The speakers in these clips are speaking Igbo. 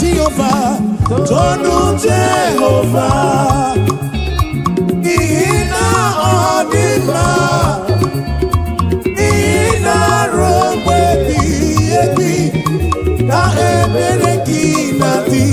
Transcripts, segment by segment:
Jehovah, tonu Jehovah. Ina odima, ina romwe bi na ebere kinati.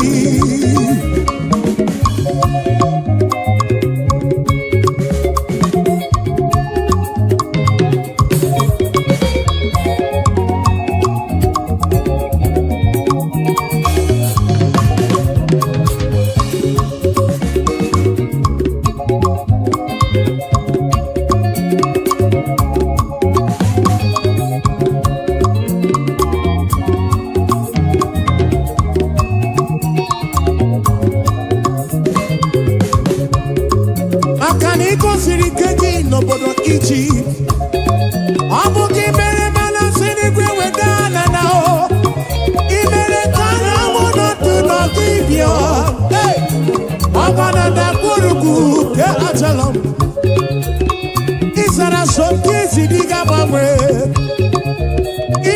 Nobodo ichi abuki mere mana sini kwe wedana nao imere kana mono tu no kibyo hey agana da kuruku ke achalam isara shoki zidiga mamwe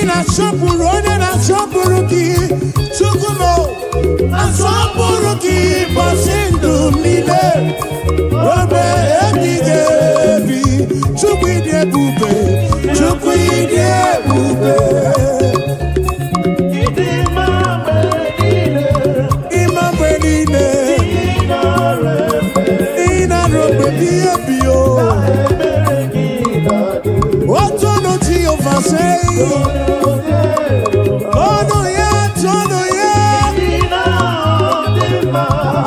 ina shopuru one na shopuru ki chukumo na shopuru ki basindu mile robe ebige Chukwide bube, Chukwide bube. Imambe nile, ina robe biye biyo. Otono Jehovah say, Tono ya,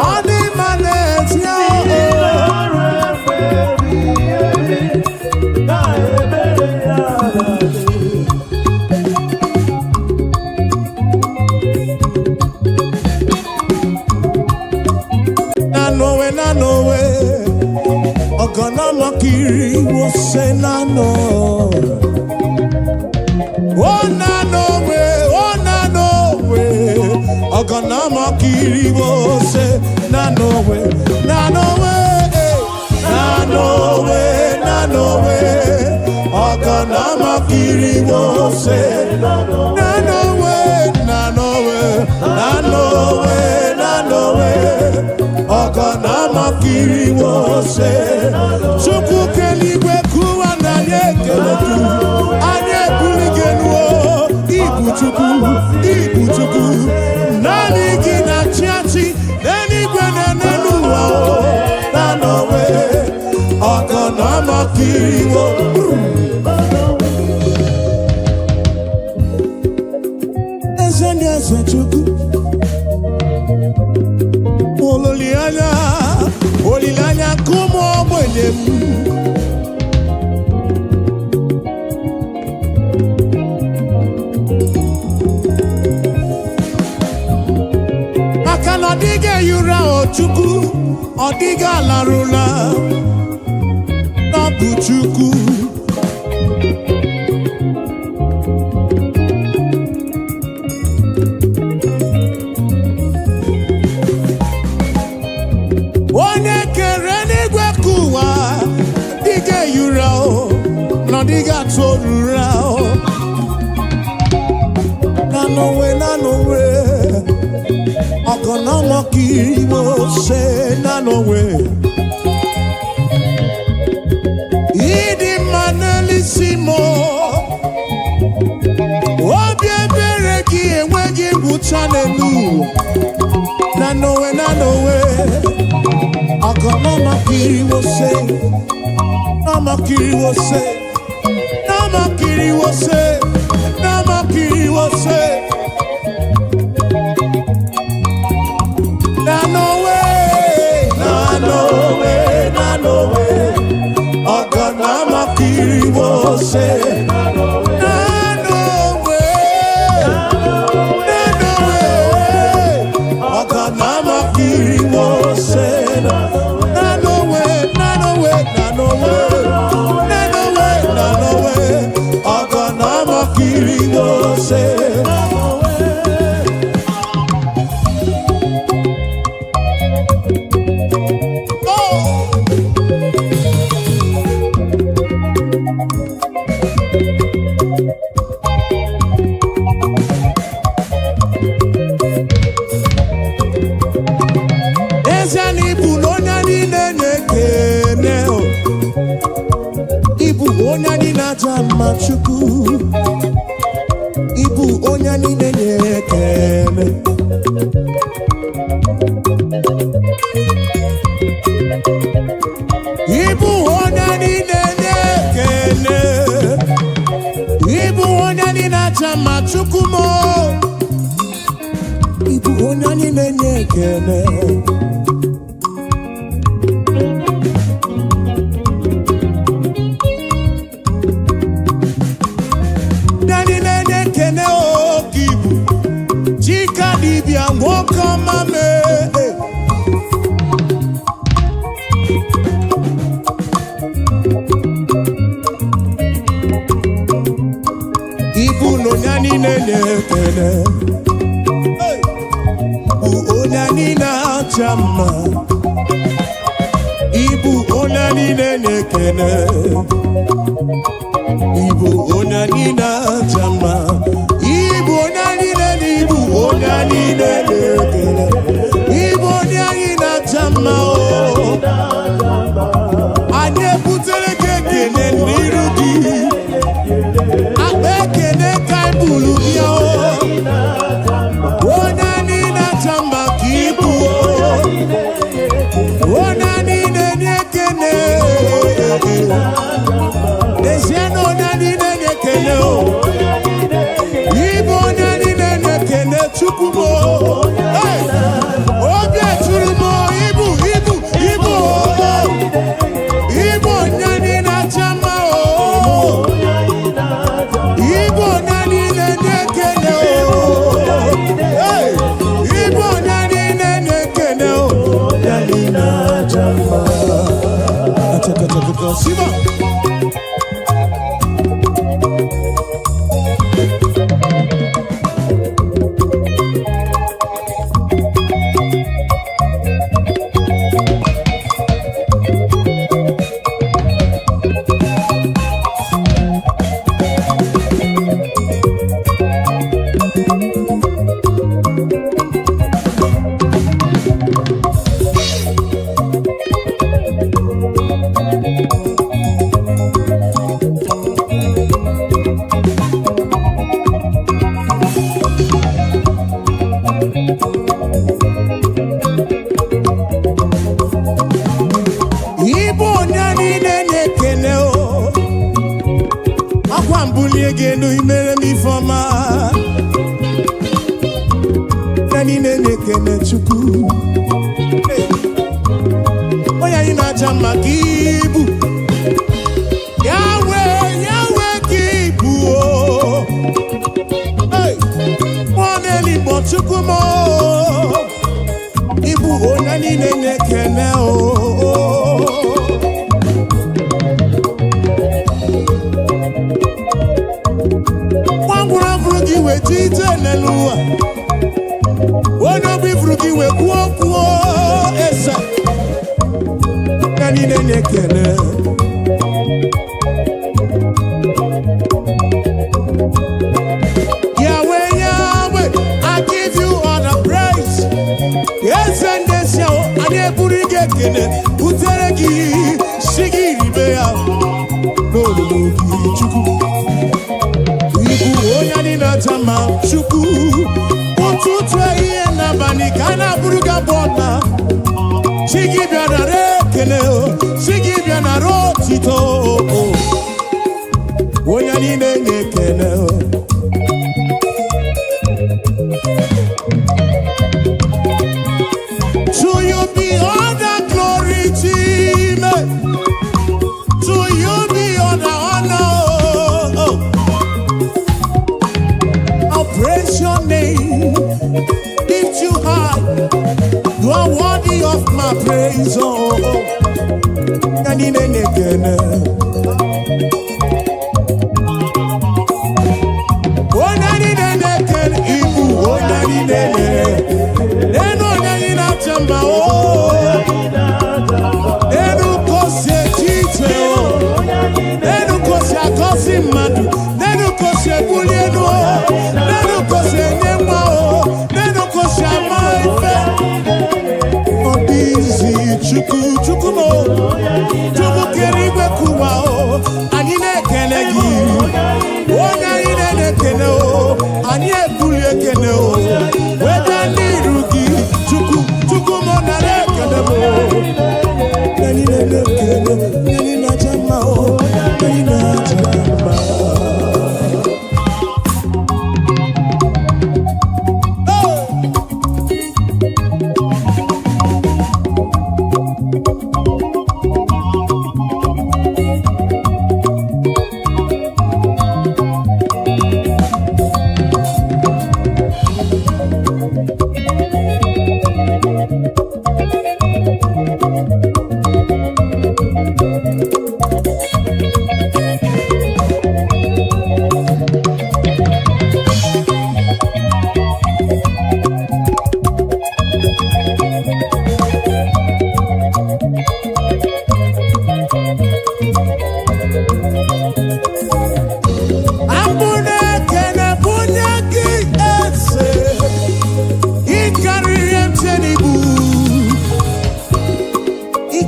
Adima let ya. Ogana makiri wo se na no. Oh na no way. Ogana makiri wo se na no way. Na no way. Ogana makiri wo se na no way. Ogana makiri wo se Chuku keligwe kuwa na yekeletu Anye buligenuo Ibu chuku Nani gina chiachi Neni gwene nenuwa Nanowe Ogana makiri wo Eze chuku Olilanya kumo mwelem Akana dige yura ochuku Odiga larula Nabu chuku Diga torura no way Ogana makiri wo se no way Idi manelisimo Obi ebere ki enwegi buchanelu no way Ogana makiri wo se Namakiri wo se Namakiri wo se Na no way Ogana makiri wo se Na no way Ogana makiri wo se Na no way Ogana makiri wo se na-aja mma Chukwu Ibu onye niile na-ekele Ibu onye niile na-ekele Ibu onye niile na-aja mma Chukwu mo Ibu onye niile na-ekele Lokogoma me Ibu no nyani nenekene Onani na chama Ibu onani nenekene Ibu onani na chama Ibu onani nenekene Ibu onani nenekene Ibu onani na chama Anye putere kekene nirudi Abekene kaibulu biyo Onani na chama kibu Onani nenekene Desiano onani nenekene Ibu onani nenekene Chukumo Obye churumo Ibu Ibu onani na chama Ibu onani nenekene Ibu onani nenekene Onani na chama Ataka Siba Genu imere mi foma Nani nenekene Chukwu Oya ina chama kibu Yahweh kibu Mwane libo Chukwu mo Ibu onani nenekene we tite nelua Wono bifruki we kuo esa Nani nenekene Yahweh, I give you all the praise Yes and yes yo, ane burige kene Utereki, shigiri bea Nolo Chukwu Onani na chama Chukwu Ututu iye na bani kana buruga bona Shigi biana rekele Shigi biana rotito Onani nenekele To you be all the glory, Jesus. To you be all the honor. Praise your name, lift you high. You are worthy of my praise. Nani nenekene, nani nenekene, Ibu nani nenekene. Neno nani na chamba Nenu kose tite Nenu kose akosi madu Nenu kose bulienu Nenu kose nyema Nenu kose amaife Obizi Chukwu mo Chukwu kerigwe kuwa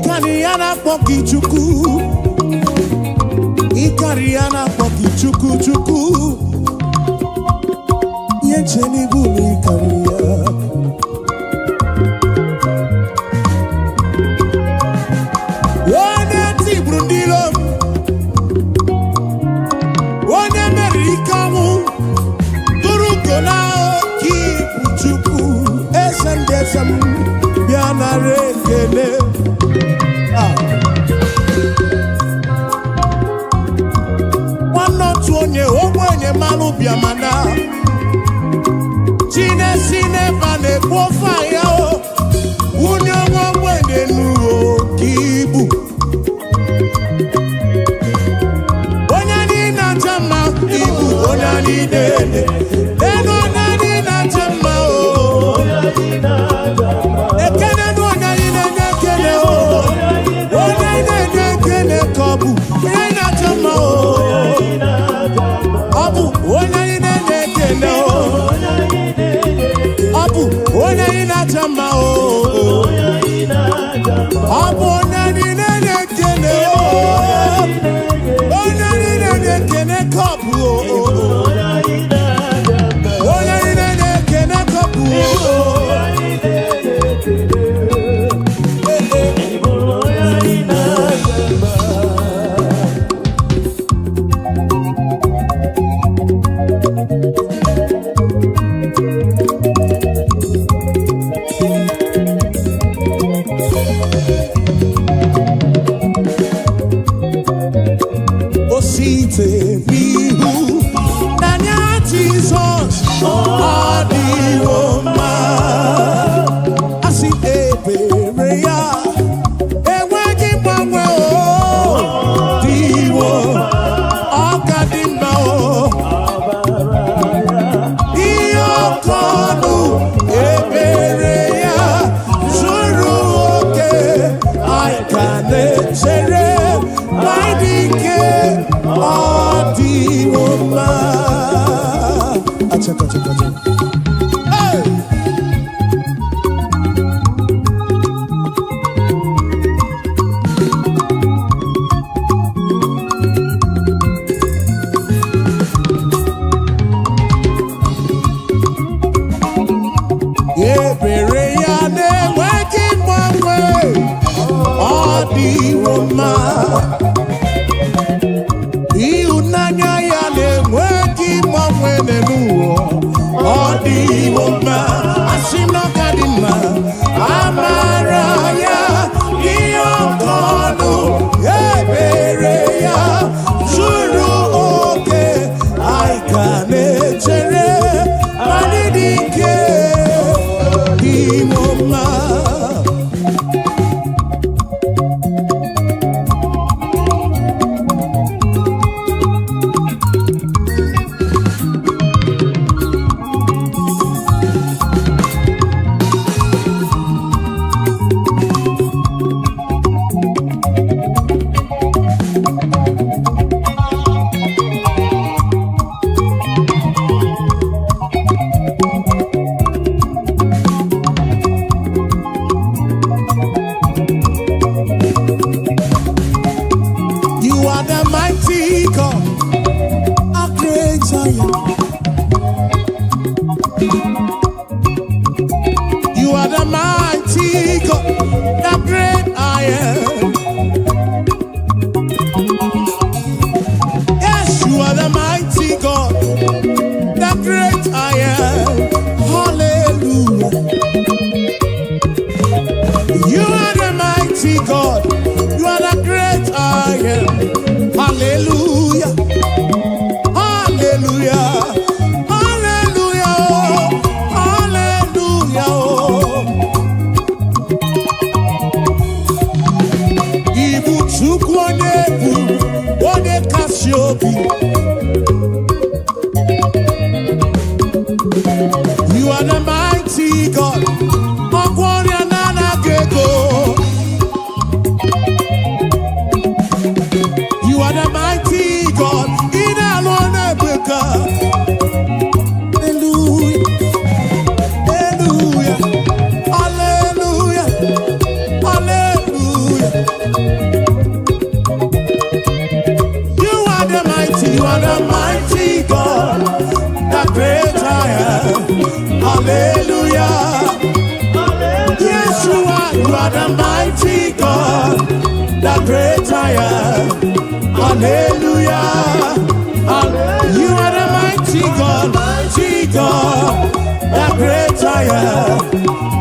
Ikariana poki chuku. Ikariana poki chuku chuku. Yencheni guni ikaria. One ti brundilo. One America mu. Turukona ki chuku. Esendesam biana rekele. Onye ogbenye manu biamana Chine sine bane fire o Unye ogbenye nuo kibu Onyani na jama ibu onyani dede Eno nani na jama o Ekene nu onyani na nekene o Onyani na nekene kobu Onyani na jama o Abu, onye na nekene o. Abu, onye na jama o. Abu, onye na nekene o. Onye na nekene kabu o. Onye na nekene kabu o. Mihu, Nanya Jesus, Adi Roma, Asi Eberea, Ewagi Bangwe o, Diwo, Akadimba o, Iyokonu, Eberea, Zuru oke, Aikane Sere, Maidike. Adi Roma. Acha. Hey! Eberea ne weki mwe. Adi Roma. Nanya ya ne mweki mwene nuo Odi woma Asino kadima Amara ya Iyokonu Ebere ya Zuru oke Aikane chere Manidike Di woma You are the mighty God, the great I am. Yes, you are the mighty God, the great I am. Hallelujah. You are the mighty God, you are the great I am. Hallelujah. Hallelujah. You are the mighty God. You are the mighty God. Hallelujah. Hallelujah. Hallelujah. Hallelujah. are the mighty God, the great I am. Hallelujah. You are the mighty God, the great I am.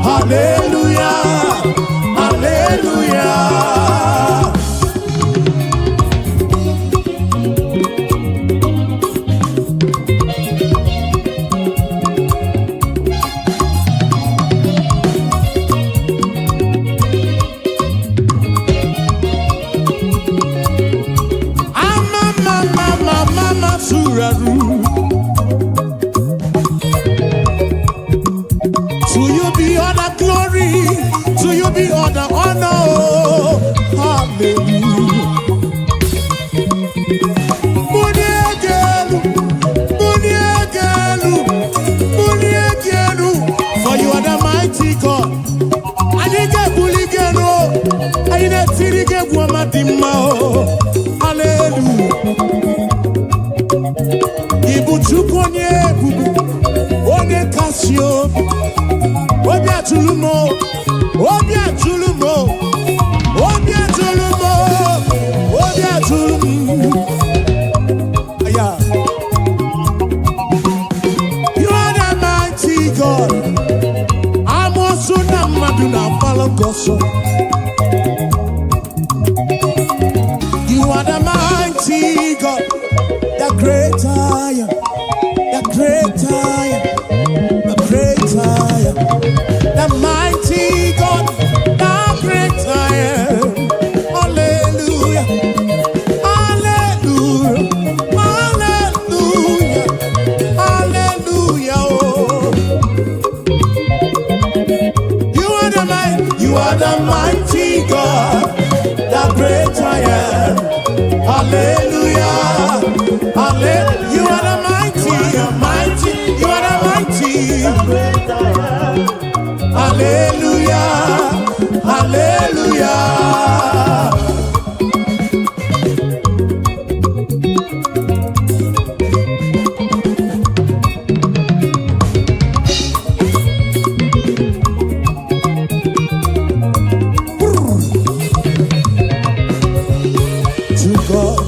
Hallelujah. Hallelujah. To you be all the glory, to you be all the honor. Hallelujah. For you are the mighty God. I didn't get bully geno. I didn't see the get woman. Hallelujah. Ibuchukonye bubu One kasio Obia tulumo Obia tulumo Obia tulumo Obia tulumo Yeah. You are the mighty God. I'm also the Maduna Palogoso. You are the mighty God, the great I am, the great I am, the great I am, the mighty God, the great I am. Hallelujah, hallelujah, hallelujah, hallelujah. Oh. You are the mighty God, the great I am. Hallelujah. Hallelujah. You are the mighty, mighty. You are the mighty. Hallelujah. Hallelujah.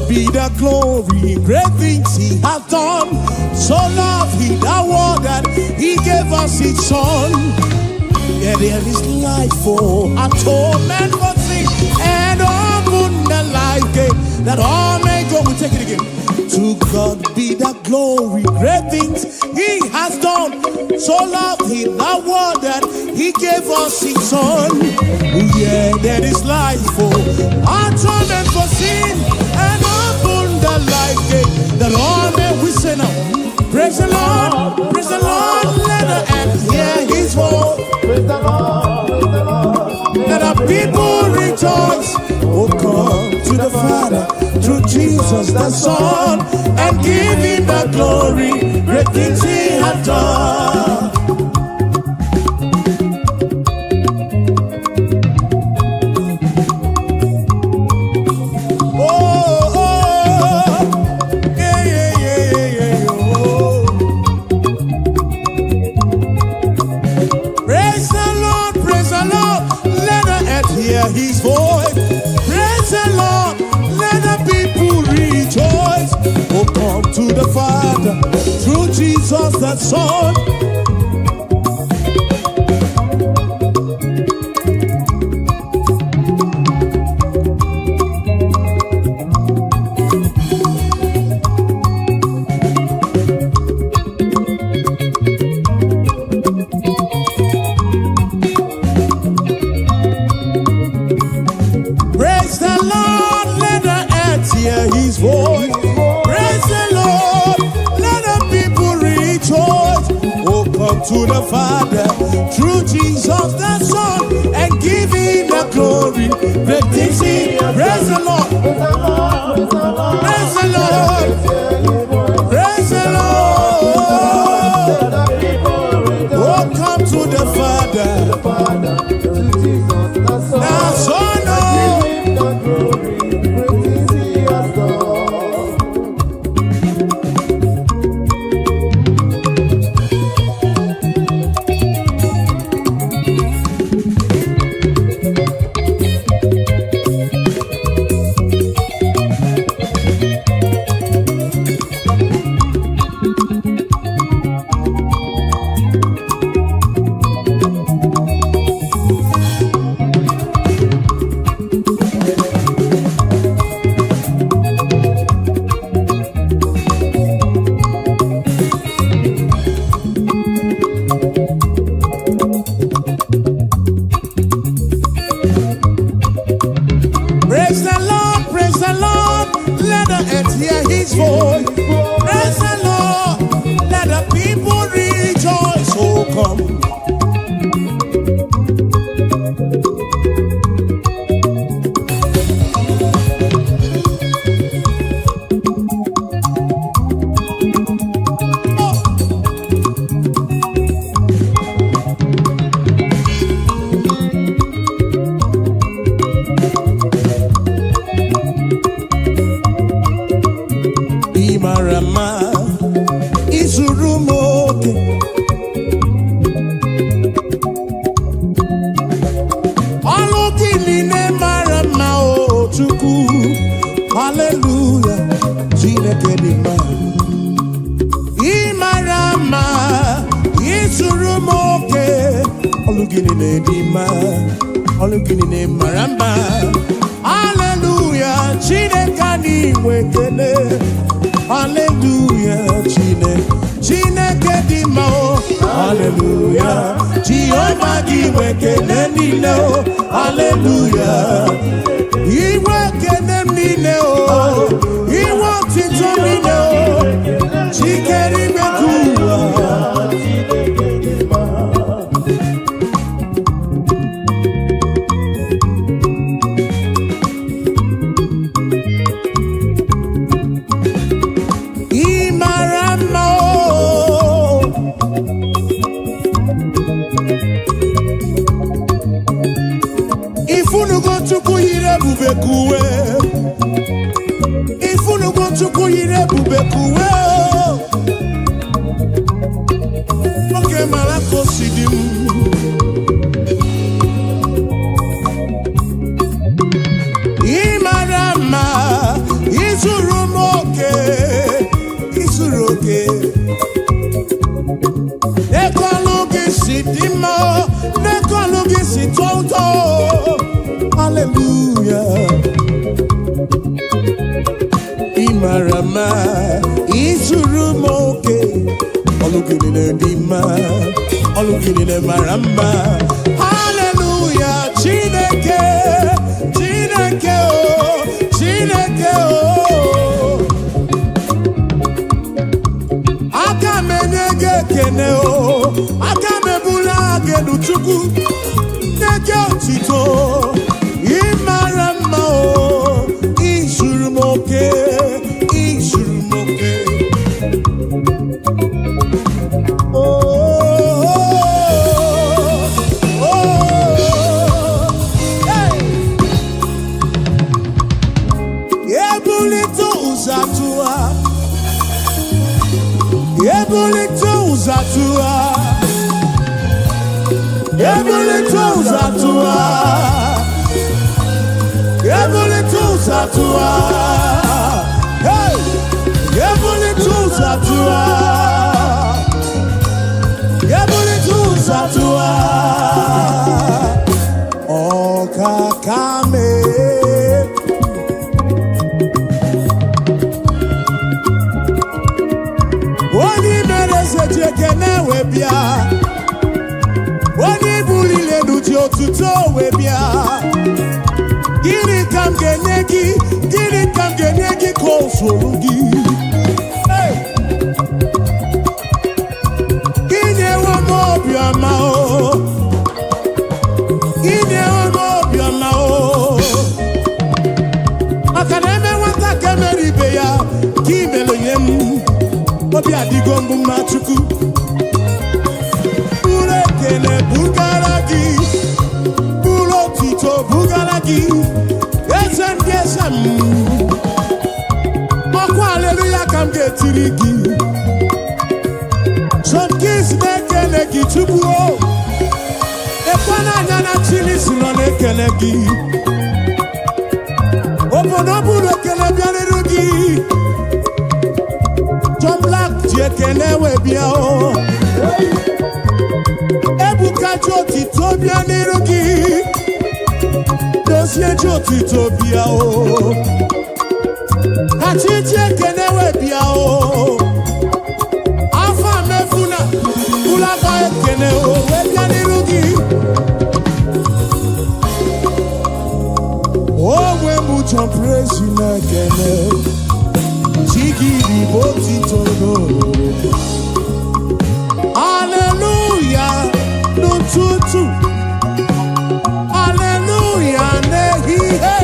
Be the glory, great things he has done. So loved he the world that he gave us his son. Yeah, there is life for atonement for sin, and open the life gate that all may go. We take it again. To God be the glory, great things he has done. So loved he the world that he gave us his son. Yeah, there is life for atonement for sin, and open the life gate that all may we say now. Praise the Lord, let the earth hear his voice. Praise the Lord, let the people rejoice. Oh, come to the Father through Jesus the Son, and give him the glory, great things he has done. His voice, praise the Lord, let the people rejoice. Oh, come to the Father through Jesus the Son. His voice, praise the Lord, let the people rejoice. Oh, come to the Father through Jesus the Son, and give him the glory. Great things he, praise the Lord, praise the Lord, praise the Lord. Oh, come to the Father, the Son, oh. Hallelujah, Chineke dị mma. Ị mara mma, ị zuru m oke. Ọlụ gị niile dị mma, ọlụ gị niile mara mma. Hallelujah, Chineke anyị nwe ekele. Hallelujah, Chineke dị mma o. Hallelujah, Jehova gị nwe ekele niile o. Hallelujah, iwe ekele niile o. Iwe ọtụtụ niile o. Chikere ime ka ụwa. Ifunugo Chukwu yiri ebube kuwe. Oke mara ka o si dị m. Ị mara mma, ị zuru m oke, ị zuru oke. Ego ọlụ gị si dị mma, ego ọlụ gị si tọọ ụtọ. Hallelujah. Imarama, izuru moke. Olugine ndima, olugine maramba. Hallelujah, Chineke, Chineke oh, Chineke oh. Akamenege kene oh, akamebula genu chuku. Nege otito. Imarama oh, izuru moke, izuru moke. Oh, oh, oh, hey. Ebulito uzatua, ebulito uzatua, ebulito uzatua. Zatua, hey, Zatua, Zatua, oh kakame, wani merese jekene webia, wani bulile nuji otuto webia. Gini kam genegi kosulugi. Hey, ine wa mobiama o, ine wa mobiama o. Akaneme wata kemeribe ya, kimelo yem, obi adigombu machuku. Ure kele bugaragi, bulo tito bugaragi. Esem, Moko hallelujah kam getirigi. Some kids nekele gi chubuo. Ekwana nyana chili silo nekele gi. Obonobu nekele bianirugi. John Black jekele webia o. Ebuka joti to bianirugi. Dosie joti to bia o. Achije kenewe bia o. Afa mefuna ulaga kene o webia nirugi. Oh we mucho praise na kene. Chigi di boti tono. Hallelujah no tutu. Hallelujah nehi he.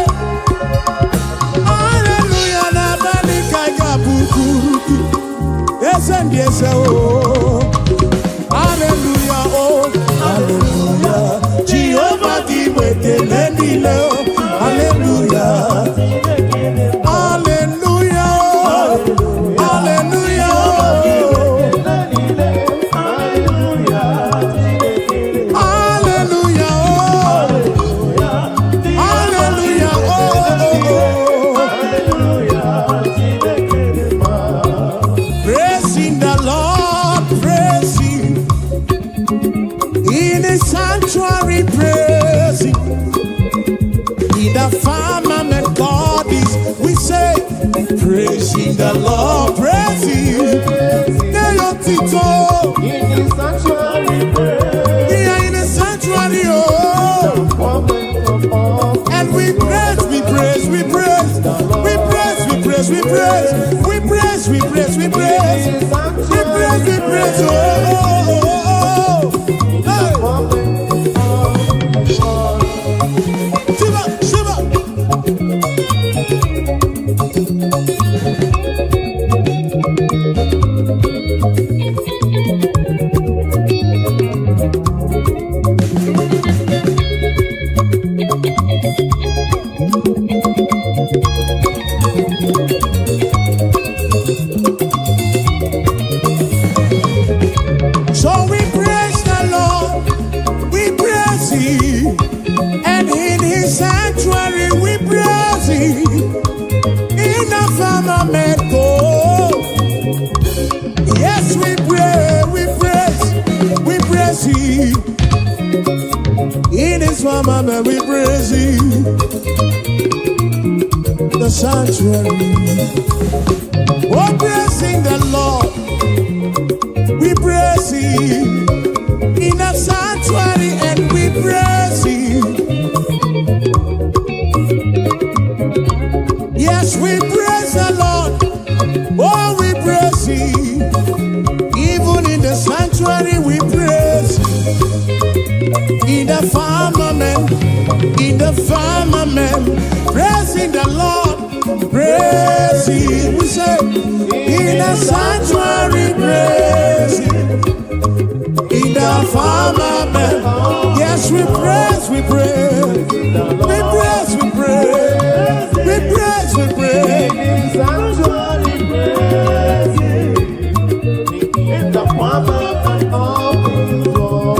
Yes, oh, hallelujah, oh, hallelujah. Jehovah, give me the lending, hallelujah, hallelujah, hallelujah, hallelujah, hallelujah, hallelujah, oh. sanctuary praising. In the firmament God is, we say, praising the Lord, praising. In the sanctuary praise. Yeah, in the sanctuary, oh. And we praise, we praise, we praise, we praise, we praise, we praise, we praise, we praise, we praise, we praise, we praise, oh. Shiva, Shiva. So we praise the Lord, we praise Him, and in His sanctuary we praise Him. In the firmament God, yes we pray, we praise Him. In His firmament we praise Him. The sanctuary, oh praising the Lord. We praise Him in the sanctuary, and we praise Him. Yes, we praise the Lord. Oh, we praise Him. Even in the sanctuary, we praise Him. In the firmament, praising the Lord, praise Him. We say, in the sanctuary, praise Him. In the firmament, yes, we praise, we praise, we praise, we praise, we praise, we praise. In the sanctuary praise. In the firmament of His Lord.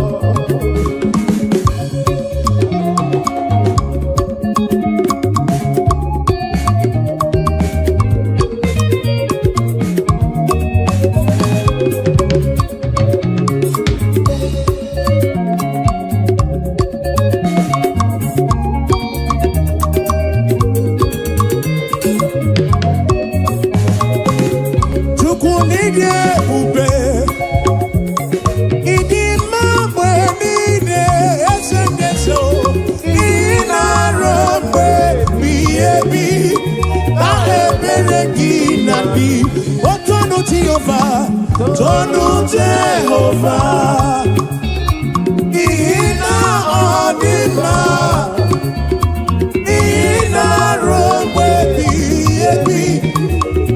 Tonu Jehovah, Ina Odima, Ina Robe Biebi,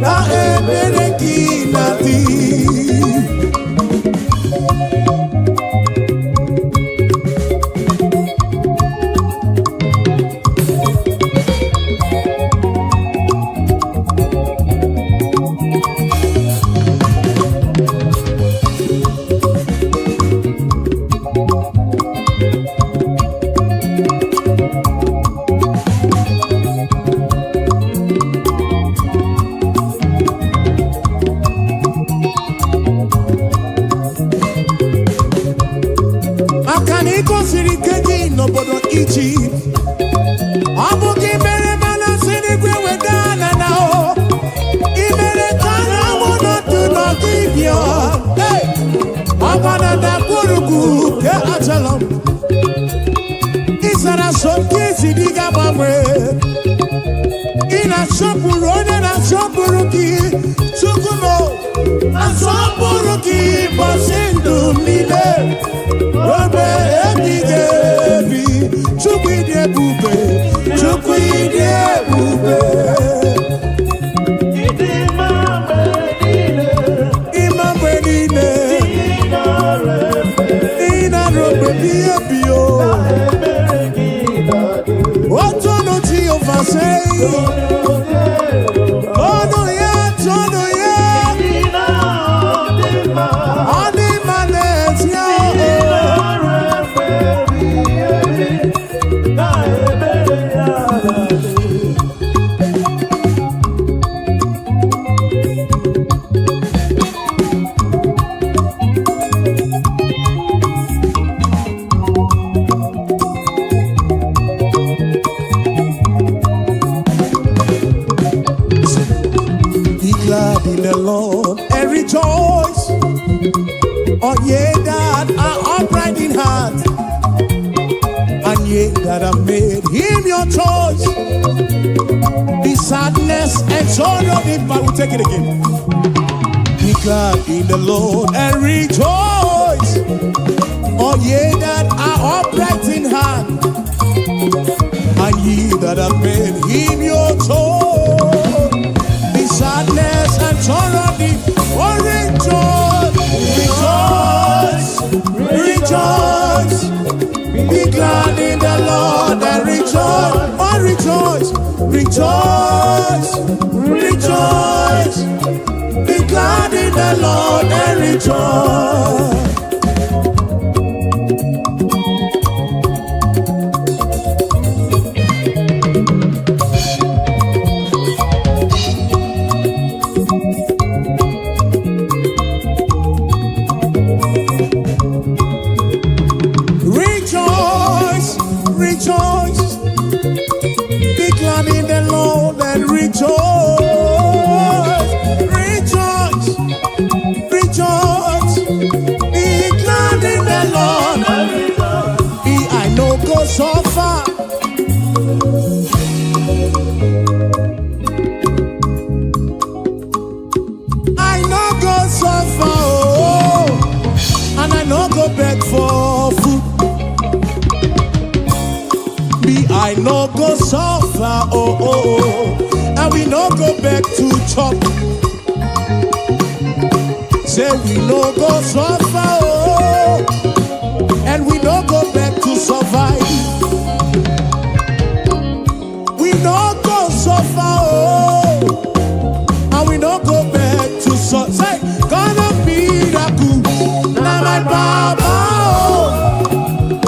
Na Ebereki Nati. Egypt, Abuja mere mana sini kwe wedana nao. Imere kana mono tu no kibyo. Hey, abana da kuruku ke achalam. Isara soki sidiga mamwe. Ina shopuro na shopuruki. Sukumo, na shopuruki basindu mile. Robe ebigebi. Chukwide bube, Chukwide bube. Imambe nine, Ina robe biyo. Otono ti oversay. Ono ya, tono ya. ye that have made him your choice. The sadness and sorrow, if I will take it again. Be glad in the Lord and rejoice. All ye that are upright in heart, and ye that have made him your choice. The sadness and sorrow, oh rejoice, rejoice, rejoice. Be glad in the Lord and rejoice. Oh rejoice, rejoice, rejoice. Be glad in the Lord and rejoice. Rejoice, rejoice. Be glad in the Lord and rejoice. Rejoice, rejoice. Be glad in the Lord. Be I know go so far. I know go so far, oh, and I know go beg for food. Be I know go so far, oh, oh, oh, and we no go back to chop. Say we no go so far, oh, and we no go back to survive. We no go so far, oh, and we no go back to survive. Say, gonna be that good. Now my Baba, oh,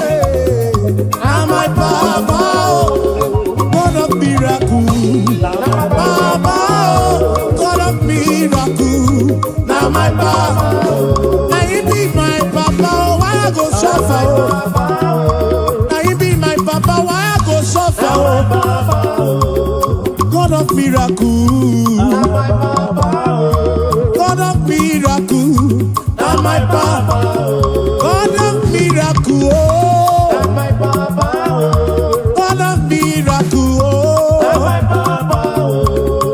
hey, now my Baba, oh, God of miracle. Baba, oh, God of miracle. Now my Baba, now you be my Papa, oh, why I go suffer, oh. Now you be my Papa, why I go suffer, oh. God of miracle. God of miracle. Now my Papa, God of miracle, oh. God of miracle, oh.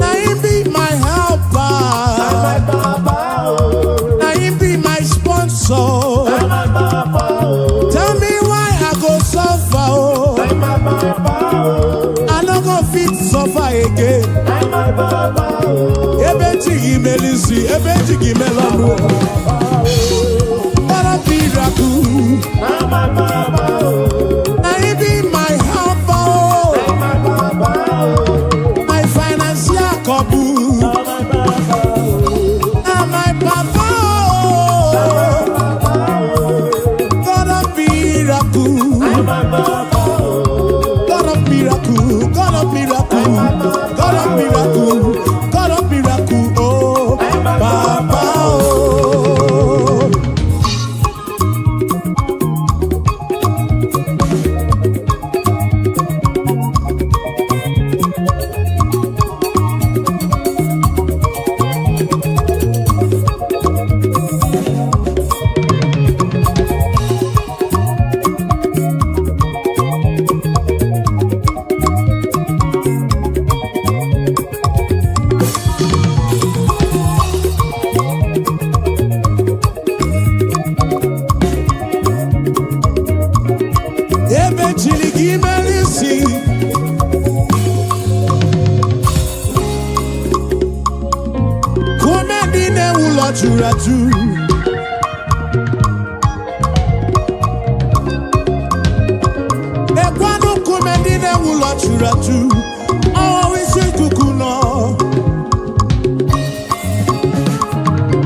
Now you be my helper. Now you be my sponsor. Tell me why I go suffer, oh. I no go fit suffer again. Ebeti gimelisi, ebeti gimelano. God of miracle. Now you be my helper, oh. My financial couple. Now my Papa, oh. God of miracle. God of miracle. God of miracle. God of miracle. God of miracle, oh. Papa, oh. Eventually, give me see. Come dine ula churatu. Ekwano come dine ula churatu. Oh, we say kukuno.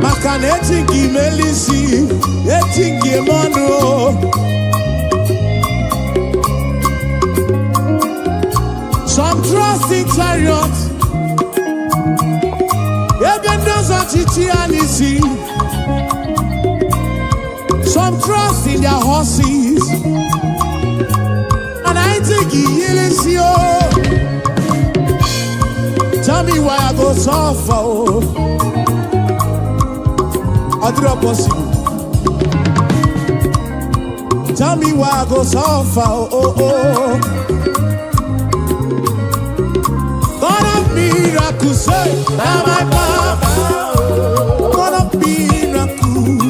Makane tingi melisi, etingi mono. Some trust in chariots, even those are chichianisi. Some trust in their horses, and I think he is you. Tell me why I go suffer, oh. I do not possible. tell me why I go suffer. Oh, oh. God of miracles, say, now my Baba. God of miracles,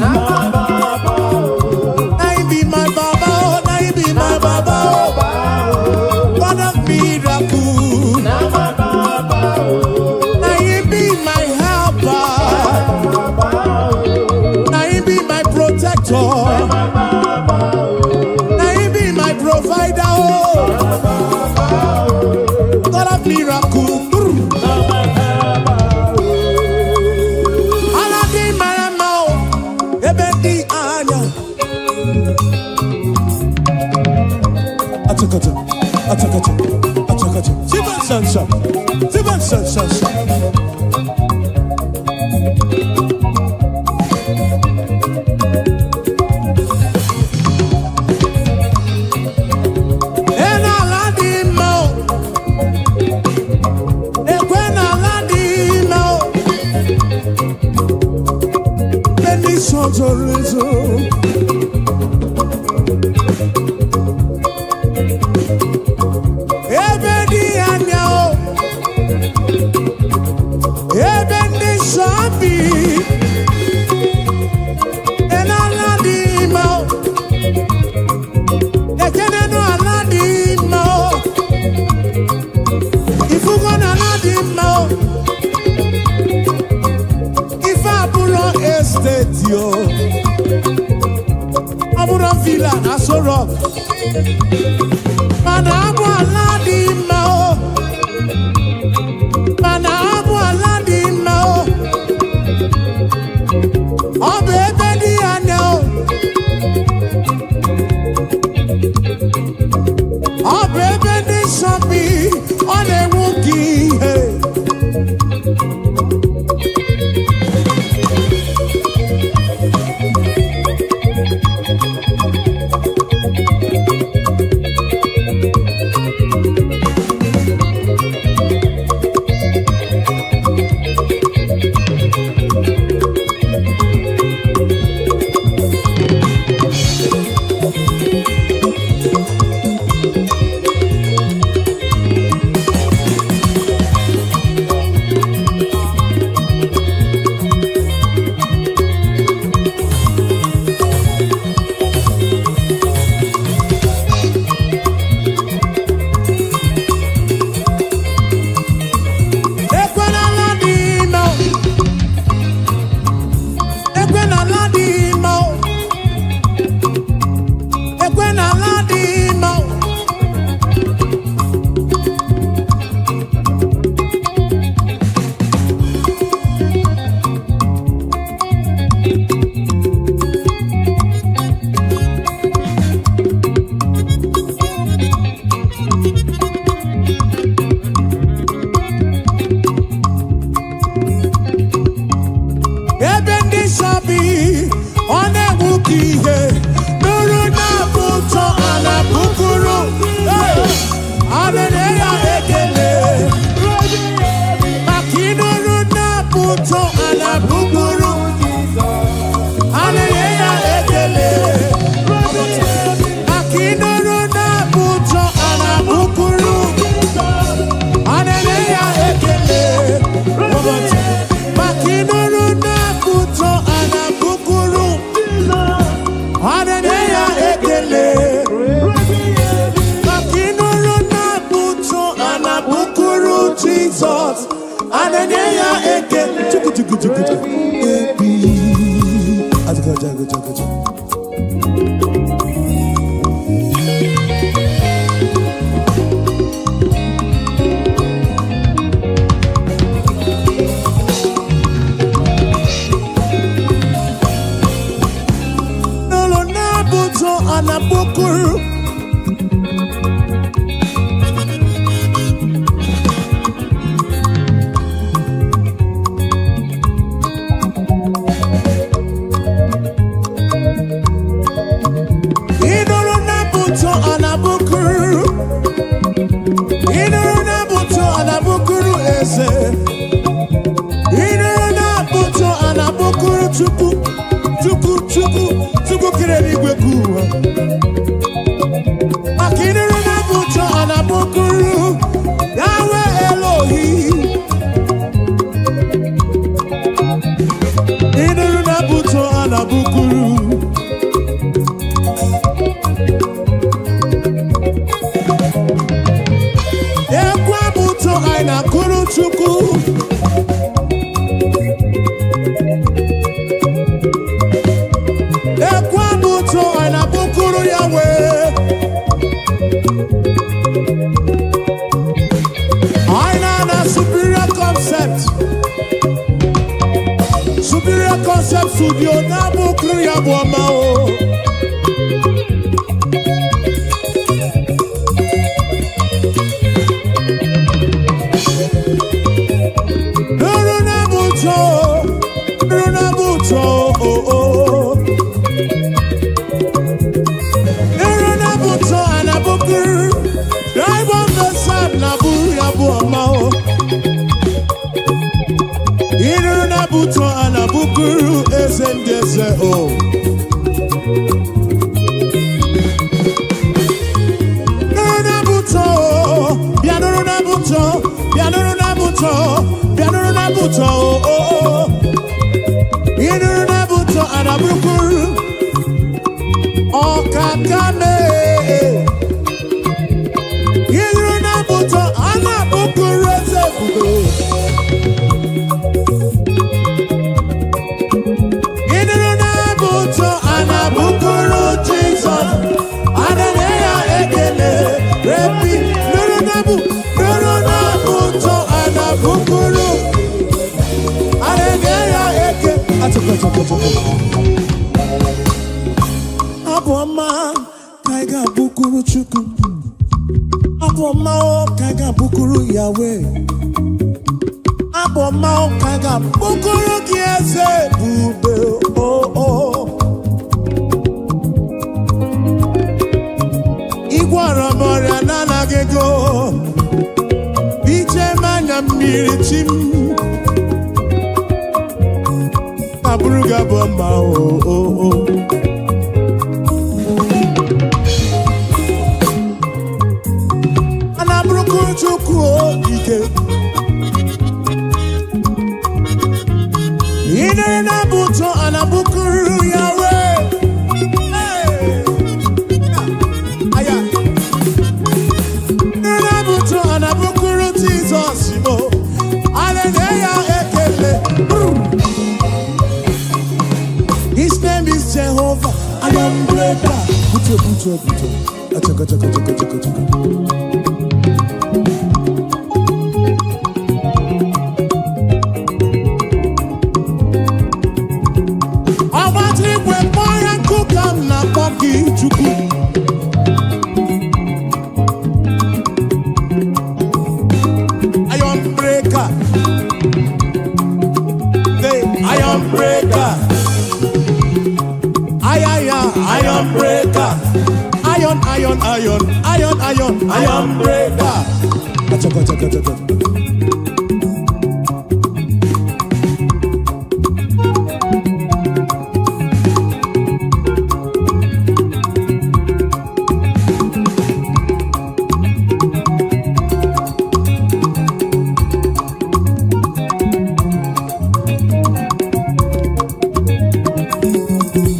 now he be my Baba, now he be my Baba. God of miracles, now he be my helper, now he be my protector, now he be my provider. God of miracles. Chuku kireni gwekuwa I know superior concept. Superior concept studio na bukuru ya boma o. Buto anabukuru esendese o. Nuruna buto, bianuruna buto, bianuruna buto, bianuruna buto o. Inuruna buto anabukuru okakame. Inuruna buto anabukuru esefudo. Aboma kaiga bukuru chuku. Aboma kaiga bukuru Yahweh. Aboma kaiga bukuru kiese bube oh. Igwara moria nana gego. Biche manya mirichim. Abuja bomba oh. Anabruku chuku ike. Ine na buto anabukuru Yahweh. Hey. Aya. Ine na buto anabukuru Jesus mo. Hallelujah ekele. His name is Jehovah. I am breaker. Buto. Achaka. I want to when boy and cook am na poki chuku. I am breaker. I am breaker. Iron breaker. Iron breaker. Achaka.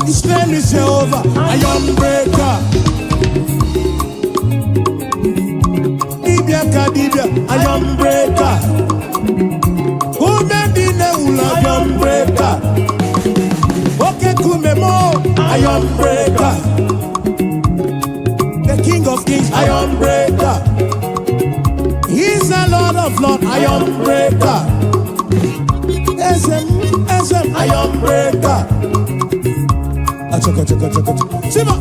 His name is Jehovah. Iron breaker. Iron breaker. Who made the iron breaker? Okay, Kumemo, iron breaker. The King of Kings, iron breaker. He's the Lord of Lords, iron breaker. SM, iron breaker. Achaka. Siba.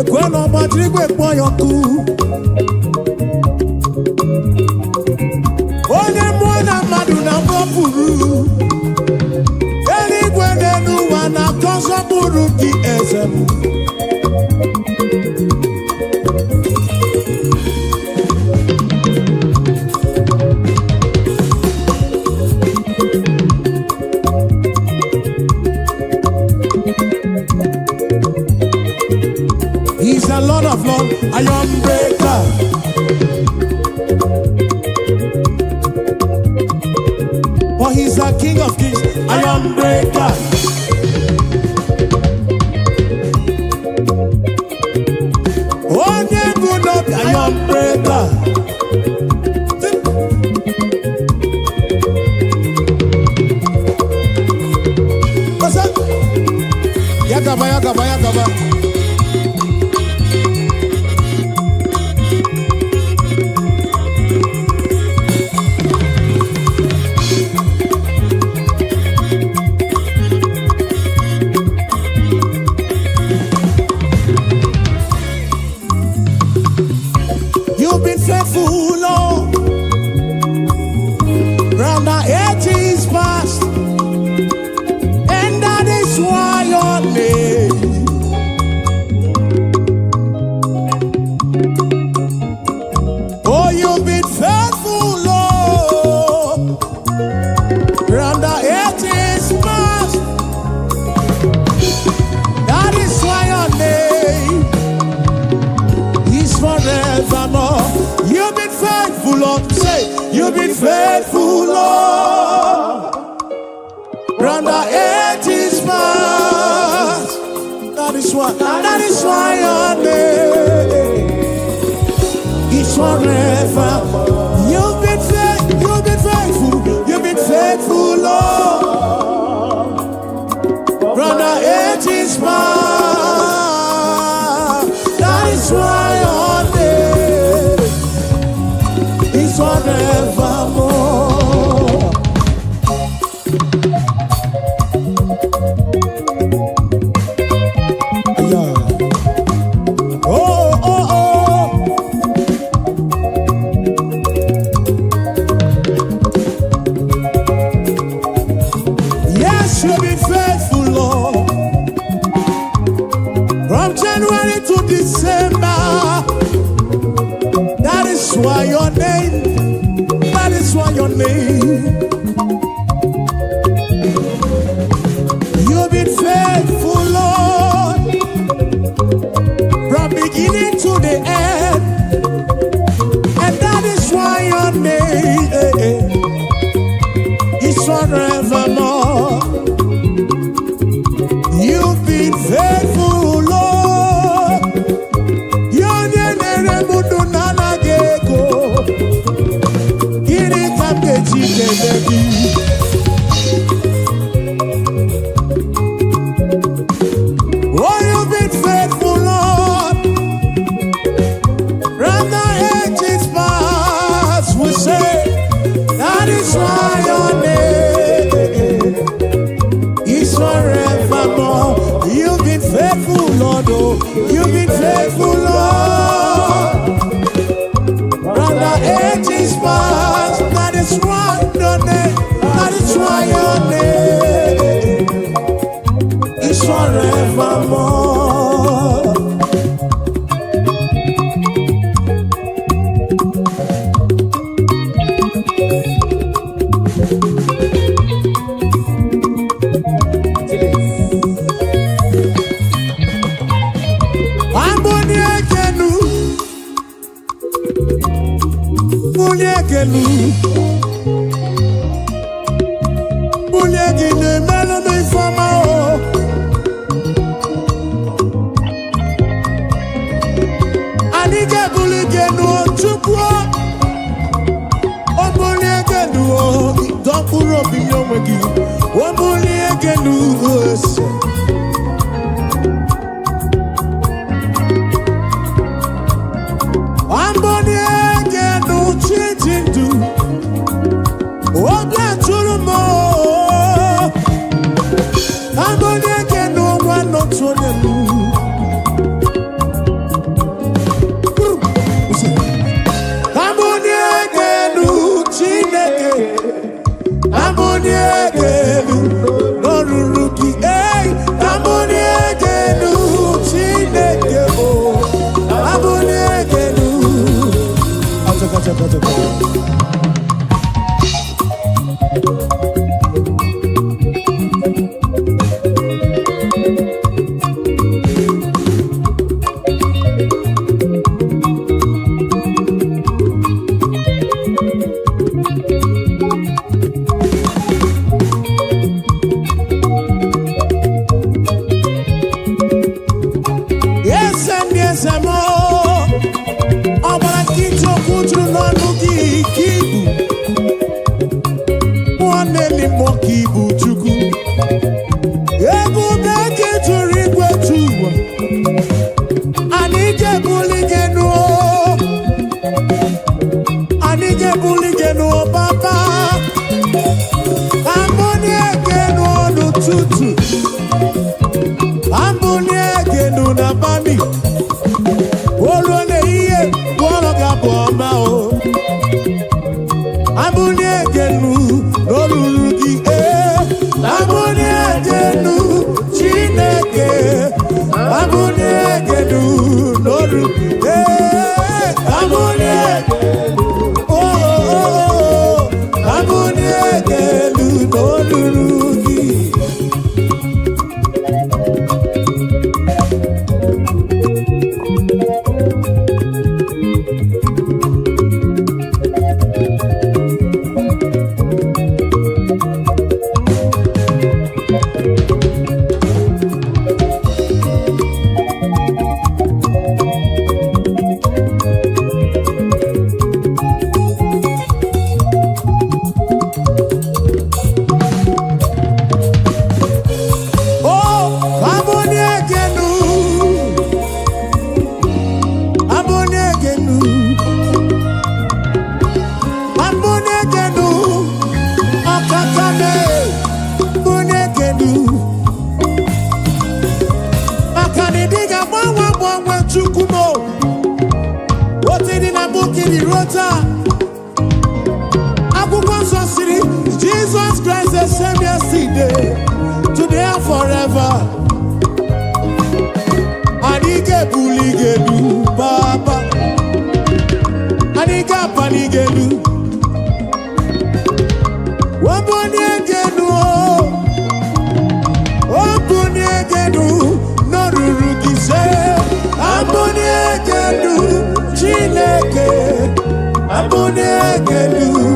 Kweno matrigwe kwa yoku. Onye mwana madu na mwapuru. Eri kwenenu wana konsa buru ki ezemu. of love, iron breaker. For he's the King of kings, iron breaker. Oh, yeah, good up, iron breaker. What's up? Yakaba, yakaba, yakaba. You've been faithful, Lord, round the ages past, and that is why your name. Oh, you've been faithful, Lord, round the ages past, that is why your name is forevermore. You've been faithful, Lord. Say, you've been faithful, Lord. Round the ages past. That is why your name is forever. You've been faithful, Lord. Round the ages past. That is why your name is forevermore. Yeah. Oh, oh, oh. Yes, you've been faithful, Lord. From January to December. That is why your name. You've been faithful, Lord, from beginning to the end, and that is why your name is forevermore. You've been faithful, Lord. Your name oh, you've been faithful, Lord. From the ages past, we say that is why your name is forevermore. You've been faithful, Lord. Oh, you've been faithful, Lord. From the ages past, that is why your name, that is why your name is forevermore. n'oru. Abụni ekelu. Abụni ekelu n'olulu gị. Jesus Christ the same yesterday, today and forever. Anike buligelu Baba, Anika panigelu. Wabonyegenu, Wabonyegenu, Norurugise. Abonyegenu, Chineke. Abonyegenu.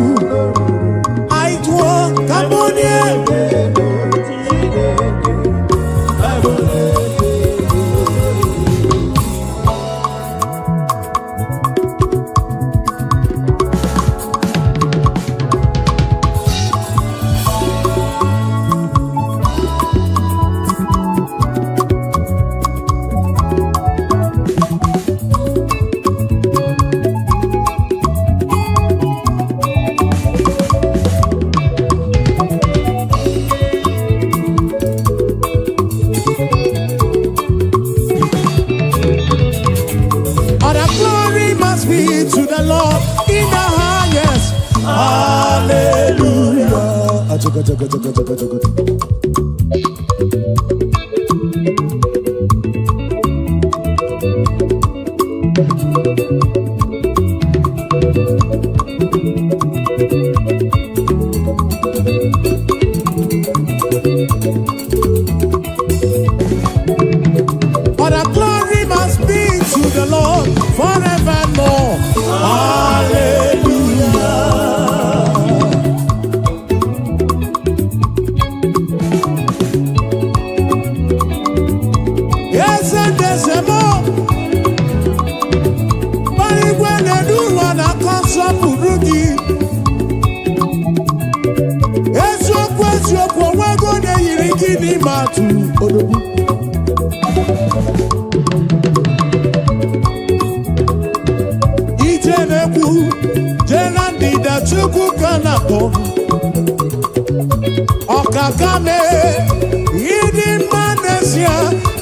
Okakame,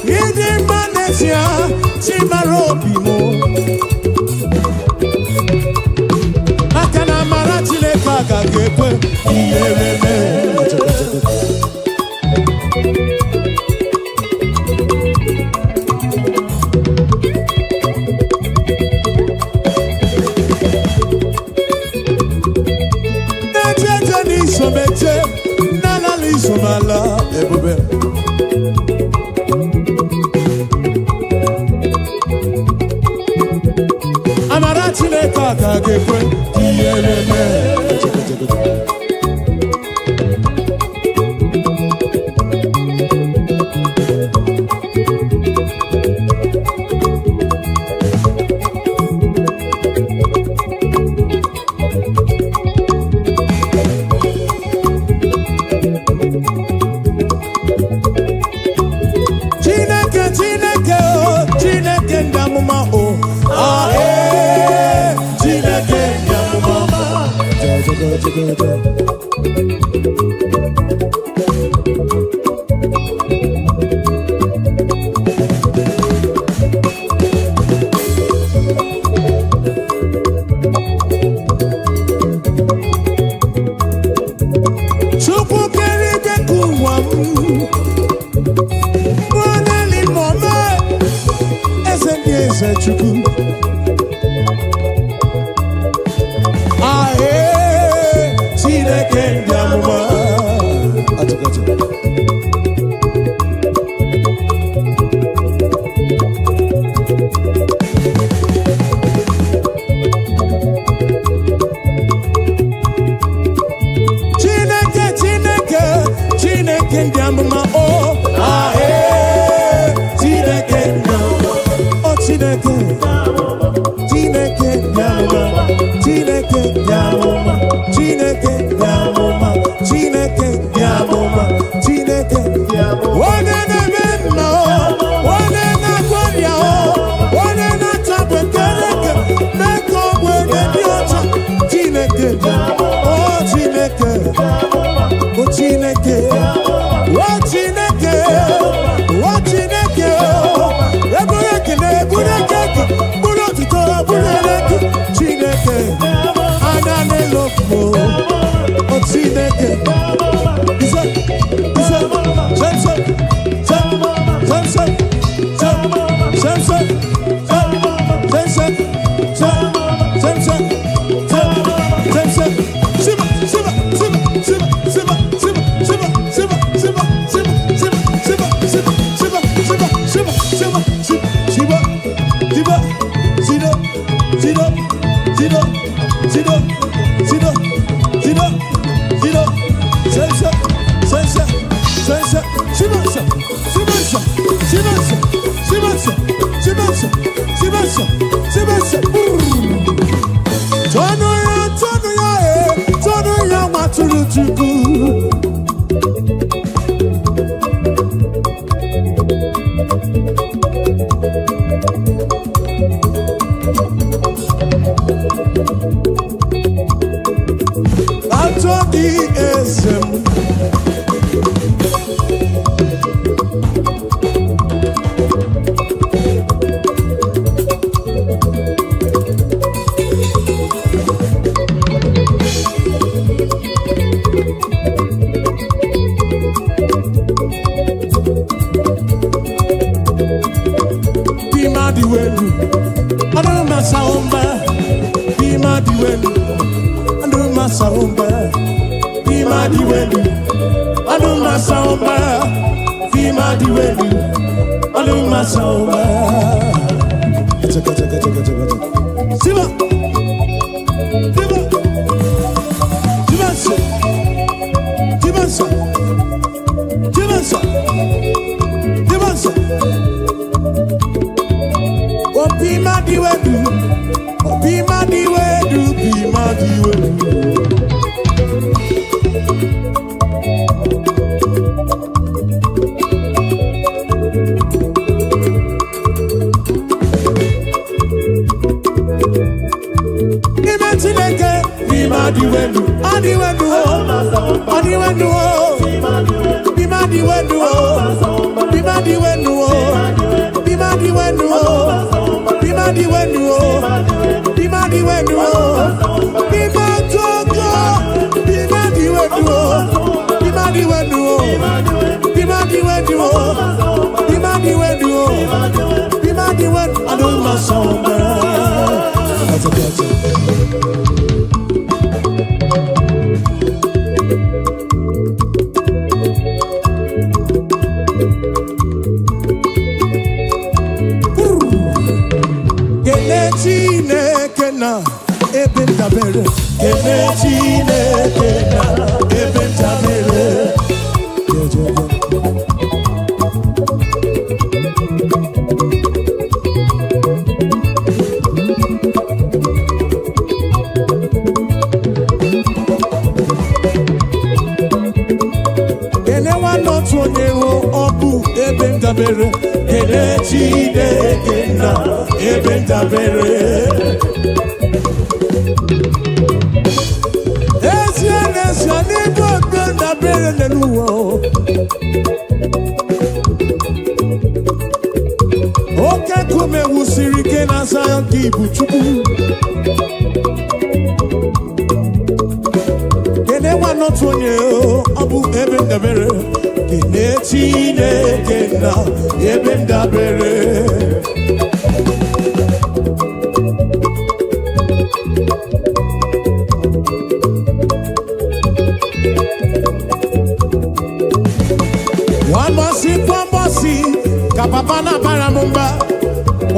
Yidi Manesia, Chimarobimo. Akana Maratile Kaka Gekwe, Iyereme. Somala, Ebube. Amaratile Kaka Gekwe, Iyereme. eze chukwu ahe Chineke ndị amụma atụkọtụ Chineke ndị amụma o ahe Chineke ndị amụma o Chineke ndị amụma Chineke ndị amụma Chineke ndị amụma Chineke ndị amụma Chineke ndị amụma onye na-eme mma o onye na-agwọ ọrịa o onye na-achapụ ekereke mee ka ogbenye dị ọcha Chineke ndị amụma o Chineke o Chineke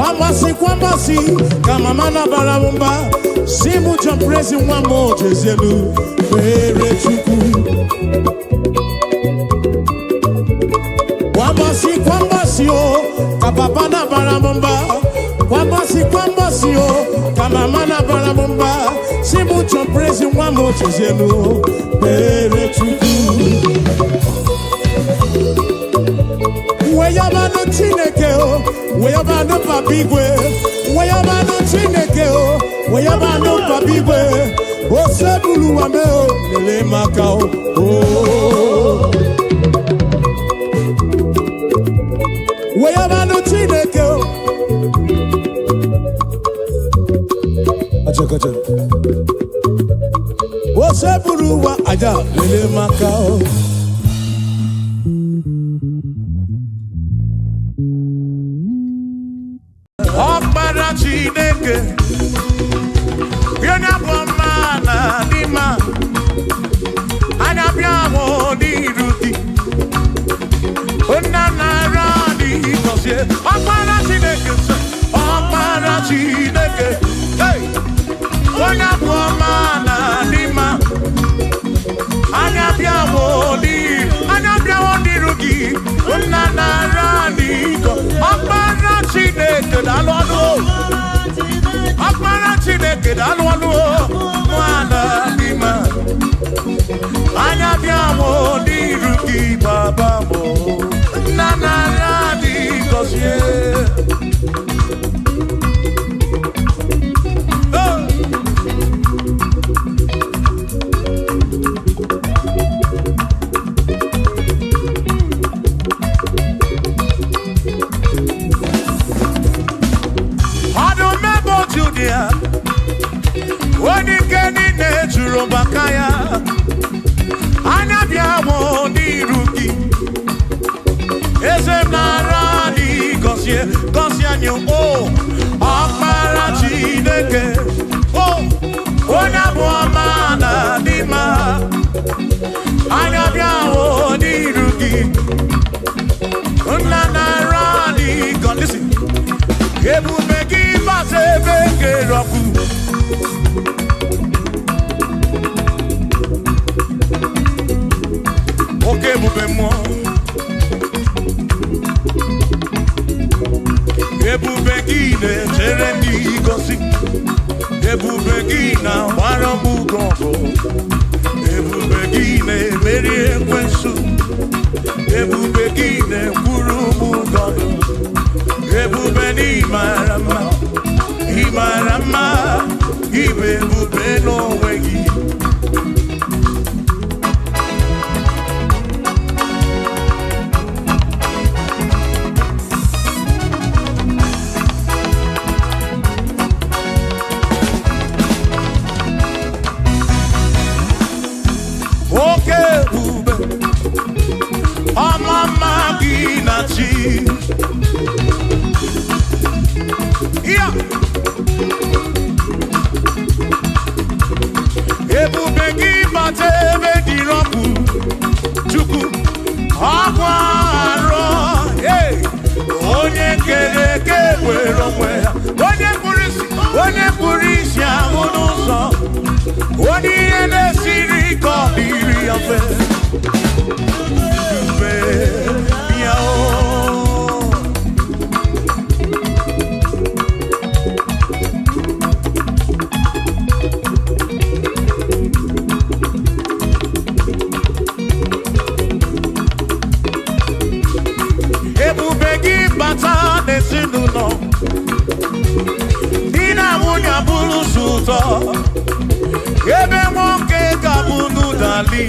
kwambasi, kama mana baramumba, simu champrezi wamo jezelu, pere chuku. Kwambasi o, kapapana baramumba, kwambasi o, kama mana baramumba, simu champrezi wamo jezelu, pere chuku. Weyabano Chineke o, weyabano papigwe, weyabano Chineke o, weyabano papigwe, o sebulu wame o, lele makao o. Weyabano Chineke o, acha, o sebulu wa aja, lele makao. Chineke Yona bomana dima Anya biamo di ruti Ona naradi kosie Opara Chineke Hey Yona bomana dima Anya biamo di ruti Ona naradi Opara Chineke dalolo Akpara Chineke dalwalu mwana dima Anya biamo di ruki baba mo Nana di kosie Onikeni neturo bakaya Anabiamo di ruki Ezem narani Kosie o Akpara Chineke O Onyabu amana dima Anabiamo di ruki Unanarani Listen Ebubegi basebe roku Okay, Bubemo. Ebubegine, Terendi Gosi. Ebubegina, Waramu Gongo. Ebubegine, Mary Kwensu. Ebubegine, Kurumu Gondo. Ebubeni Marama. Imarama. Ibebubeno Wegi. Yeah. Ebubegi batebe diroku chuku akwaro hey onye keleke wero mwe onye purisi amunuso oni ene siri ko biri afe Dina munya bulu suto Ebe monke kabunu dali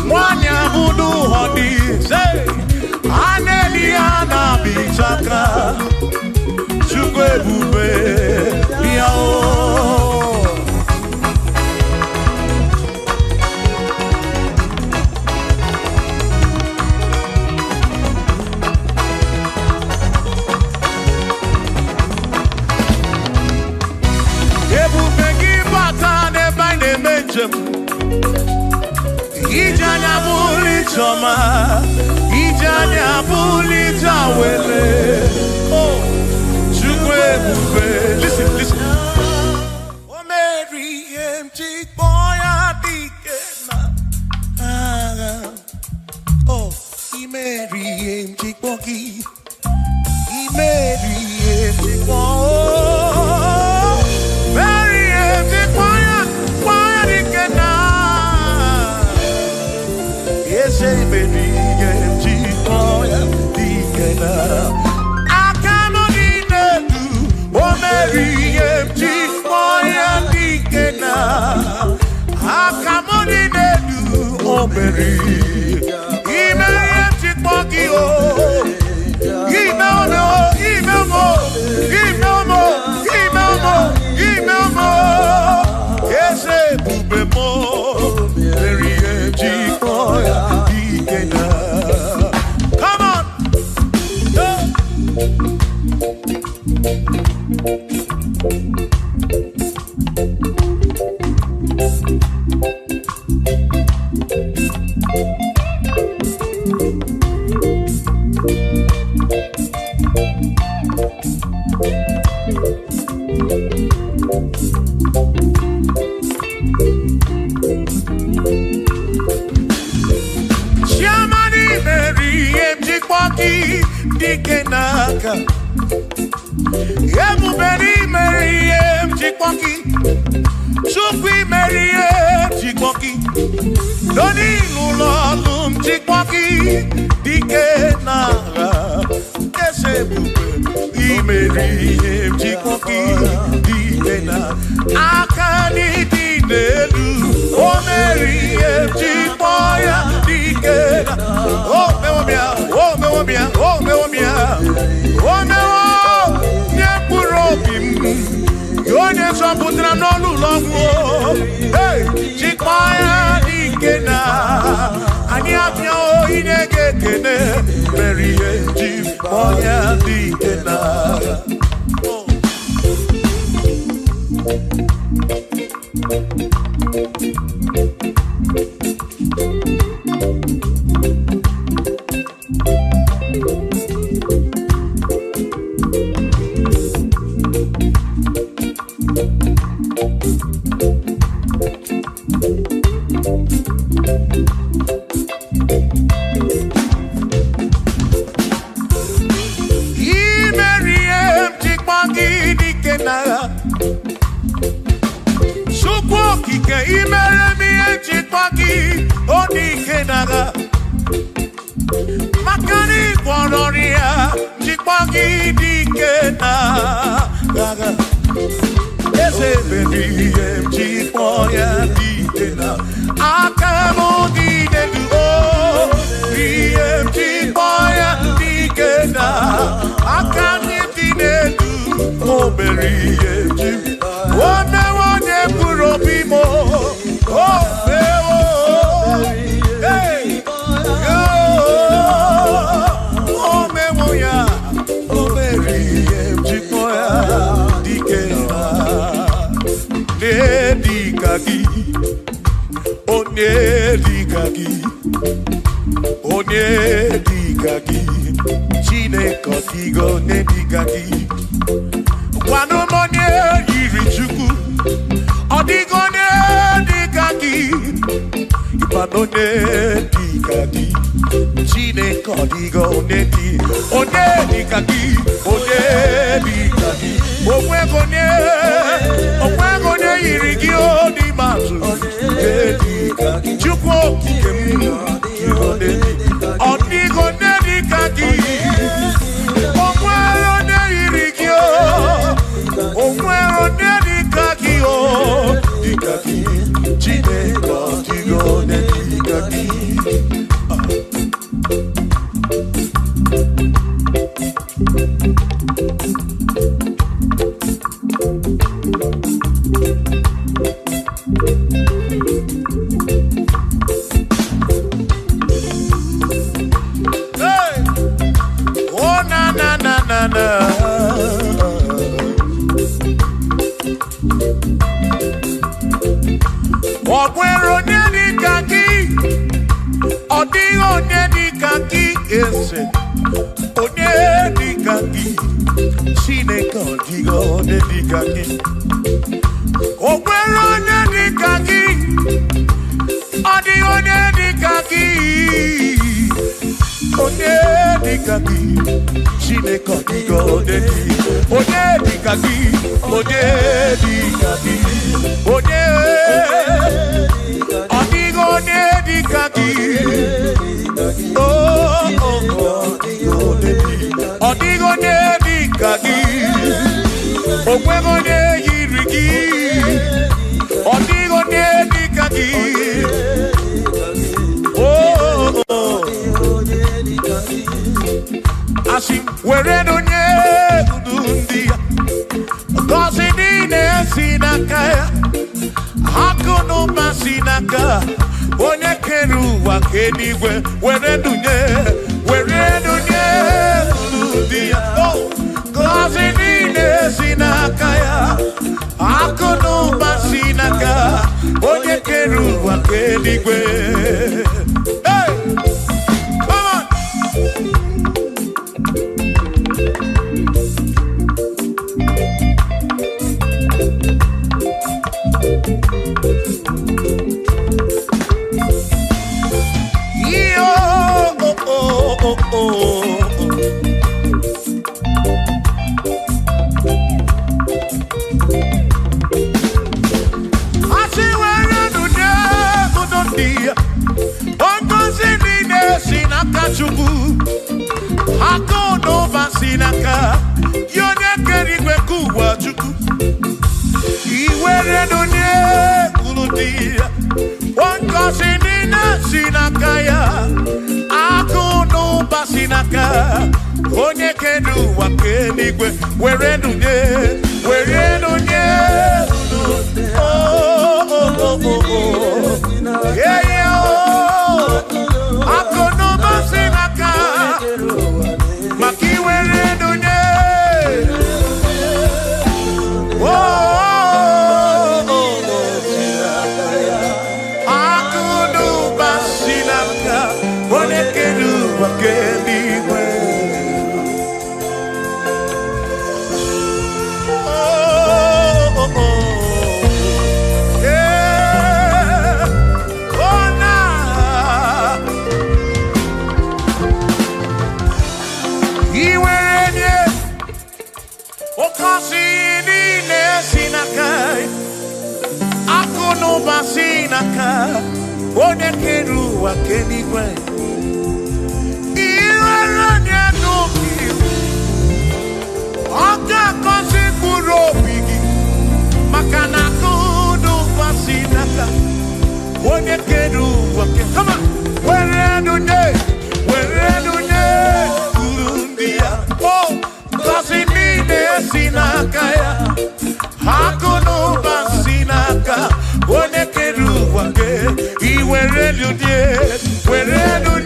Mwanya budu hodi Say Aneliana bichaka Chukwe bube Yao Ijanya buli choma Ijanya buli jawele Oh Oberi Imeri Chikpoki o Imelmo Ese Bubemo Meri Chikpoya Ikena. Come on. Shamani Mary Chikpoki Dikenaka Yemuberi Mary Chikpoki Sukwi Mary Chikpoki Doni Lulolum Chikpoki Dikenaka Esebube Imeri Chikpoki Dikenaka Akani Dinelu O Mary Chikpoya Dikena Oh mewomia Oh mewomia Oh mewomia Oh mewo Nyepurobim Yone Soputra Nolu Longo Hey Chikpoya Dikena Anyapia O Inegekene Mary Chikpoya Dikena. Makani Kwanoria Chikpoki Dikena Gaga Ese baby Chikpoya Dikena Akamo Dinelu O Chikpoya Dikena Akani Dinelu O Berry One Purobimo Oh Onedikaki Chineke Onedikaki Wano monye irichuku Odigo Onedikaki Ibano Onedikaki Chineke Odigo Onedikaki Omwegone irigi Odimazu Chukwu Odigo Onedikaki Omwegone irigi Onedikaki Dikaki Chineke Odigo Onedikaki. Onedikaki Chineke Odigo Onedikaki Okwero Onedikaki Odigo Onedikaki Onedikaki Chineke Odigo Onedikaki Odigo Onedikaki Odigo Onedikaki Okwego Onedikaki Odigo Onedikaki Asim, where do you cause it in a sinaka? Hakono Masinaka, One Keru, Wakeniwe, where do you cause it in a sinaka? Hakono Masinaka, One Keru, Wakeniwe. Hakono Masinaka, Yone Kerigwe Kuwa Chuku, Iwere Dunye Kuludia, one cousin in a Sinakaya, Hakono Masinaka, One Kedu Wakenigwe, where Dunye, Hakono Masinaka. One keru wa kenigwe Iwaranya nuki Oka kosi kuro pigi Makana kudu pasinaka One keru wa kenigwe Come on! Where do Kurundia Oh! Kosi mine sinakaya Hakono basinaka One keru wa kenigwe Where do you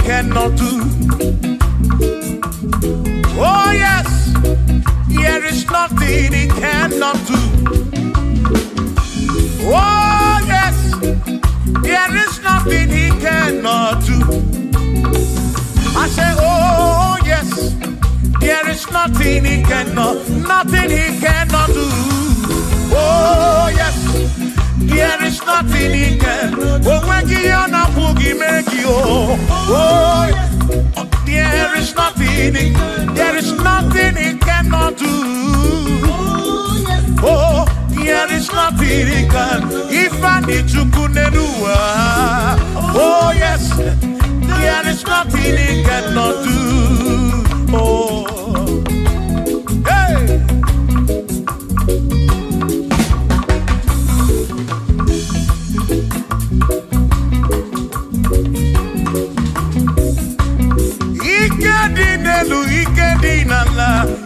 cannot do. Oh yes, there is nothing he cannot do. Oh yes, there is nothing he cannot do. I I say, oh yes, there is nothing he cannot do. Oh yes, there is nothing he can. Oh, when you na boogie make you. Oh, there is nothing he cannot do. Oh, there is nothing he can. If I need to kunenua. Oh yes, there is nothing he cannot do. Oh, hey.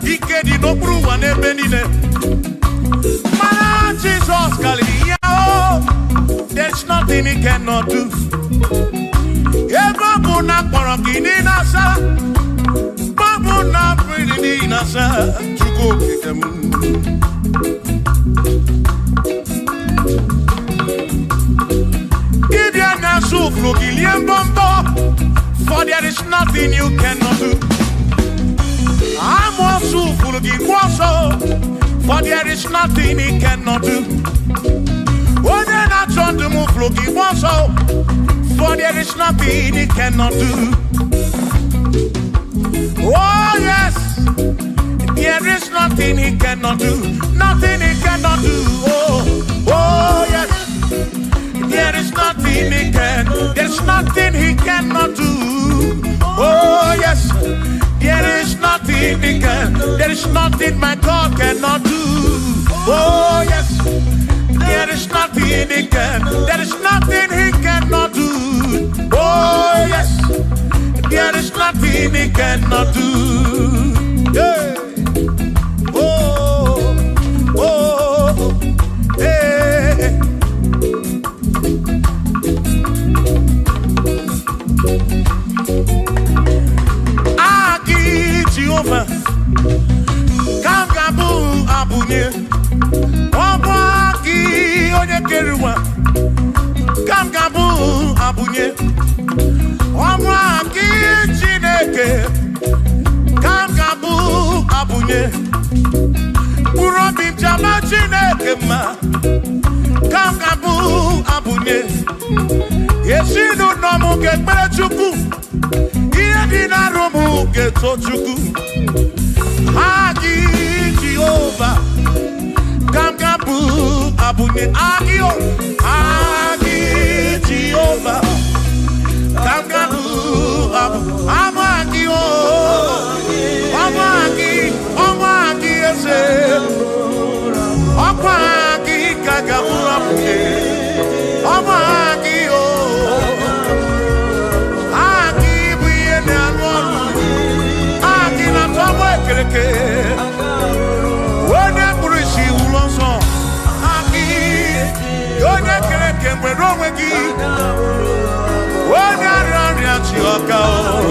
Ikedi no bruwa ne benine. Mana Jesus Kalia, there's nothing he cannot do. Babu na parangini nasa, babu na pretty nasa, to go kick them. Gideon soup no Gillian Bombo, for there is nothing you cannot do. I'm also full of for there is nothing he cannot do. Oh, then I turn to move looking also, for there is nothing he cannot do. Oh, yes, there is nothing he cannot do. Nothing he cannot do. Oh, yes, there is nothing he can. There's nothing he cannot do. Oh, yes. There is nothing he can. There is nothing my God cannot do. Oh yes. There is nothing he can. There is nothing he cannot do. Oh yes. There is nothing he cannot do. Yeah. Oh, oh, hey. Jehovah, Kamgabu Abunye, Obaki Onyekeruwa, Kamgabu Abunye, Obaki Chineke, Kamgabu Abunye, Urobim Jama Chineke ma, Kamgabu Abunye, Yesinu Nomu Gekmerechuku. Romu geto chuku Agi Jehovah Kamgabu Abunye Agio Agi Jehovah Kamgabu Amagio Amagi ese Amagi Kagabu Abunye Amagio when I see you also, Aki, you're not going to get wrong with you. When I run at your cow,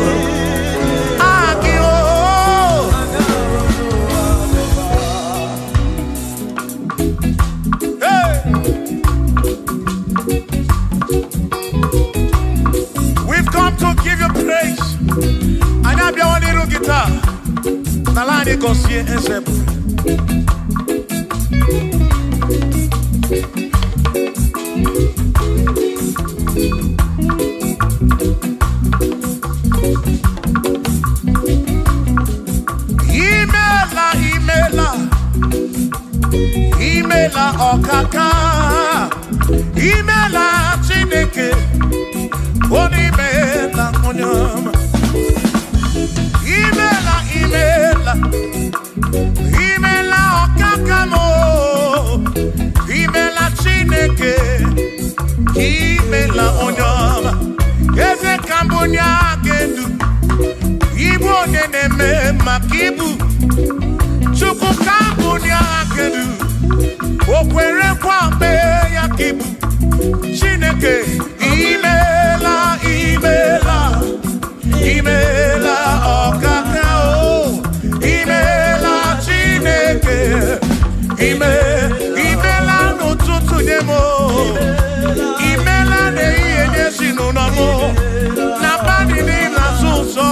Aki, hey, we've come to give you praise. And I'm your little guitar. Nalani consier un simple. Imela okaka, imela chineke, onimela onyama. Imela okakamo, imela chineke, imela onyama. Eze kambonya gendu, ibu neneme makibu, chuku kambonya gendu, okwere kwambe yakibu, chineke, imela okakao. Imela no tutu demo. Imela ne iye sinu namo. Na bani ni na suso.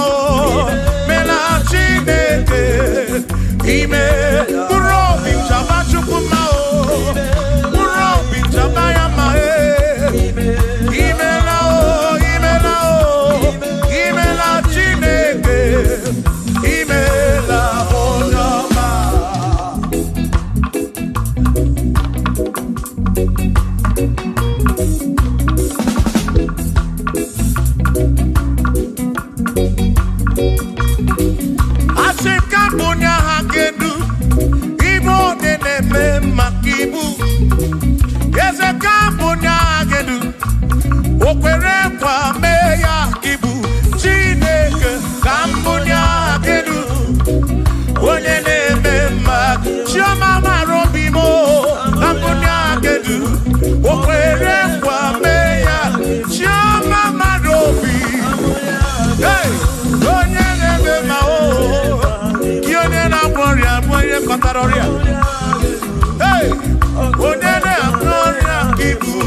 kambunya hakedu ibo deneme makibu eze kambunya hakedu okwere kwa meya kibu Chineke kambunya hakedu onye neme mak chioma marobimo kambunya hakedu okwere kwa meya chioma marobi hey onye neme ma o yone na gloria boye kotaroria hey onye na gloria kibu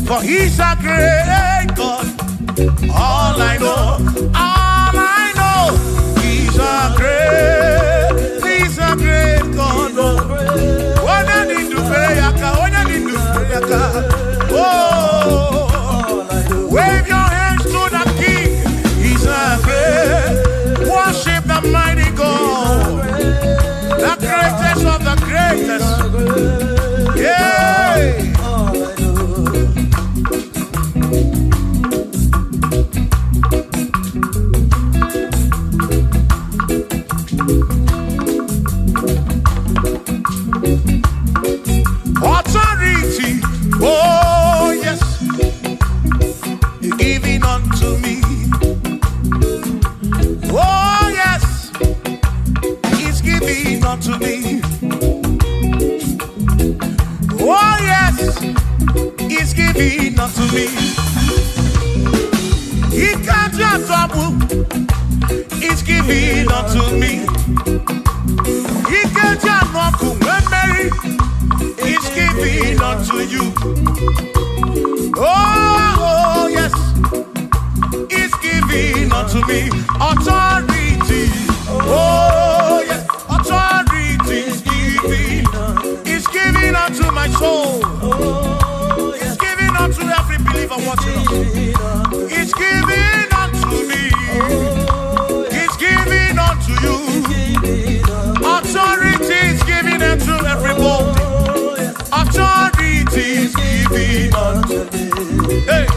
For he's a great God. All I know, he's a great God. When I need to pray, oh, wave your hands to the King. He's a great. Worship the mighty God, the greatest of the greatest. Yeah. Authority, oh yes, you're giving unto me. Oh yes, He's giving unto me. Oh yes, He's giving unto me. He can't just double. He's giving unto me. He can't just walk when Mary. He's giving unto you. Oh yes, He's giving unto me authority. Oh yes, authority is giving. soul. He's giving unto every believer watching us. He's giving unto me. He's giving unto you. Authority is giving unto everybody. Authority is giving unto me. Hey.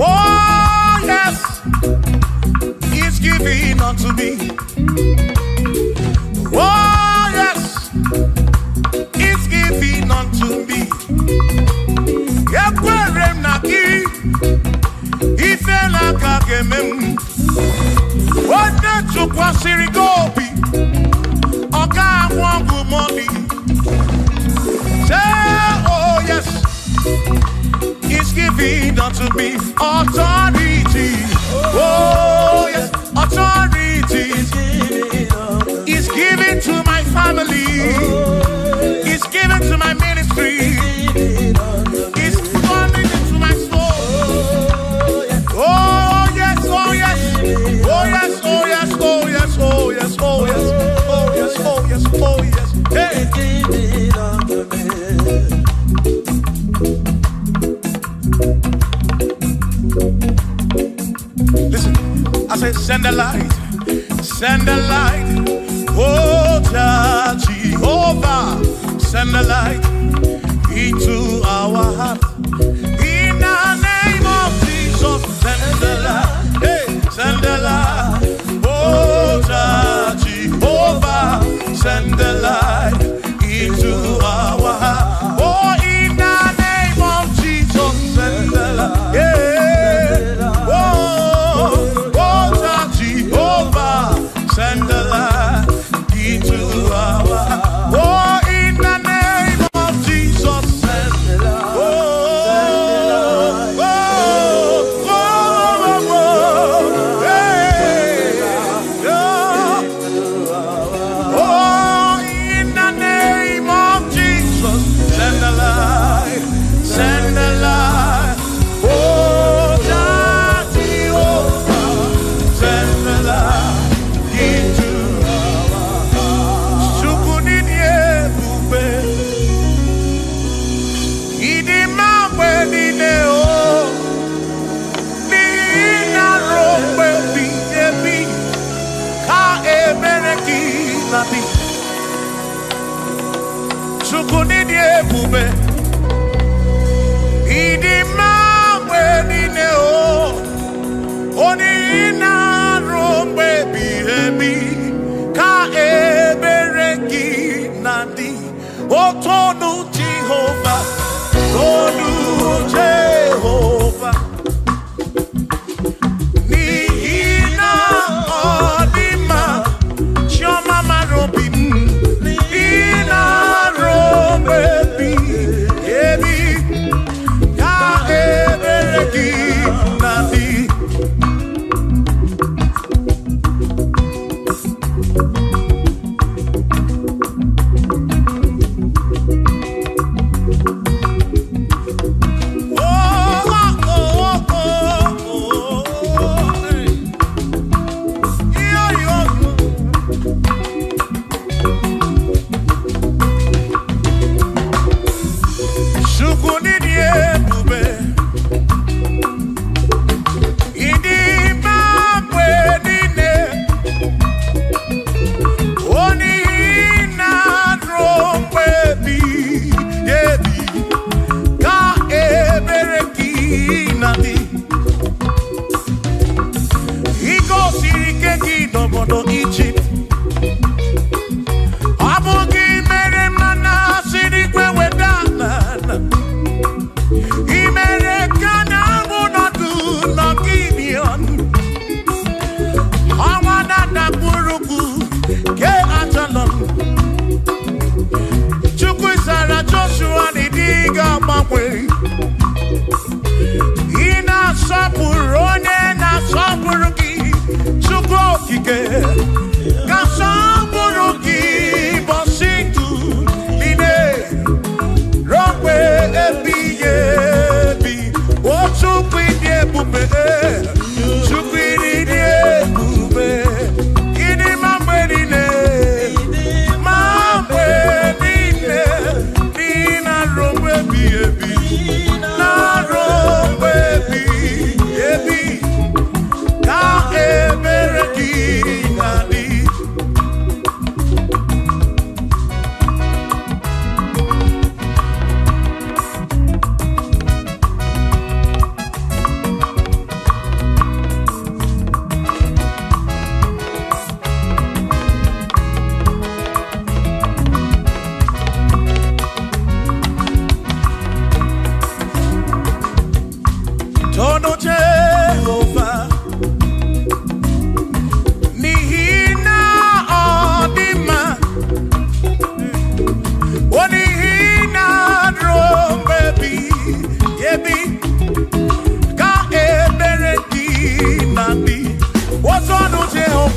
Oh, yes, He's giving unto me. Oh, yes, He's giving unto me. Yakwere naki, ifela kakemem. Ode chukwa sirigobi, oga wangu money. Say, oh yes, He's giving unto me authority. Oh yes, authority. He's giving to my family. He's giving to my ministry. He's coming into my soul. Oh yes, oh yes, oh yes, oh yes, oh yes, oh yes, oh yes, oh yes, oh yes, oh yes. Hey. Listen, I said send the light, oh Jehovah, send the light into our heart. In the name of Jesus, send the light, hey, send the light, oh Jehovah, send the light into our heart. Oh, in the name of Jesus, send the light, yeah. Send the light into our. Oh, in the name of Jesus, send the light. Oh, oh, oh, oh, oh, hey, oh, in the name of Jesus, send the light, send the light. Oh, Jehovah, send the light. Chukunidie bube, idi mamwe dineo, oni ina rombe bihebi, ka ebereki nandi, otonu Jehovah, tonu Jehovah. Ni ina odima, shoma marobi.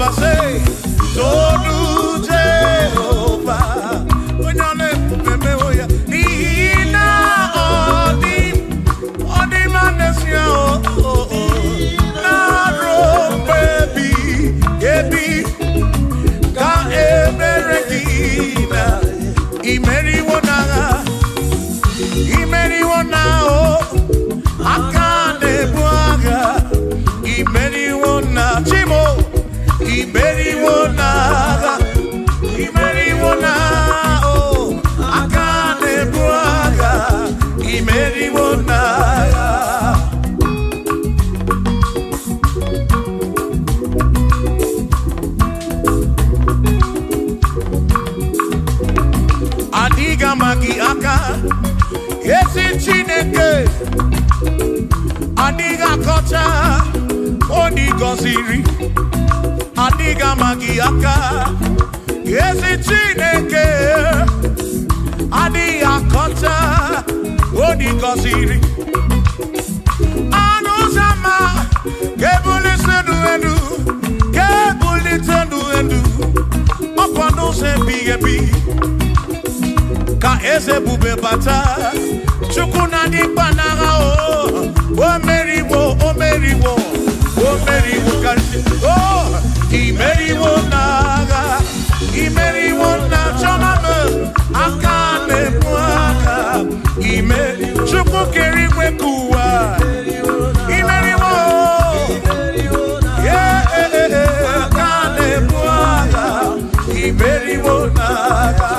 Jehovah, say, Tolu Jehovah. When your name, Nina, Odi Manesia, Naro, baby, Ka Emerekina, Imeri Wona, Akane Buaga, Imeri Wona, Chimo, Imeri Wona, oh, Akane Buaga, Imeri Wona. Adiga magi aka, esi Chineke. Adiga kocha, odigo siri. Adiga magi aka, esi Chineke. Adiga kocha, odigo siri. Anusama, kebuli sendu endu, kebuli tendu endu. Opano se bigebi. Ka eze bube bata chukuna di banara o meriwo kansi imeriwo na choname akane mwaka chukwu keriwe kuwa imeriwo akane mwaka imeriwo naga.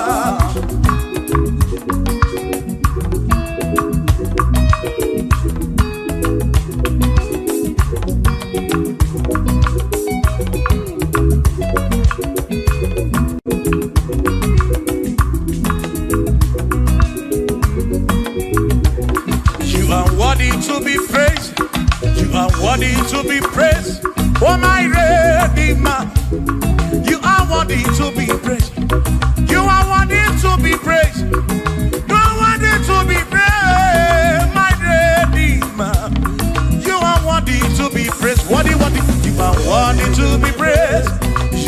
To be praised, you are worthy to be praised. Oh my Redeemer, you are worthy to be praised. You are worthy to be praised. You are worthy to be praised, my Redeemer. You are worthy to be praised. Worthy. You are worthy to be praised.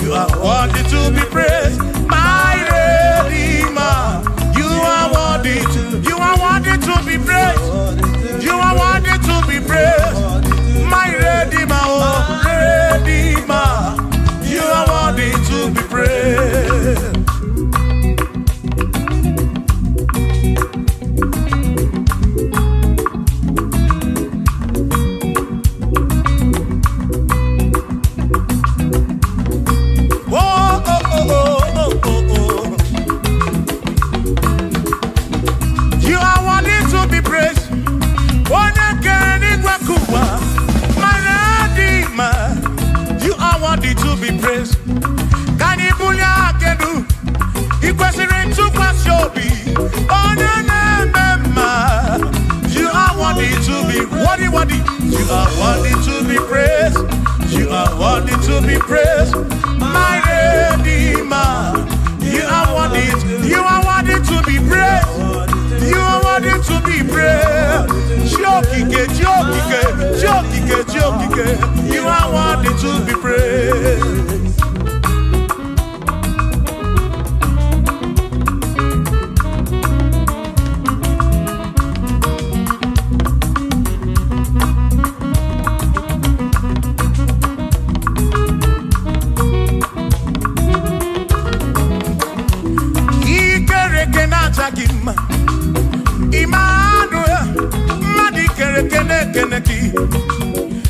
You are worthy to be praised, my Redeemer. You are worthy to be praised. You are worthy to be praised, my Redeemer, oh Redeemer. You are worthy to be praised. You are worthy to be praised. You are worthy to be praised. Can you pull your canoe? You question to pass your be. Oh, no. You are worthy to be worthy. You are worthy to be praised. You are worthy to be praised, my Redeemer. You are worthy to be praised. You are worthy to be praised. Jokike. You are worthy to be praised.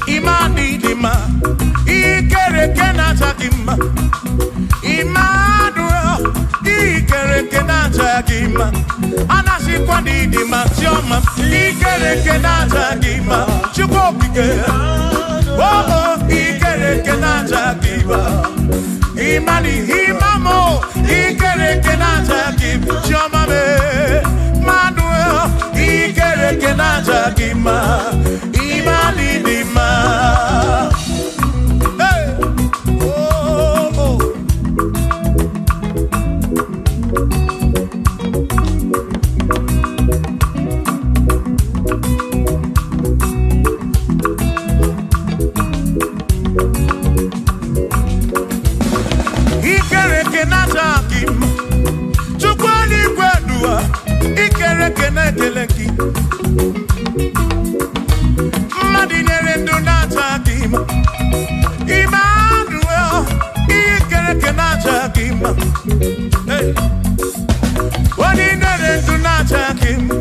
Imani dima, ikere kenata dima. Immanuel, ikere kenata dima. Anasi kwani dima tioma, ikere kenata dima. Chukokike, oh, ikere kenata dima. Imani imamo, ikere kenata dima. Tioma me, Manuel, ikere kenata dima. Imani dima. Hey, oh. Madinere do natagima. Emmanuel, ikereke natagima. Hey. Madinere do natagima.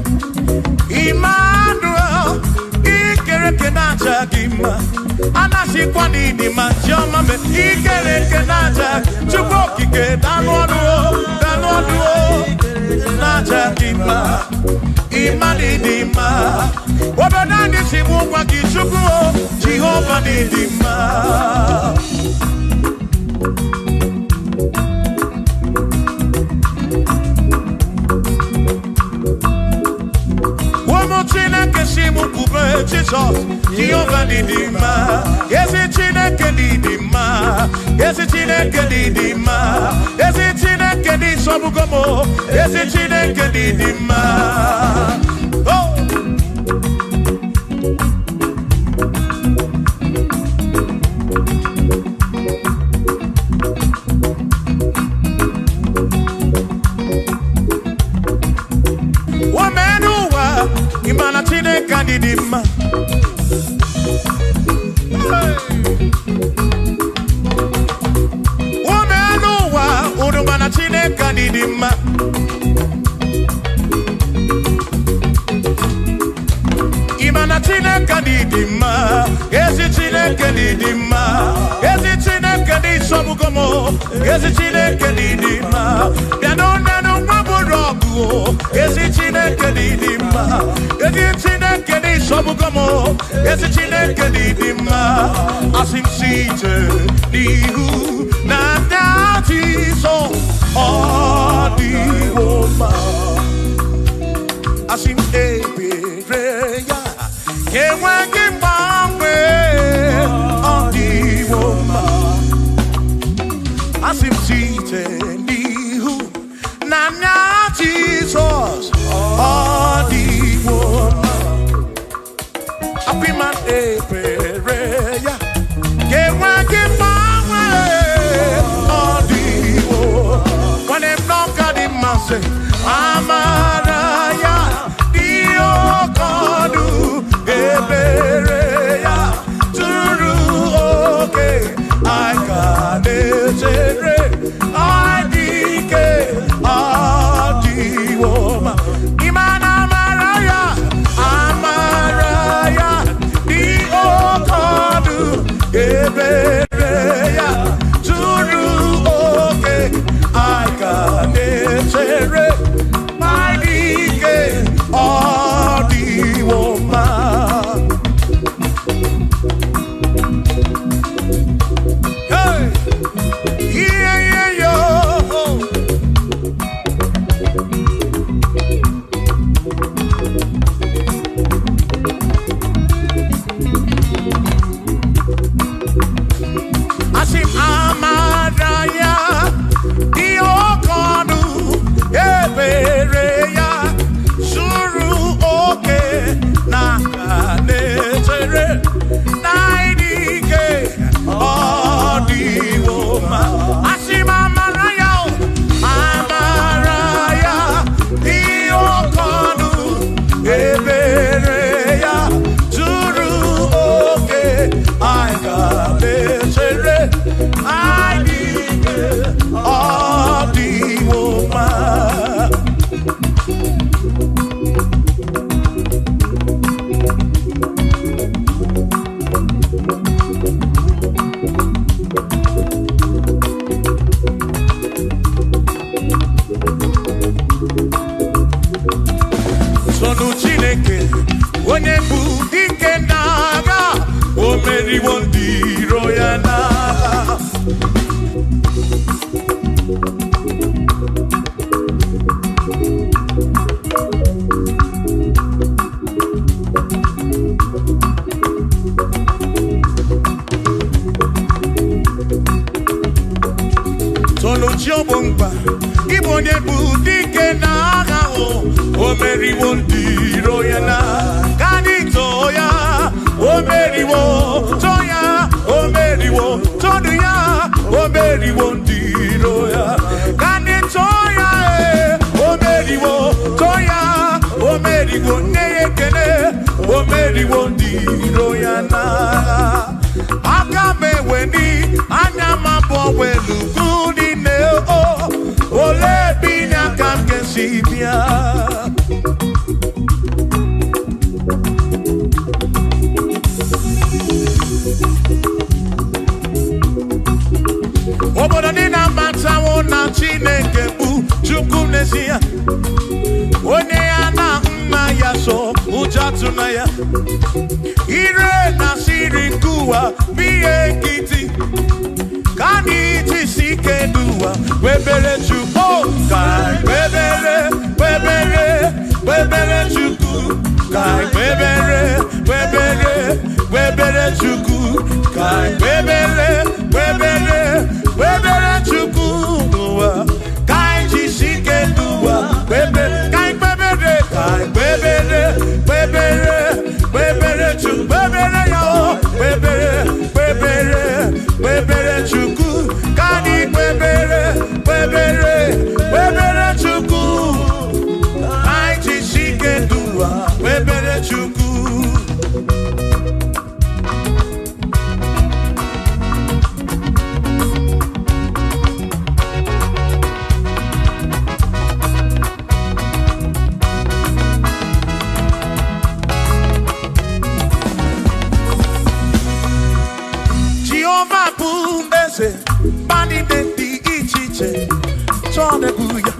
Emmanuel, ikereke natagima. Anasi kwani di machoma me ikereke natagima. Chukoki ke danwadu natagima. Imanidima. Wabadani simuwa kichukuo Jehova nidima. Wamotine kesimu kube Jesus Jehova nidima. Yesi chine kedidima. Yesi chine kedidima. Yesi chine kedisobugomo. Yesi chine kedidima. Oh. Imana chine kadidima. Womenuwa urumana chine kadidima. Imana chine kadidima. Esi chine kadidima. Esi chine kadisobugomo. Esi chine kadidima. Nano waburogu. Esi chine kadidima. Esi chine kadisobugomo. Esi chine kadidima. Asim site nihu na dati so odiwoma. Asim ebereya kewagi mangwe odiwoma. Asim site nihu na dati so odiwoma. Apiman ebereya kewagi mangwe odiwoma. When I'm not got in my say, Amaraya, Dio Kodu, Ebereya, Turu, okay, I got it, I dike, Adiwoma, Imana Maraya, Amaraya, Dio Kodu, Ebereya, Turu, okay, I got it, my dike, Adiwoma. Hey, yeah, yo. Asim Amadaya, Diokodu, Ebereya, Suru oke, Nakanetere, Naidike, Odiwoma. Asim Amaraya, Amaraya, Diokodu, Ebereya, Suru oke, Aikanetere, Naidike, Odiwoma. Sonu Chineke, onye bụ dike n'agha, o meriwo ndị iro ya n'agha. Sonu Chiobomba, ịbụ onye bụ dike n'agha, o meriwo ndị iro ya n'agha. Kadito ya, o meriwo, toya, o meriwo, todu ya, o meriwo ndị iro ya. Kadito ya, o meriwo, toya, o meriwo, neye kene. nana. Akame weni anyama welu kuni neo. Ole binya kamke sibia. Obodo nina mata wona Chineke bu Chukwu n'ezie. Onye ya na nna ya so ujatu na ya. Ire na siri nkuwa biye kiti. Kani iti sike duwa webere Chukwu. Kai webere Chukwu. Kai webere Chukwu. Kai webere Chukwu. Kai jisike duwa webere. Kai webere Chukwu. Webere yo. Webere Chukwu. Kani webere Chukwu. Kai jisike duwa webere Chukwu. Bani de di ichiche, chone buya.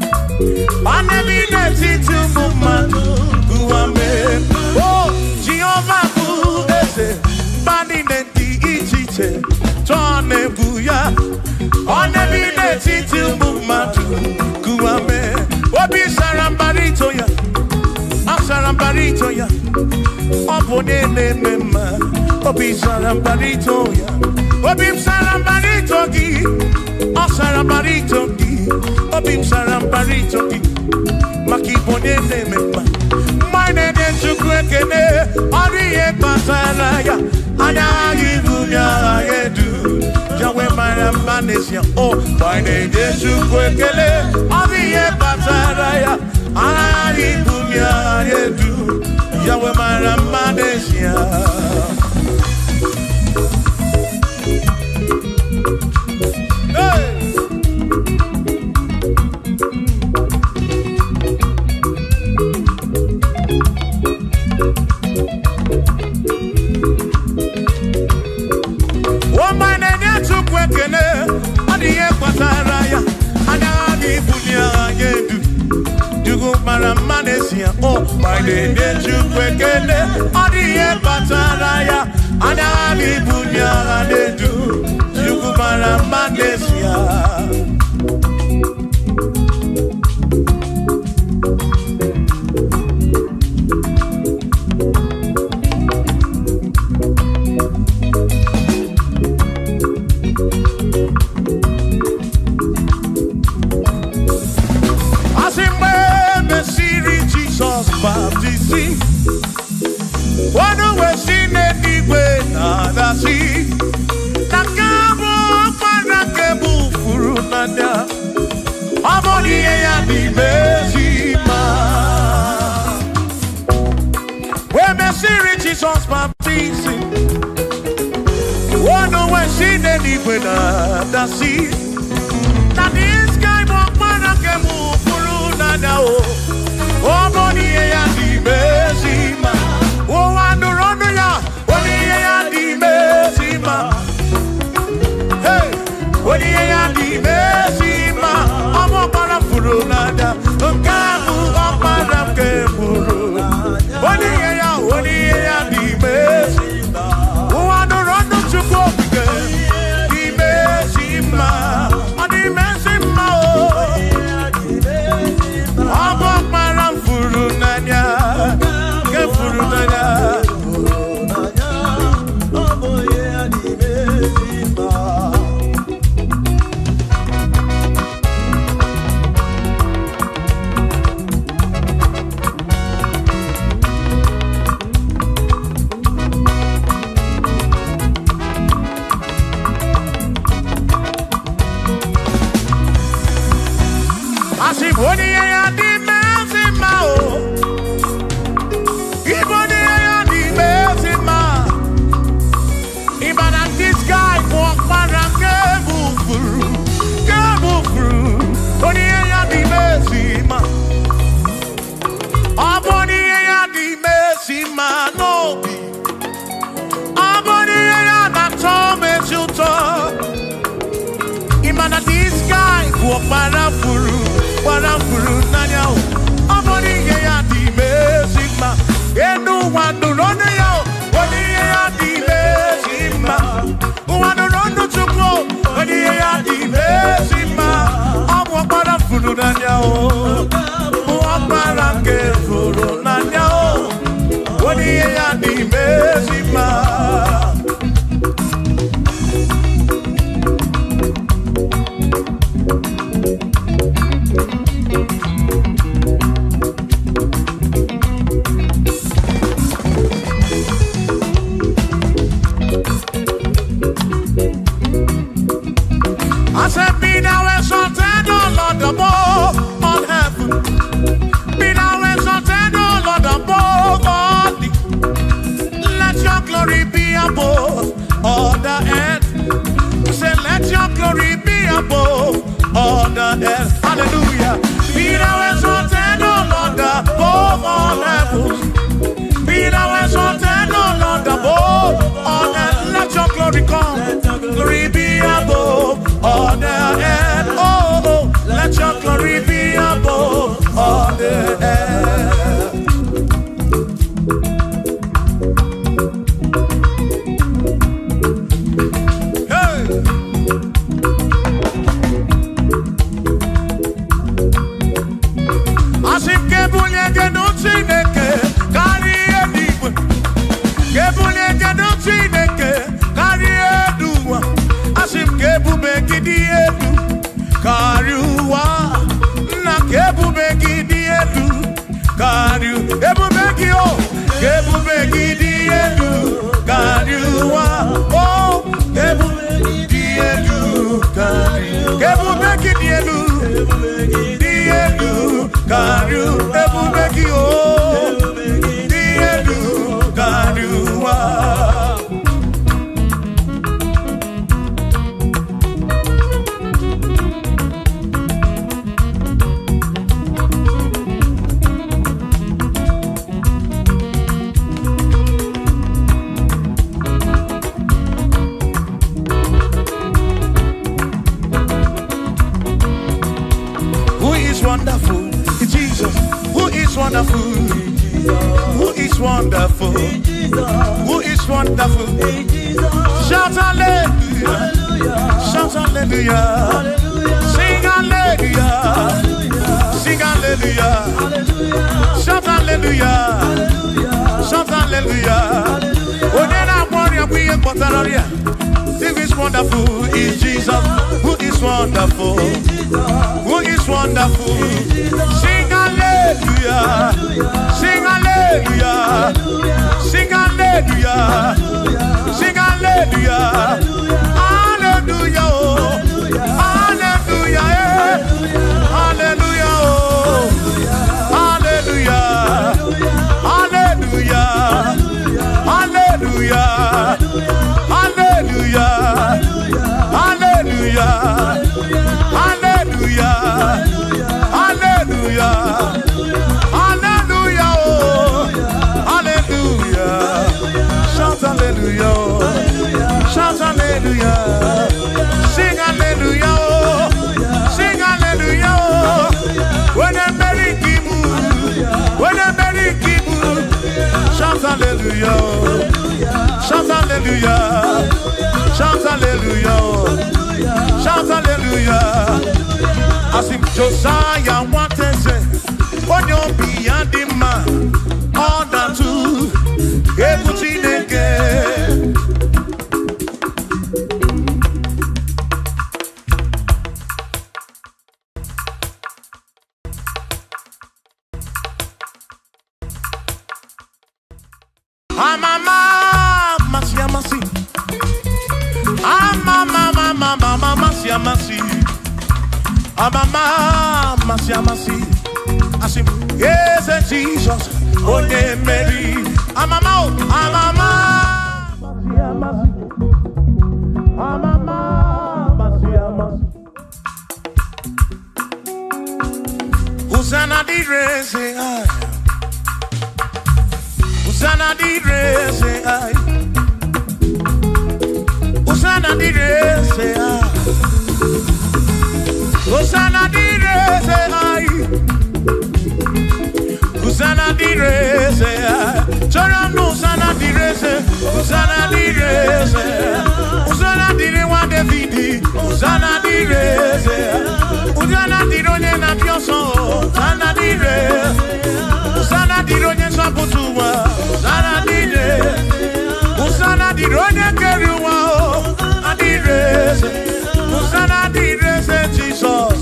Bani de ti tu mumadu guame. Oh, Jehovah bu ese. Bani de di ichiche, chone buya. Bani de ti tu mumadu guame. Obi sarambarito ya, asarambarito ya. Obone ne mema, obi sarambarito ya. Obim sarambarito gi, o sarambarito gi, obim sarambarito gi, makibone ne mema. Mine de chukwekene, oriye pasaraya, anyagi dunya yedu, jawe marambanesia. Oh, mine de chukwekene, oriye pasaraya, anyagi dunya yedu, jawe marambanesia. Oh, my name is Chukwekele, Odiye Bataraya, Anali Bunya Adedu, Yugumara Manesia. Wano we sine digwe na dasi. Nakabo para kebu furu nada. Amoni ya di bezima. We me siri Jesus baptisi. Wano we sine digwe na dasi. Na this guy mo para kebu furu nada o. Amoni ya di bezima. Oh, I don't know ya. What do you Mesima? Hey, what do you Mesima? I'm a parafurunada. Kamu aparam keburu. What do you Mesima? Oh, I don't know to go again. Di Mesima. Di Mesima. I'm a parafurunada. Keburu. Parafuru nanya o. Amoni ya di mesima. Enu wanu rono ya o. Oni ya di mesima. Wanu rono chukwo. Oni ya di mesima. Amo parafuru nanya o. Parake furu nanya o. Oni ya di mesima. I said, be thou exalted, O Lord, above all heaven. Be thou exalted, O Lord, above all the. Let your glory be above all the earth. Say, let your glory be above all the earth. Hallelujah. Be thou exalted, O Lord, above all heaven. Be thou exalted, O Lord, above all earth. Let your glory come. Glory be above all the earth. Oh, let your glory be above all the earth. Hey. Asike bunye geno chineke kari ediwe. Gebunye geno chineke kari eduwa. Asike bube gidi edu kariwa. Na kebube gidi edu kariu. Ebube gio. Kebube gidi edu kariwa. Oh, kebube gidi edu kariu. Kebube gidi edu. Kariu, ebube gio. Gidi edu kariwa. Wonderful, Jesus. Who is wonderful? Who is wonderful? Who is wonderful? Shout hallelujah! Shout hallelujah! Sing hallelujah! Sing hallelujah! Shout hallelujah! Shout hallelujah! Onena warrior we in Potararia. Who is wonderful is Jesus. Who is wonderful? Who is wonderful? Sing hallelujah! Sing hallelujah! Sing hallelujah! Sing hallelujah! Hallelujah! Hallelujah! Hallelujah! Hallelujah! Hallelujah! Hallelujah! Hallelujah! Hallelujah! Hallelujah! Hallelujah! Hallelujah! Oh, hallelujah! Shout hallelujah! Shout hallelujah! Sing hallelujah! Sing hallelujah! When I'm Mary Kibu, when I'm Mary Kibu, shout hallelujah! Shout hallelujah! Shout hallelujah! Shout hallelujah! As if Josiah wanted to say, on your beyond the man, all that too, everything again. Mama, masi. Mama, masi. I say, yes, Jesus, oh, yeah, Mary. Mama, Hosanna di re, say I. Hosanna di re, say I. Hosanna di re, say I. Hosanna direse, Chorano Usana direse, Usana direse, Usana dire wa Davidi, Usana direse, Usana dironye na pioso, Usana dire, Usana dironye saputuwa, Usana dire, Usana dironye keruwa, Adirese, Usana direse Jesus,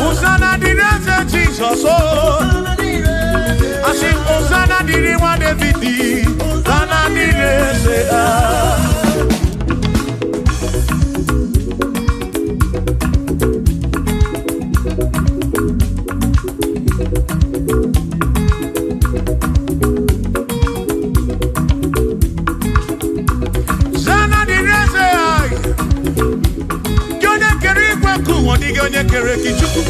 Usana direse Jesus, I say Usana dire wa Davidi, Usana direse. Onye kere kichuku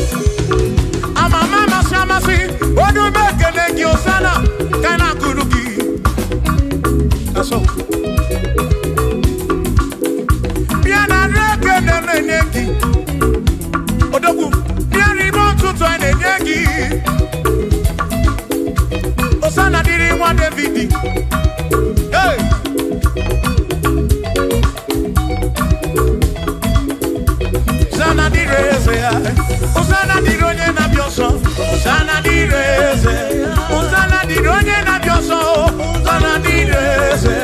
amama masamasi odu mekele gi osana kana kurugi aso biana reke neneki odogu biani montu to neneki osana diri wa Davidi hey Usana direse, Usana dironye na bioso, Usana direse, Usana dironye na bioso, Usana direse,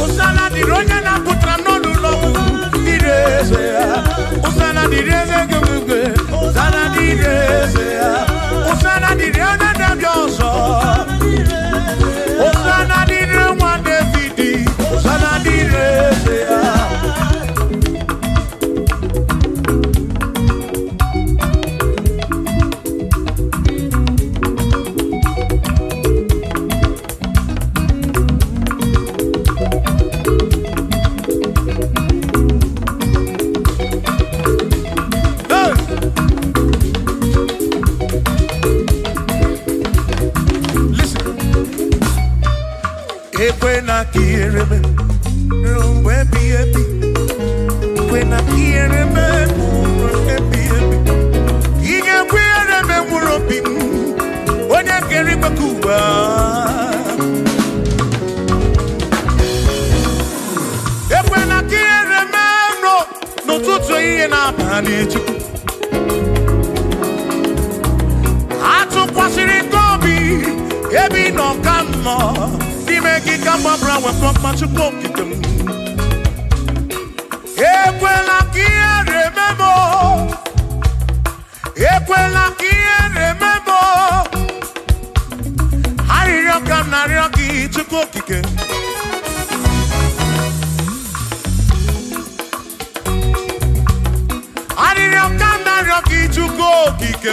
Usana dironye na putra no lulo, direse, Usana direse gumugwe, Usana direse, Usana dironye na bioso, Usana dironye wa Davidi, Usana direse. When I hear me, rumwe baby. When I hear me, rumwe baby. Iga kwere me murobi, onya keri bakuba. When I hear me, no tutu iye na bani chuku. Atu kwasiri kobi, ebi no kamo. Make kama brawe kwa machukoki dem. Ekwela kiere memo. Ekwela kiere memo. Hariyo kamna ryoki chukoki ke. Hariyo kamna ryoki chukoki ke.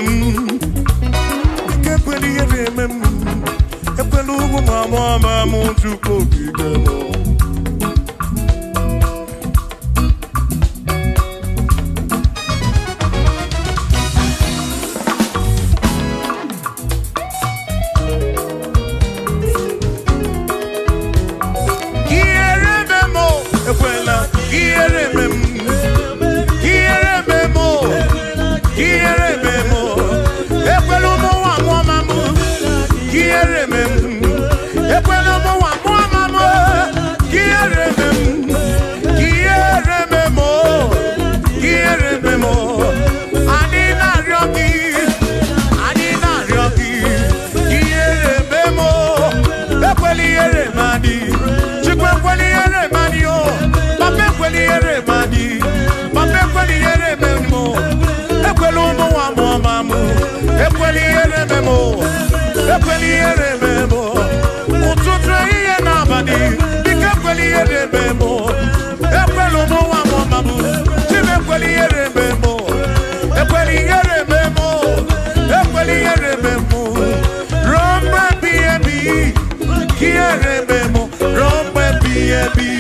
Ekweli ere memo. Epelugu mama muntu kokigeno. Kiere memo, ekwela kiere memo, kiere memo, kiere memo, epelugu mama kiere memo. Ekwela mo wa mo mama kiere memo anina ryoki kiere memo ekweli ere madi chikwe kweli ere madi o pape kweli ere madi pape kweli ere memo ekwelo mo wa mo mama ekweli ere memo ekweli ere memo Ekweli ere memo, ekwelo mo wa mo mamu. Chime ekweli ere memo, ekweli ere memo, ekweli ere memo. Rombe biebi, kiere memo, rombe biebi.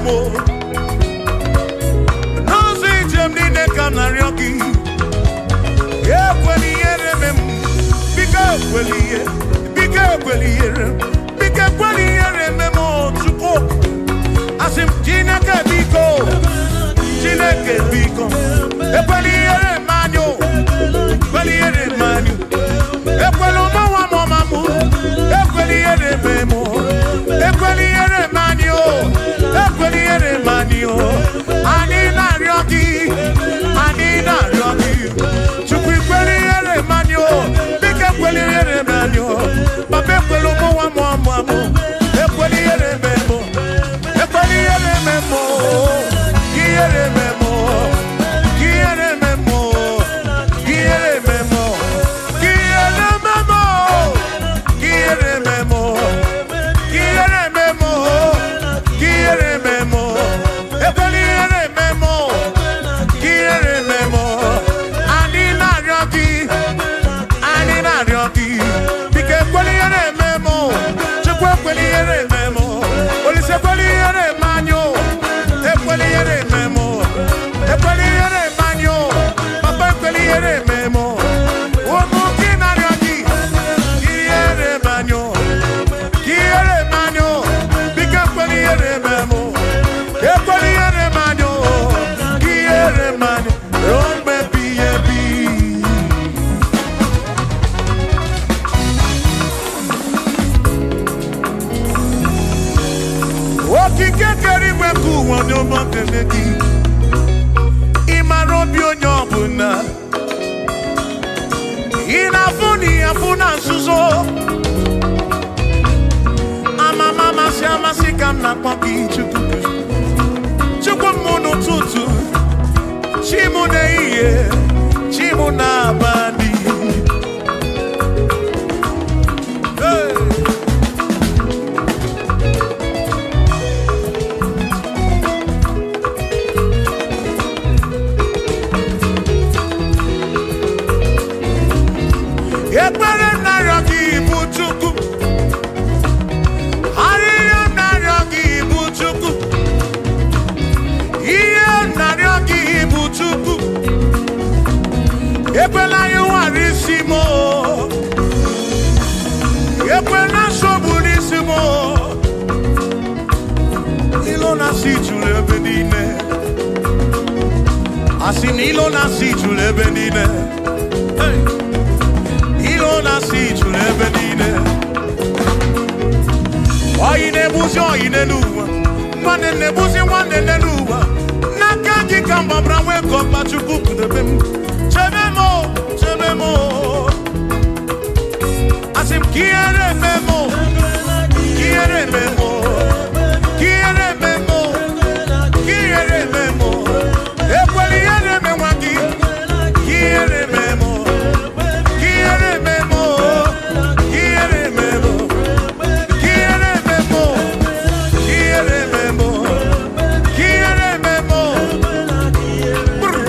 mo. Nazi jemni ne kanarioki. Ekweli yere mem. Bika ekweli yere. Bika ekweli yere. Bika ekweli yere memo chuko. Asim Chineke biko. Chineke biko. Ekweli yere manyo. Ekweli yere manyo. Ekweli mawa mamu. Ekweli yere memo. Ekweli yere manyo. Ekweli yere manyo. Ani na ryoki. Ani na ryoki. Chukwu ekweli yere manyo. Bika ekweli yere manyo. Baba ekweli mawa mamu. Ekweli yere memo. Ekweli yere memo. Yere memo. Yere memo. Yere memo. Yere memo. Yere memo. Yere memo. Yere memo. Ekweli yere memo. Yere memo. Ani na ryoki. Ani na ryoki. Bika ekweli yere memo. Chukwu ekweli yere memo. Olise ekweli yere manyo. Ekweli yere memo. Ekweli yere manyo. Papa ekweli yere memo. Omu kina ryoki. Yere manyo. Yere manyo. Bika ekweli yere memo. Ekweli yere manyo. Yere manyo. Rombe biyebi. Okike keri weku wonyo mokeneki. Imarobi onyo buna. Inafuni afuna nsuzo. Mama si amasika na kwaki chukwu. Chukwu munu tutu. Chimu na iye. Chimu na abandi. Hey. Ekpere naryoki ibu chukwu. Ariyo naryoki ibu chukwu. Iye naryoki ibu chukwu. Ekwela yuwarisimo. Ekwela soburisimo. Ilo na si chulebe nine. Asin ilo na si chulebe nine. Hey. Ilo na si chulebe nine. Oyine buzi oyine luwa. Mwane ne buzi mwane ne luwa. Nakaki kamba brawe kopa chukuku de bem. Chebemo, chebemo. Asim kiere memo. Kiere memo. Kiere memo. Kiere memo. Ekweli yere memwaki. Kiere memo. Kiere memo. Kiere memo. Kiere memo. Kiere memo. Kiere memo. Brr.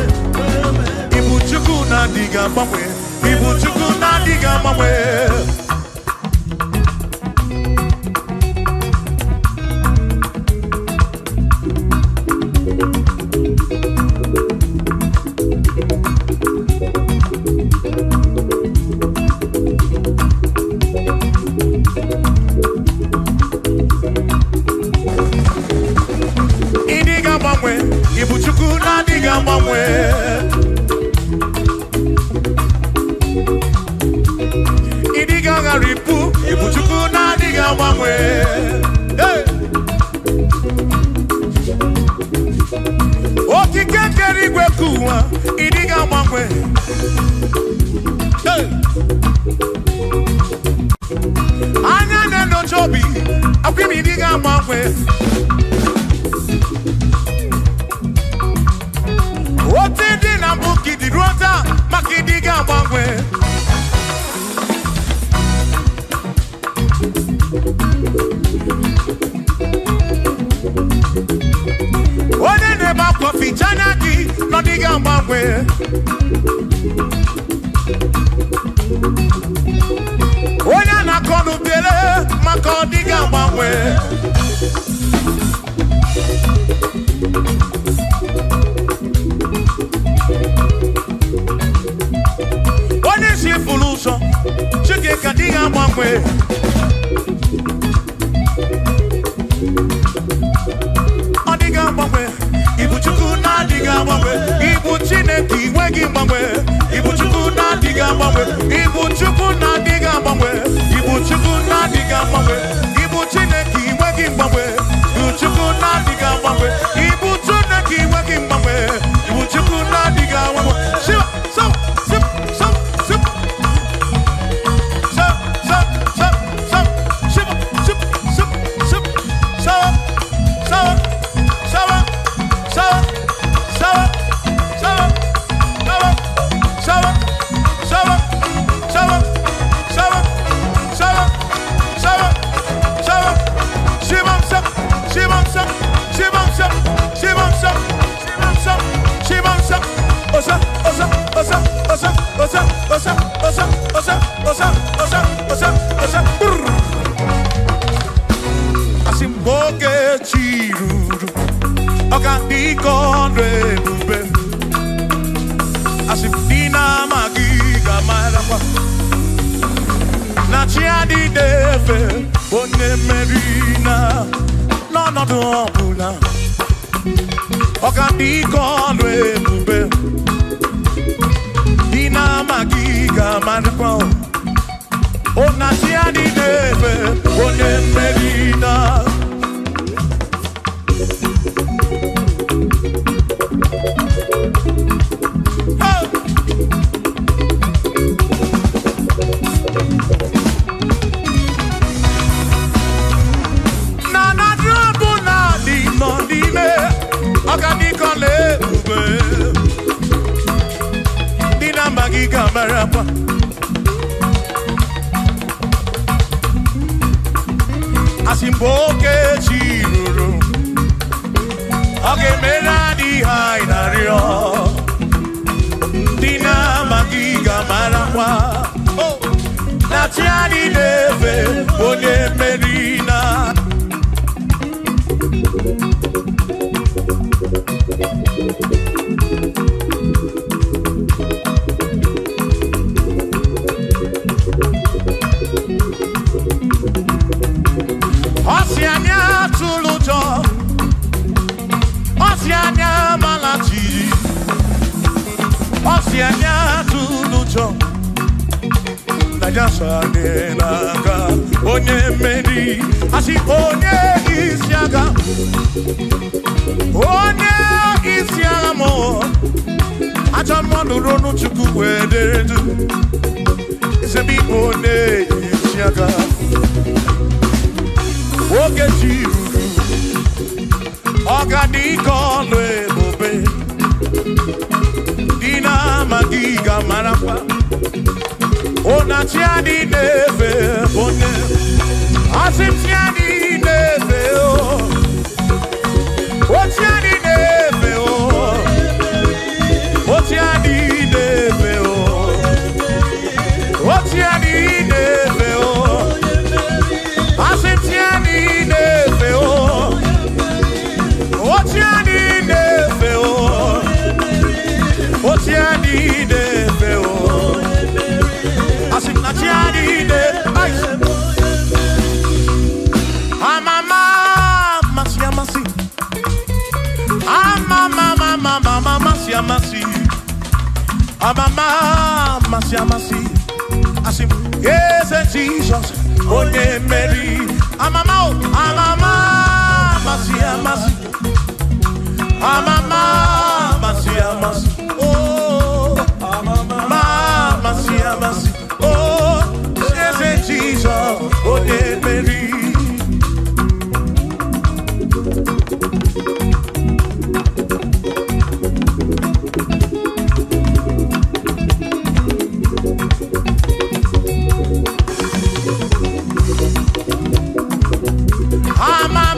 Ibu chukwu na diga mwe. Ibu chukwu na diga mwe. Idiga mwe. Ibu chukwu na diga mwe. Idiga ngaripu. Ibu chukwu na diga mwe. Hey. Okike keri gwekuwa. Idiga mwe. Hey. Anya neno chobi. Akwimi idiga mwe. Otidi na mbuki di rota. Makidiga mwe. One neba kofi chanaki. No diga mwe. One na konu bele. Makodiga mwe. diga mwe. Ibu chineke iwegi mwe. Uchuku na diga mwe. Ibu chineke iwegi mwe. Uchuku na diga mwe. Shiva, so, sip, so, sip. So, so, so, so, shiva, sip, sip, sip. So, so, so, so, so, so, so, so, Asimboke chiruru Okandikondre bube Asimdina magiga marapa Nachiadi deve Bonne merina No dompula Okandikondre bube Dina magiga marapa Oh, nachiadi deve Bonne merina Asimboke chiruru Oge mera di hainario Dina magiga marapa Natiani neve Bone merina Oceania tulujo Oceania malachi Oceania tulujo Naija naka Onye meri Asi onye isiaga Onye isiaga mo Acha mwandu ronu chuku wederedu Isebi onye isiaga Oge chiruru Ogadiko ebube Dina magiga marapa Ona tiani neve bone Asim tiani neve o O tiani neve o O tiani neve o O tiani neve o Asim tiani neve o O tiani neve o O tiani neve o Asim na tiani neve Amama masia masi Amama mama masia masi Amama masia masi Asim yes Jesus Onye meri Amama masia masi Amama masia masi Oh Amama masia masi Oh yes Jesus Onye meri Amama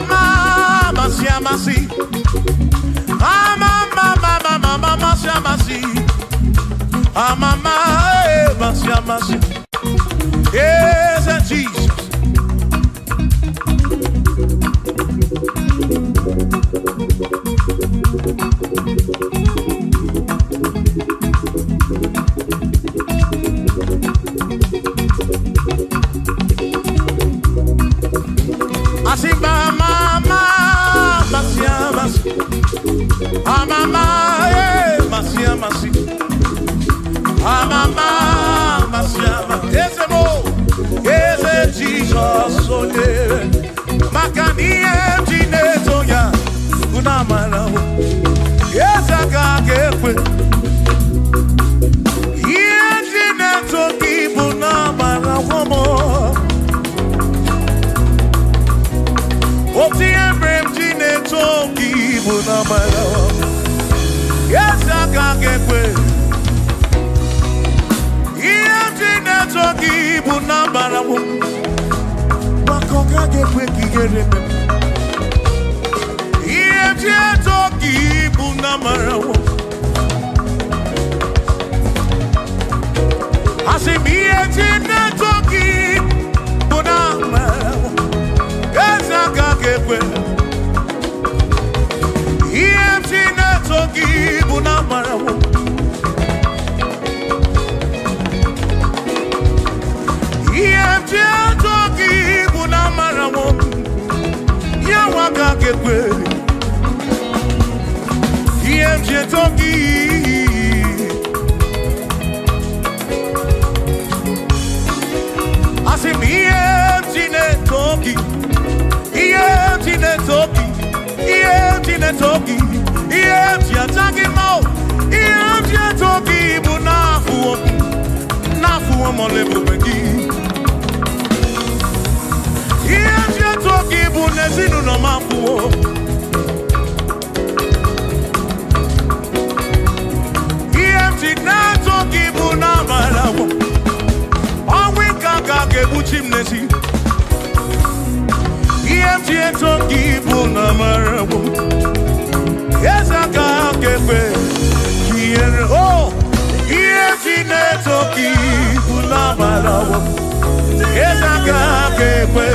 sole makanie jineto ya una marawo yesa ka kekwe ye jineto kibuna marawo mo oti embrem jineto kibuna marawo yesa ka kekwe ye jineto kibuna marawo makoka kekwe kigere Toki bunamarawo Asimieti na toki bunamarawo Ezaka kekwe Ieti na toki bunamarawo Ieti na toki bunamarawo Yawaka kekwe Iemje toki Asim iemje toki Iemje toki Iemje toki Iemje ataki mo Iemje toki Nafu molebu begi Iemje toki bunezinu no mafu Chimnesi EMT toki bunamarawo Ezaka kepe Kiere oh EMT toki bunamarawo Ezaka kepe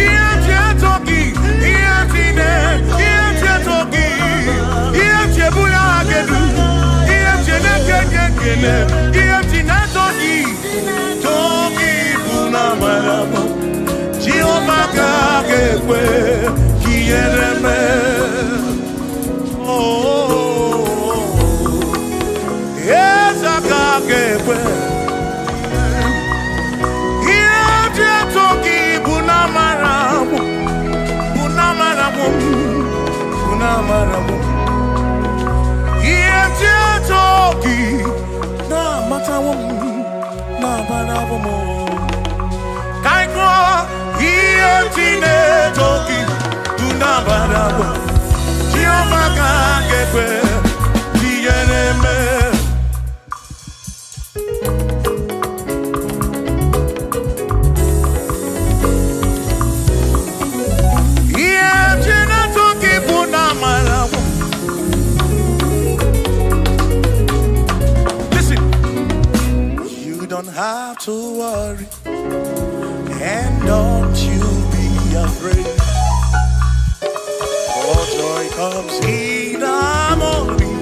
EMT toki EMT bulagedu EMT nekekekele EMT toki Namaramo, Jehovah Kakekwe, Kiereme. Oh, yes, Kakekwe. Iemje toki bunamaramo, bunamaramo. Iemje toki namaramo. Kaiko, iemtine toki, tunabarawo, Jehovah Kakekwe, Kiereme. Iemtine toki, bunamarawo. Listen, you don't have to worry. And don't you be afraid, for joy comes in the morning,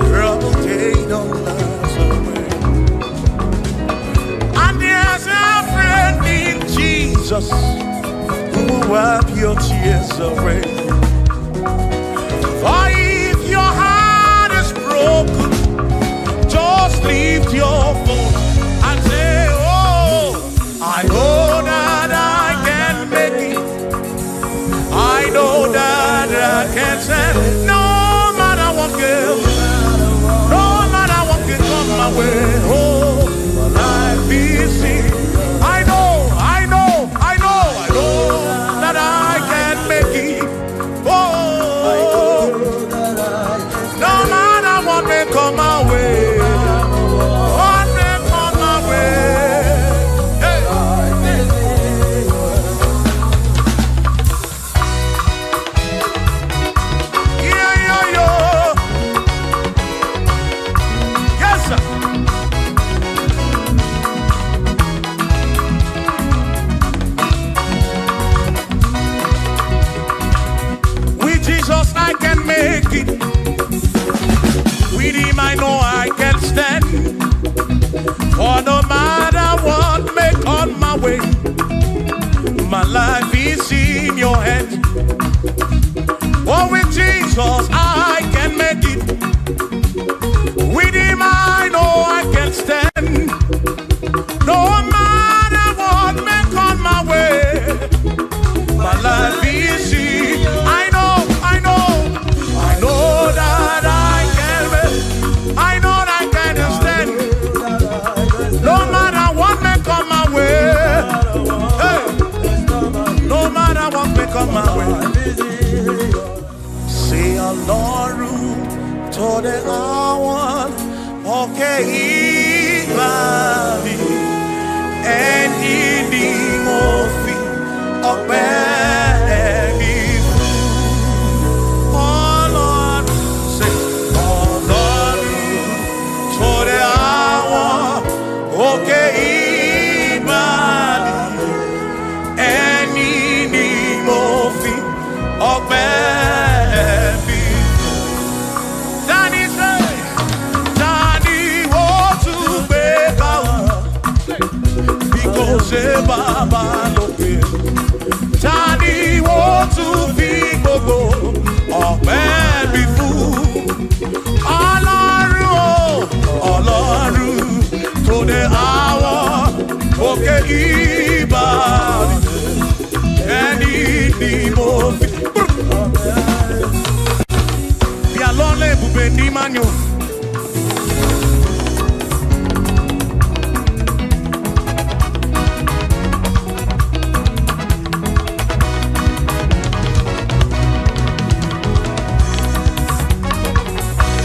trouble they don't last away. And there's a friend in Jesus who will wipe your tears away. For if your heart is broken, just lift your voice and say, oh, I know that I can make it. I know that I can stand. No matter what comes, no matter what can come my way. Oh, my life is in. I know that I can make it. Oh, no matter what may come my way. What may come my way. With him I know I can stand. For no matter what may come my way, my life is in your hands. Oh, with Jesus I can make it. With him I know I can stand. No matter what may come my way, manyo.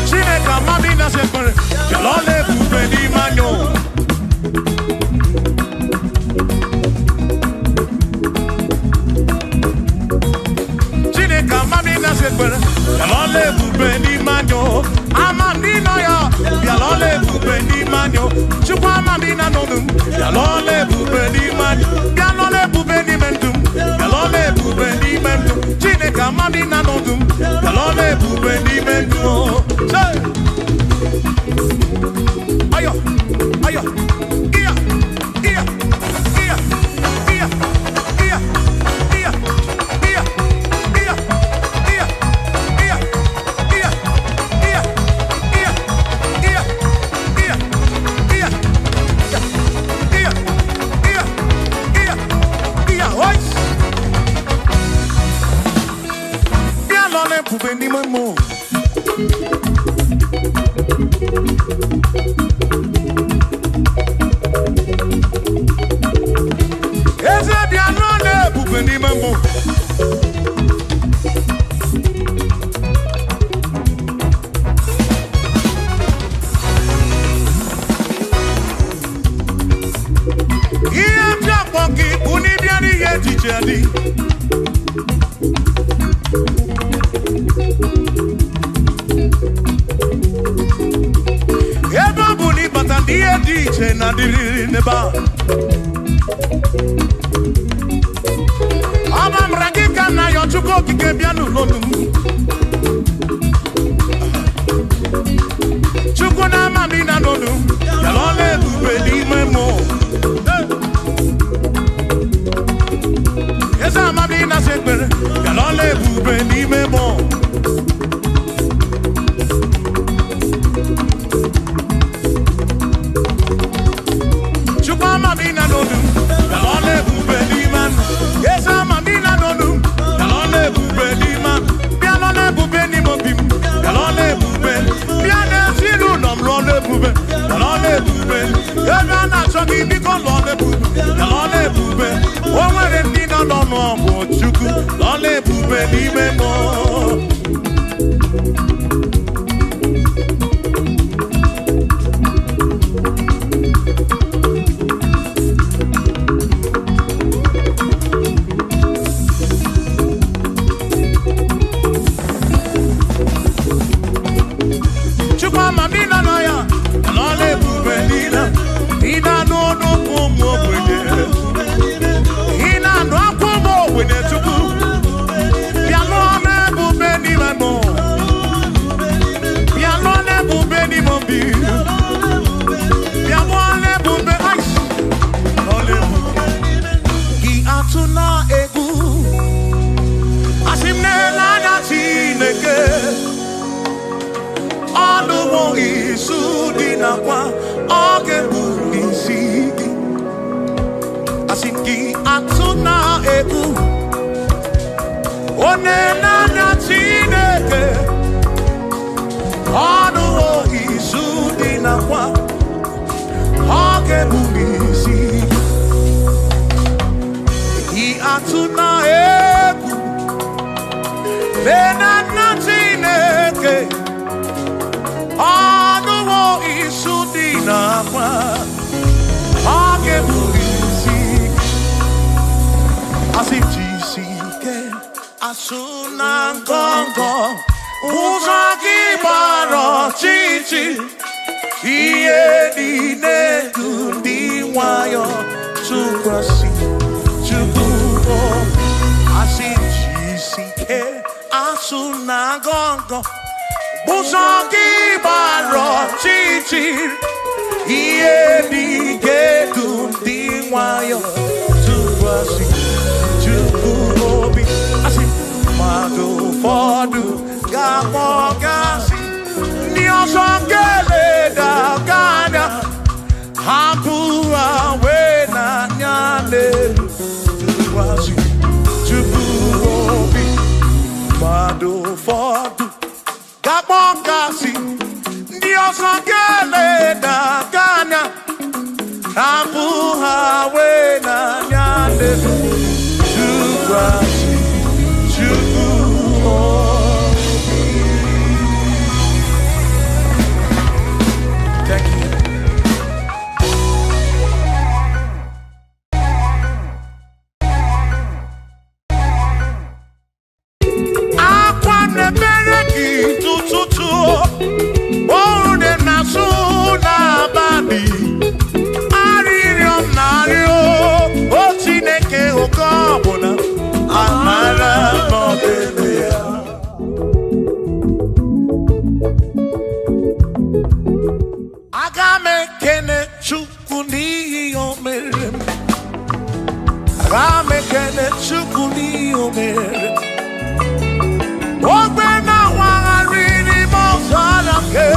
Chineka mami na separe, yalole bube di manyo. Chineka mami na separe, yalole bube di manyo. Amami no ya, yalole bube di manyo. Chukwa mami na nonum, yalole bube di manyo. Yalole bube di mendum, yalole bube di mendum. Chineka mami na nonum, yalole bube di mendum. Say. Ayo, ayo, iya, iya, iya, iya, iya, iya, iya, iya, iya, iya, iya, iya, iya, iya, iya, iya, iya, iya, oi. Bien l'on est pour venir mon mot. Eze bien l'on est pour venir mon mot. Yosangele da Ganya Abuja we na nyande Chukwasi Chukwu. Thank you. Akwane bereki tututu Ode nasu na babi Aririom nario Otineke okobuna Amara modelia Agame kene chukuni omere Agame kene chukuni omere Ogbe na wangari mozara ke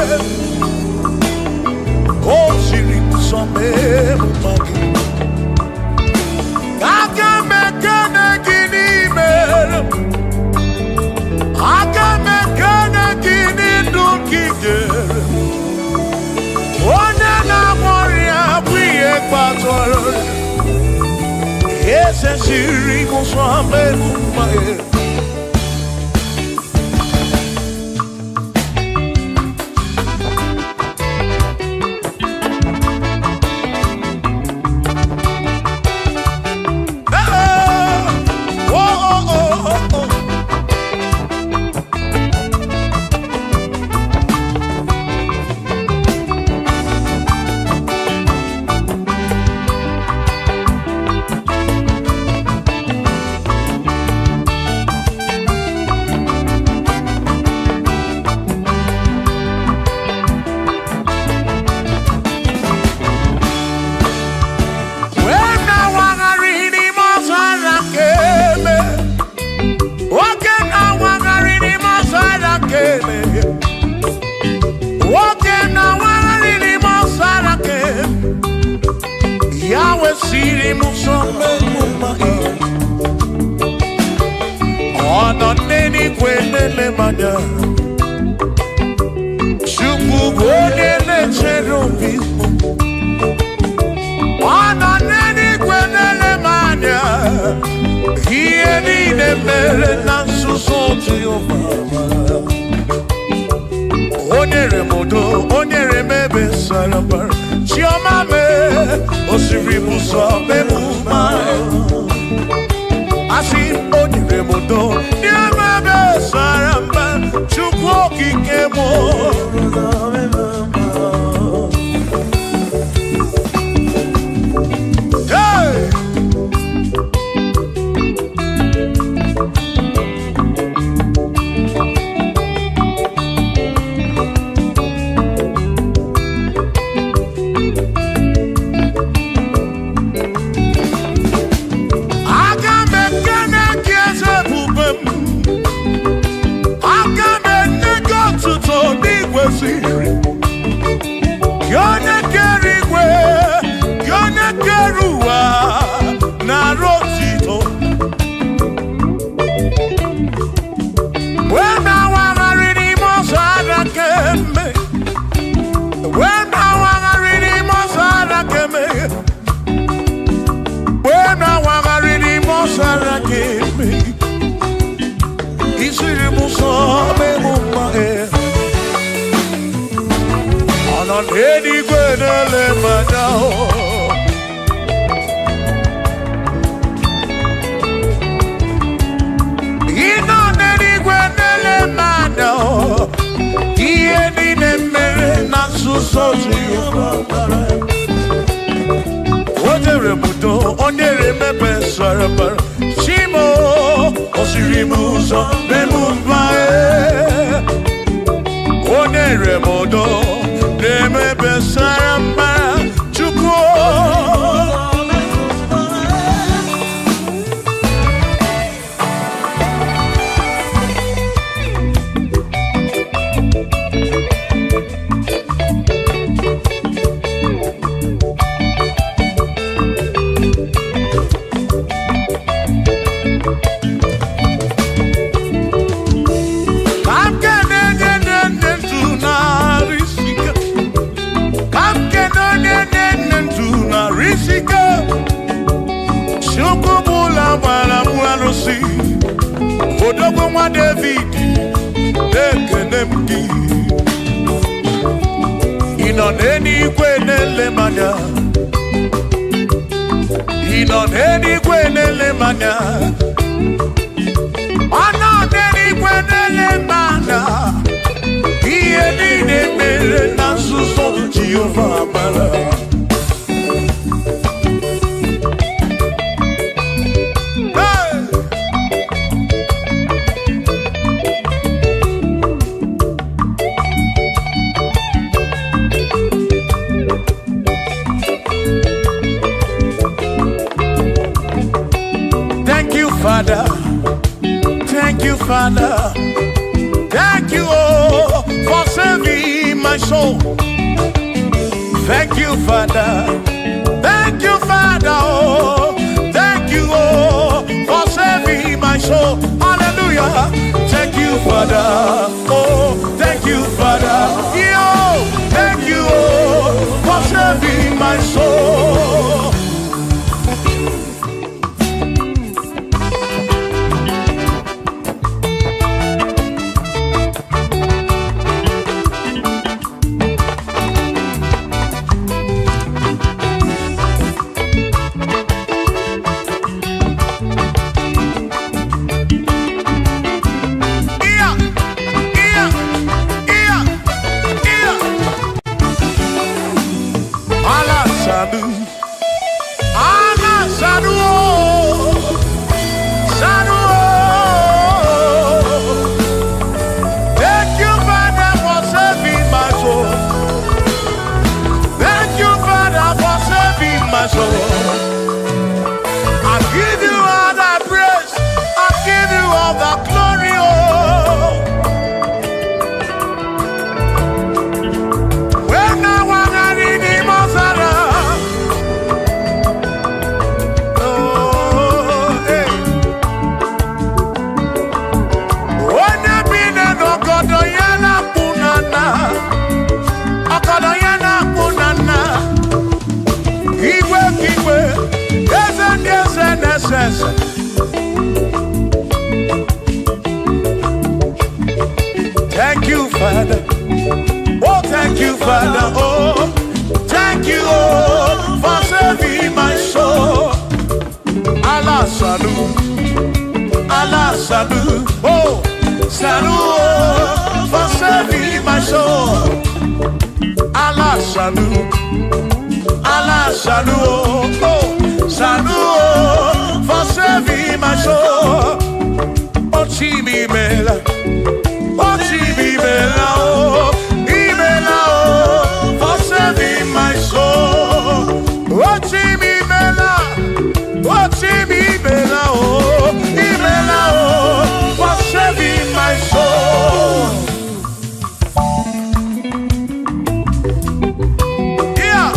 O siri kusome magi Agame kene gini mere Agame kene gini dunkige One na moria bwiye kwatoro Ese siri kusome magi Nwa David, Dekenemki. Ino neni kwenele manya. Ino neni kwenele manya. Ano neni kwenele manya. Iye nini mere na suso Jehovah mara. Father, thank you, Father, thank you, oh, for saving my soul. Thank you, Father, oh, thank you, oh, for saving my soul. Hallelujah. Thank you, Father, oh, thank you, Father, yo, thank you, oh, for saving my soul. Thank you, Father. Oh, thank you, Father. Oh, thank you, oh, for saving my soul. Allah salut, oh, salut, oh, for saving my soul. Allah salut, oh, salut, oh, for saving my soul. Oh, Chimi Mela. Oh, Imela, oh, for saving my soul. Oh, Imela, oh, Imela, oh, for saving my soul. Yeah.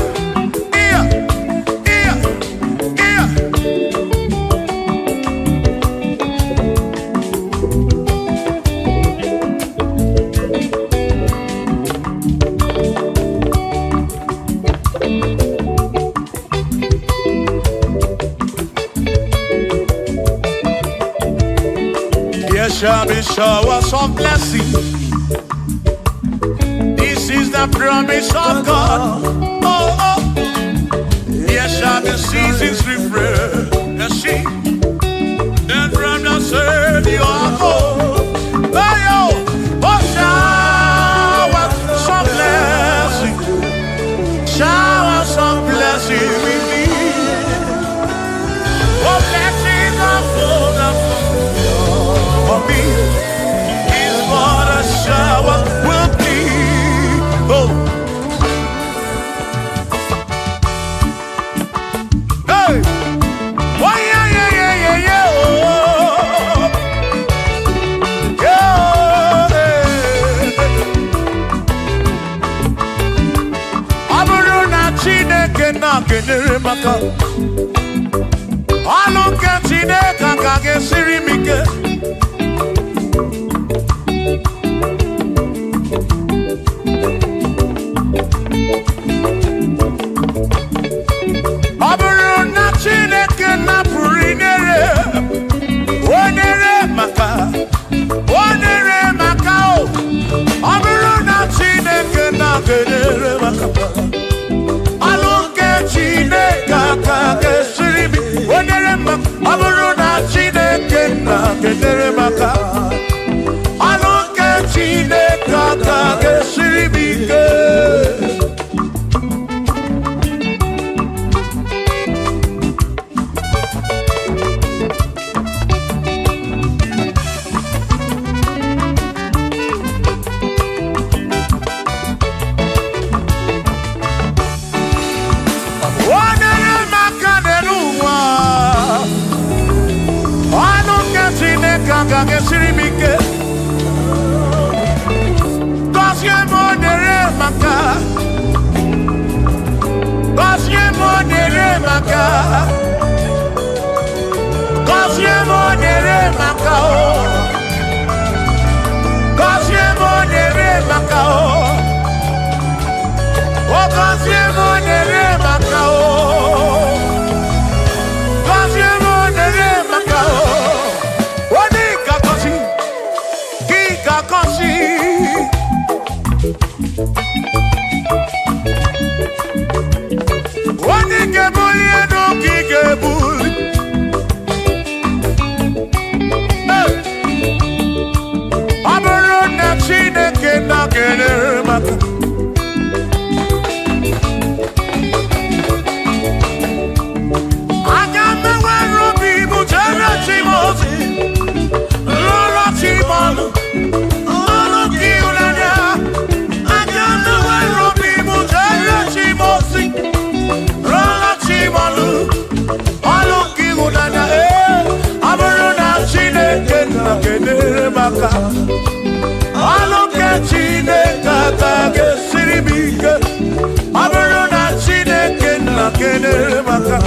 There shall be showers of blessing. This is the promise of God. Oh, oh. There shall be seasons refreshing. Then from the sun you are home. Oh, showers of blessing. Showers of blessing we need. Oh, blessings of for me is what a shower will be. Oh, hey, oh yeah. Oh, yeah. Aburu na Chineke na kenere maka. Alu ke Chineke ka gesiri mike. maka. Gozie mo nere maka o. Gozie mo nere maka o. O gozie mo nere maka o. Gozie mo nere maka o. Wani kakosi, ki kakosi. Wani kebuli eno ki kebuli. Aburo na Chineke na kenere maka. Agame wero bibu jere chimozi. Lolo chimonu. Lolo kiulanya. Agame wero bibu jere chimozi. Lolo chimonu. Lolo kiulanya. Aburo na Chineke na kenere maka. Lolo ke Chineke ka gesiribike. Aburo na Chineke na kenere maka.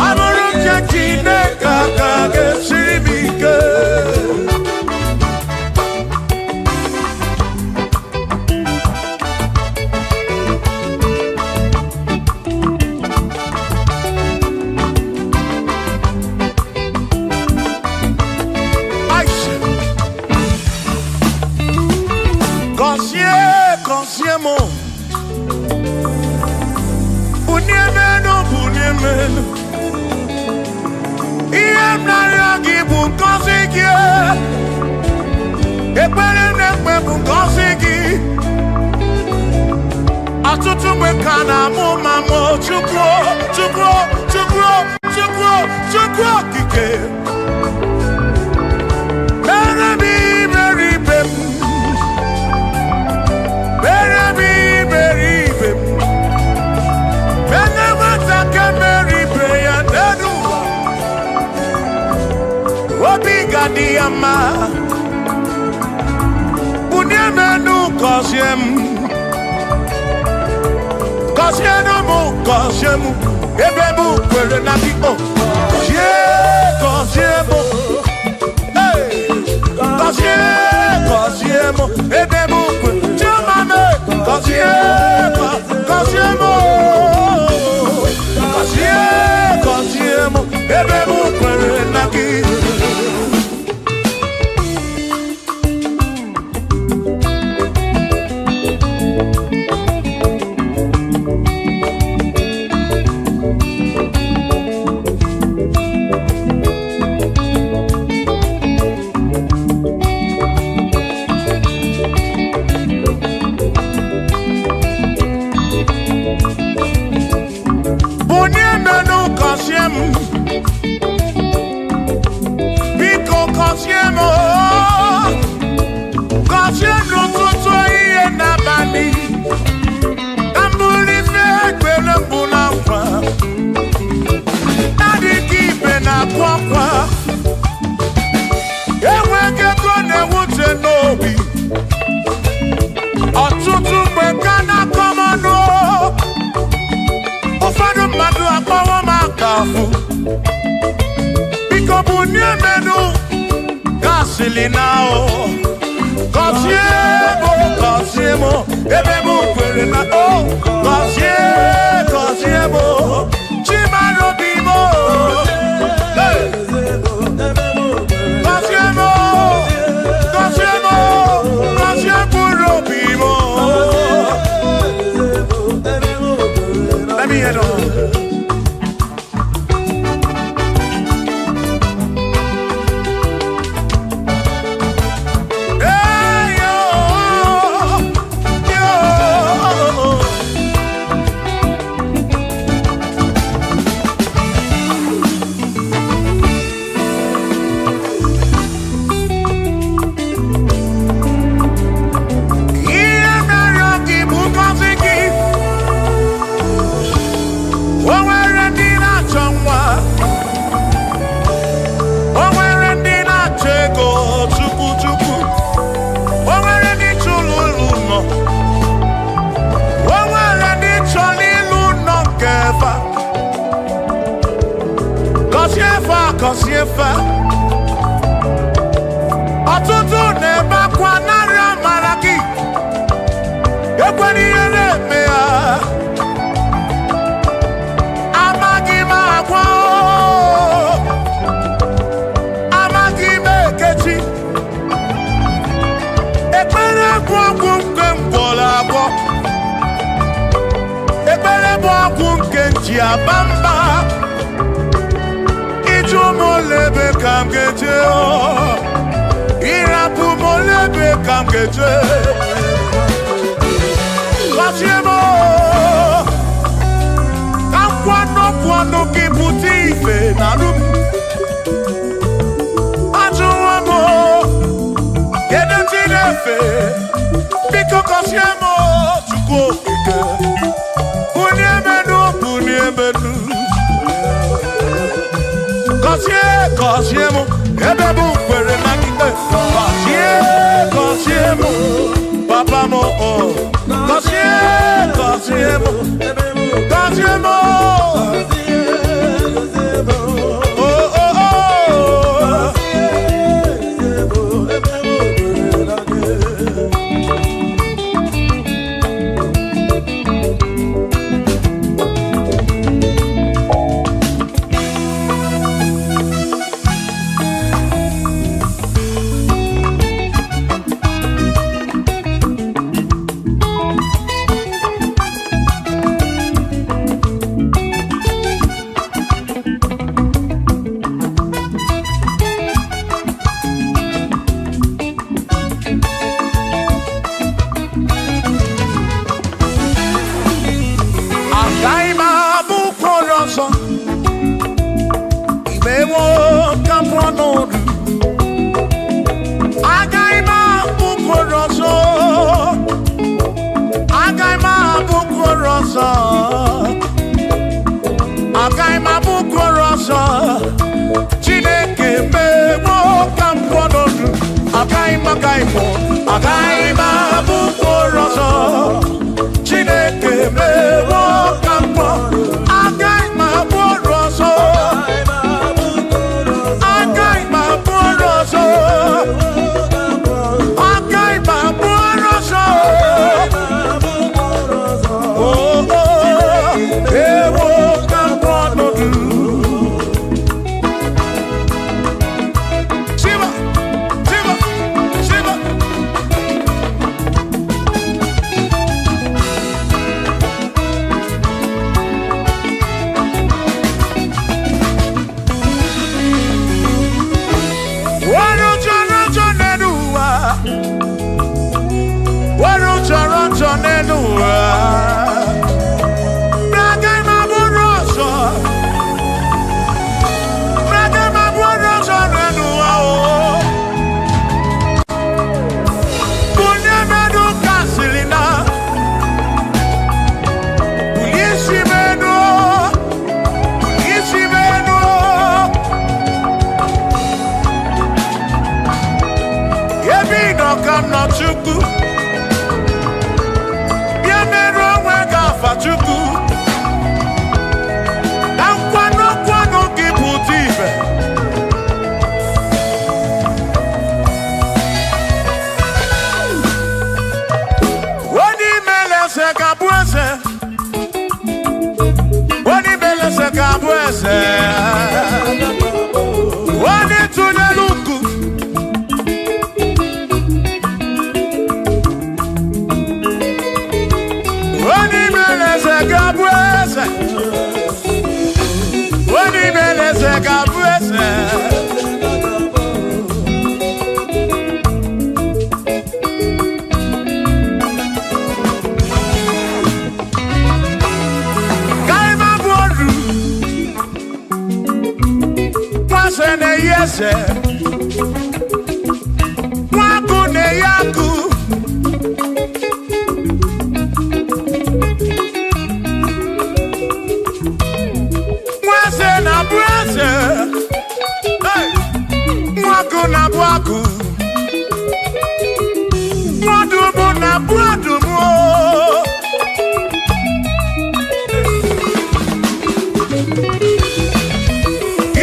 Aburo ke Chineke ka gesiribike. Consiemo Bunyemeno Bunyemeno Iem na yagi bunkosiki Epere nekwe bunkosiki Atutu mekana mo mamo Chukro, chukro, chukro, chukro, chukro kike Berebi, beribem Diama Bunyemenu Kosiemu Kosiemu Ebemu kwere na biko Kosiemu Hey Kosiemu Ebemu kwere Chumame Kosiemu Kosiemu Ebemu kwere na biko Biko bunyemenu gasolinao Kosiemo Ebemu kwere na o Kosiemo Chimano bimo Kosiemo bimo Let me head on nyefa ọtụtụ na-ebe akwa narị amara gị ekwere ihe na-eme ya amaghị m agwa amaghị m ekechi ekpere bụ ọgwụ nke mgbọrọ agwọ ekpere bụ ọgwụ nke nji aba mba ịjụ m olebe ka m ga-eje ịrapụ m olebe ka m ga-eje gọzie m ka nkwanọpụ ọnụ gị pụta ife na rum ajụwa m kedu ndị na-efe biko gọzie m Chukwu okike bunye menu gọzie m ebe bụ kwere na ikpe gọzie m papa m gọzie m gọzie m Chineke mewo ka mkpọnọdụ agaghị m abụ mkpụrụ ọzọ Chineke mewo ka mkpọ agaghị m abụ ọrụ ọzọ agaghị m abụ ọrụ ọzọ agaghị m abụ ọrụ ọzọ ewo ka mkpọnọdụ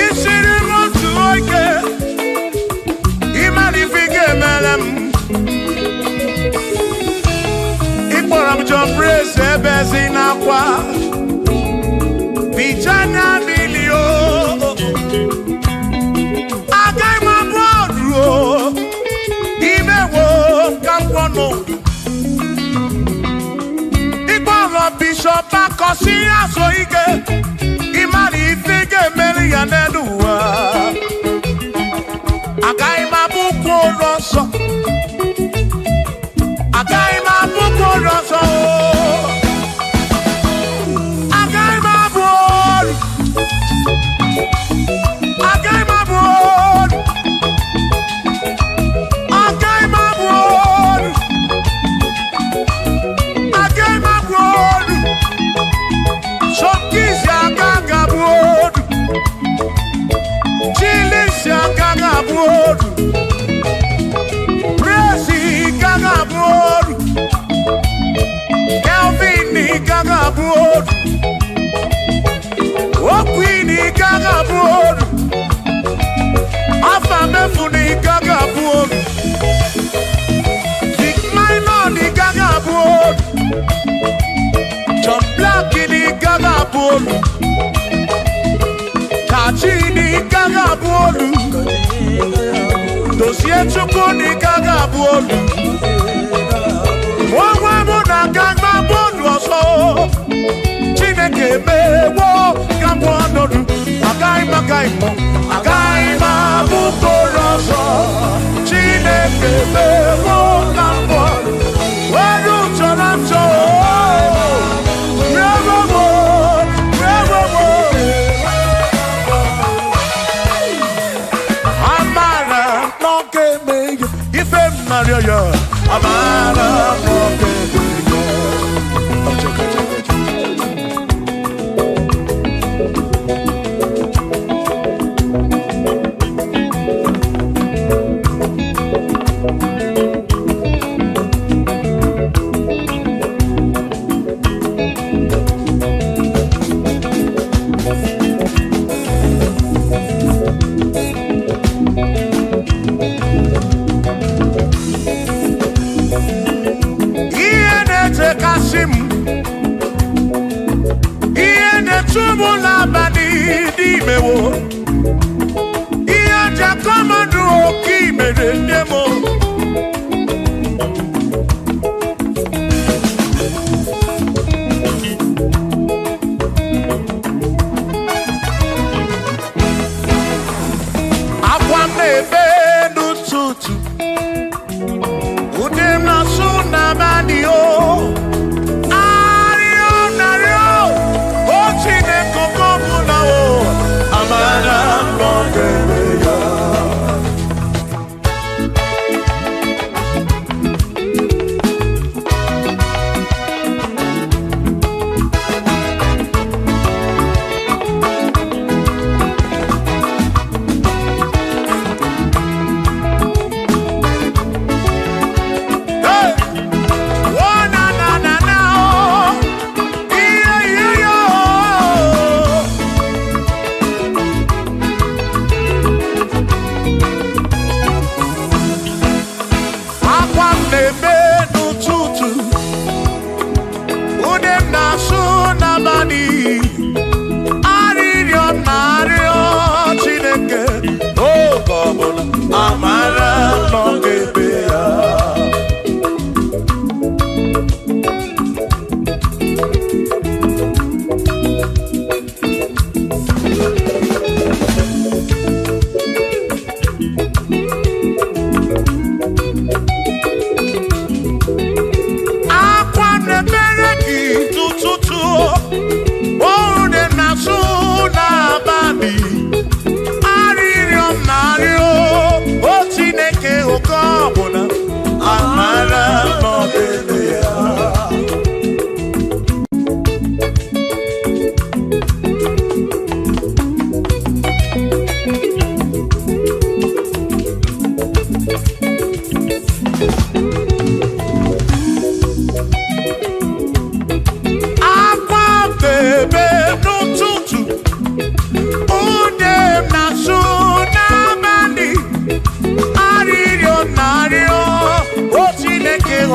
Isiri motu praise ebezina kwa Vijana milio Agai mabodro Imewo kampono Igboro Bishop Akosi Asoike Imari Ifige Meri Yaneduwa Agai mabuko roso Agai mabuko roso Agai mabod Agai mabod Agai mabod Agai mabod Shokisi agaga bod Chilisi agaga bod Presi gaga bod Kelvini gaga bod Okwini gaga bod Afamefuni gaga bod Big Minor gaga bod John Blackini gaga bod Kachini gaga bod Dossier Chukuni gaga bod Wawamuna gaga bod waso Chineke mewo gambonodu Agai magaimo Agai mabukoroso Chineke mewo gambonodu Weru chorancho Amara no que me Ife Mario yo Amara no que me Tumula bani di mewo Iya jakoma duo ki merendemo Akwa mebe nututu Udem na suna bani o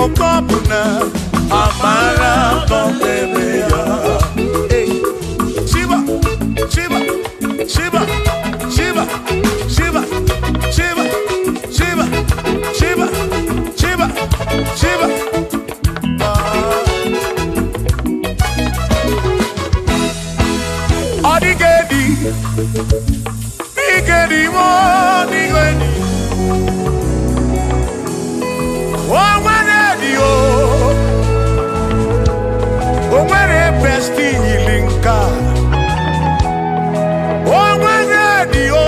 Lokogoma amara kọmeme ya. Shiba, Shiba, Shiba, Shiba, Shiba, Shiba, Shiba, Shiba, Shiba, Shiba. Odigedi, Nigedi mo, Nigedi. Oh, Manedi o, oh, Mane besti linka. Oh, Manedi o,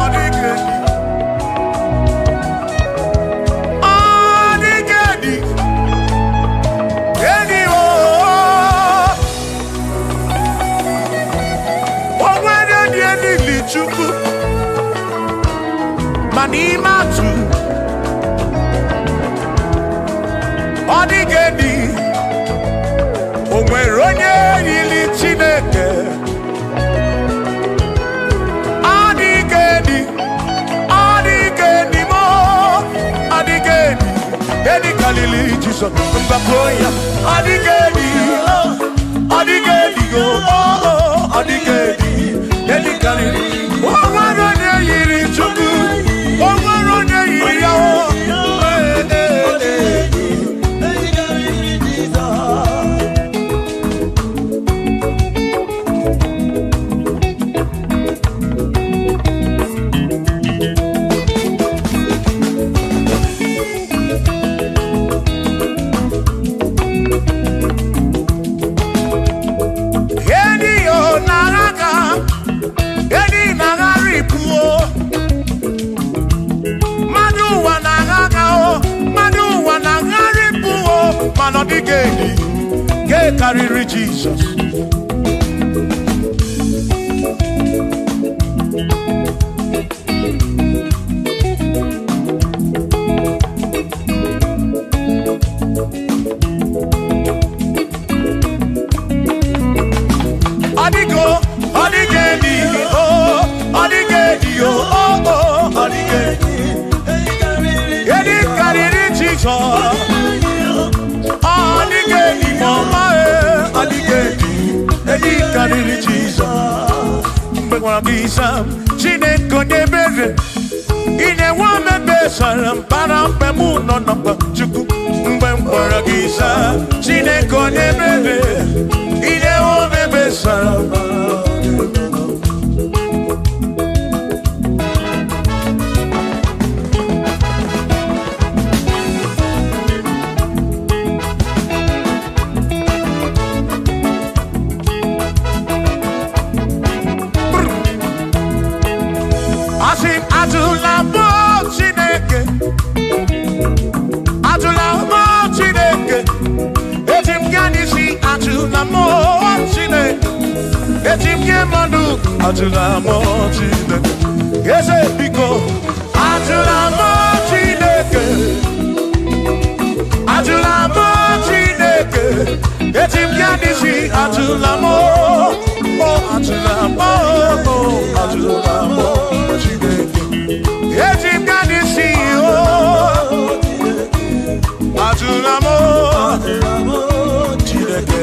Odigedi, Odigedi, Edi o. Chukwu manimatu odigedi onwere onye yili Chineke odigedi odigedi mo odigedi edi kalili Jesus mbakoya odigedi odigedi go odigedi edi kalili. Omarone yiri Chukwu, omarone yiri yawo. Odigedi, get carry Jesus. Odigo, odigedi, oh, odigedi, oh, oh, odigedi, get carry Jesus. Odigedi mama odigedi edi kariri Jesus mbegwa bisa Chineke onye bere ine wa mebe salam para mpemu no no Chukwu mgbe mkpọrọ gị isa Chineke onye bere ine wa mebe salam. Atula mo Chineke, ese biko. Atula mo Chineke, atula mo Chineke. Etim kianisi atula mo, oh atula mo, oh atula mo Chineke. Etim kianisi oh, atula mo Chineke.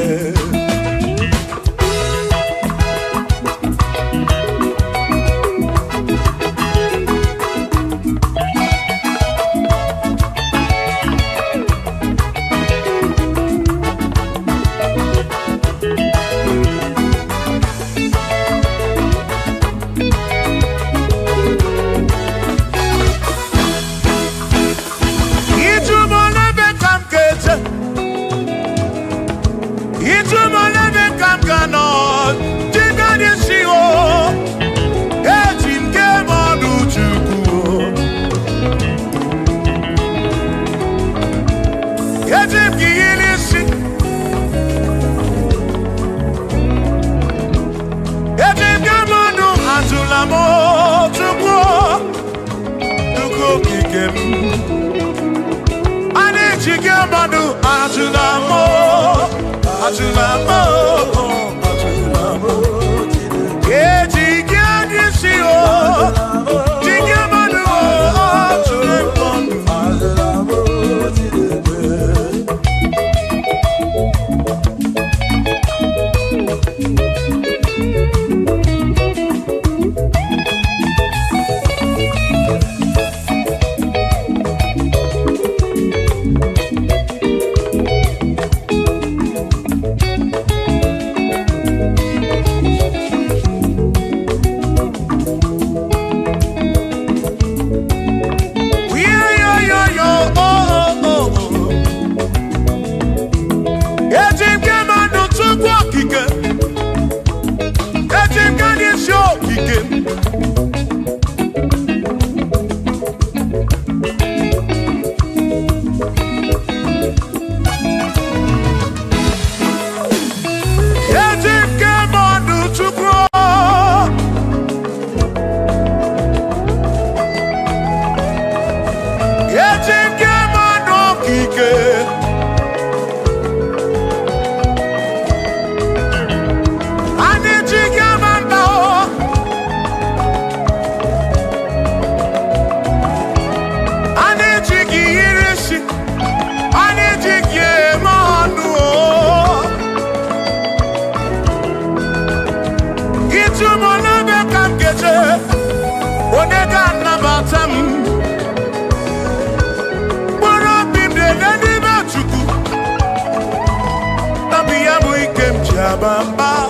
Bamba,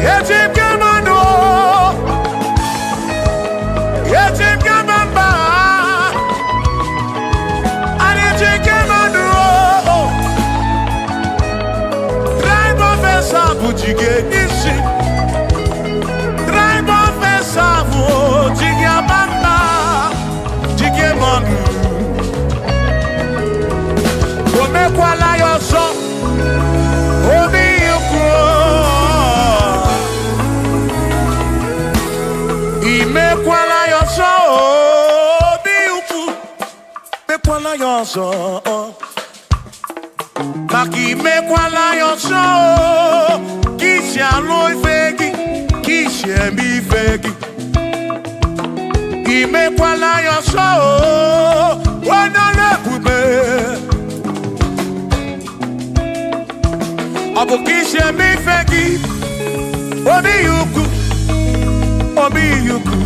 Yetim Gamano, Yetim Gamamba, and Yetim Gamano, Drive of a Sabu Jigge Nishi, Drive of a Sabu Jigabamba, Jigamanu, Omekwala your song. Imekwala yoso biuku mekwala yoso Maki mekwala yoso Kishi alo ifegi Kishi emi ifegi Imekwala yoso Wana lepube Abu kishi emi ifegi Obi yuku Obi yuku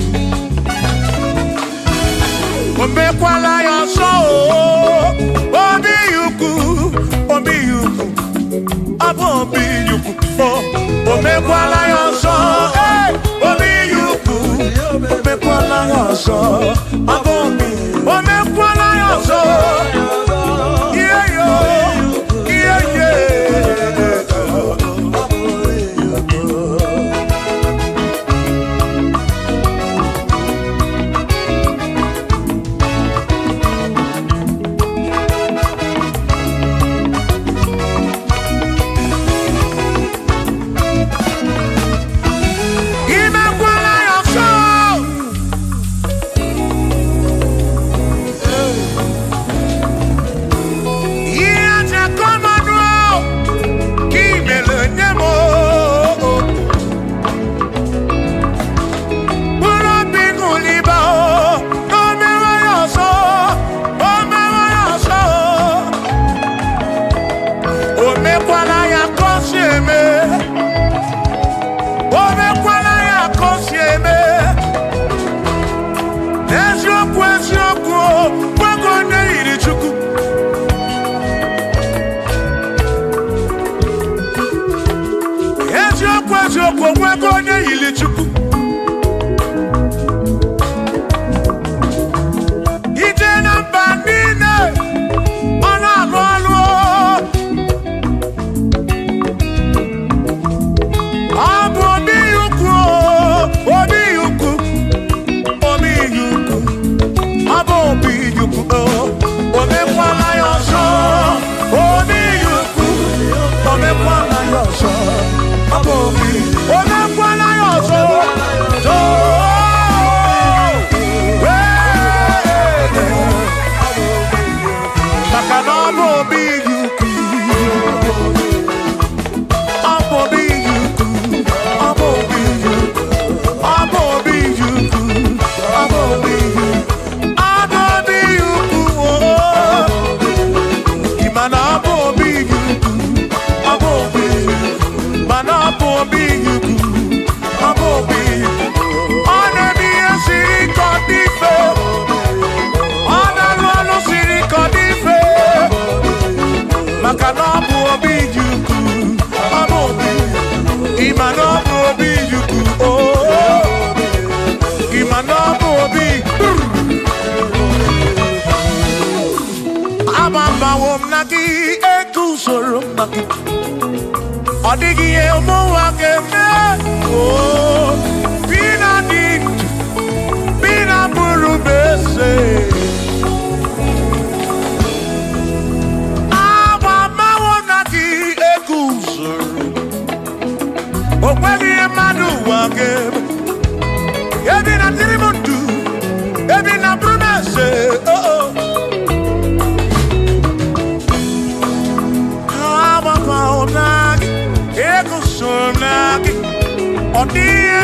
Omekwala yoso Obi yuku Obi yuku Abo obi yuku Omekwala yoso Obi yuku Omekwala yoso Abo obi Omekwala yoso Yeah yo Yeah yeah Odigi emo wakeme oh bina dit bina buru bese mama wonaki ekusoro okwegi madu wakeme ebina tirimutu ebina buru bese odie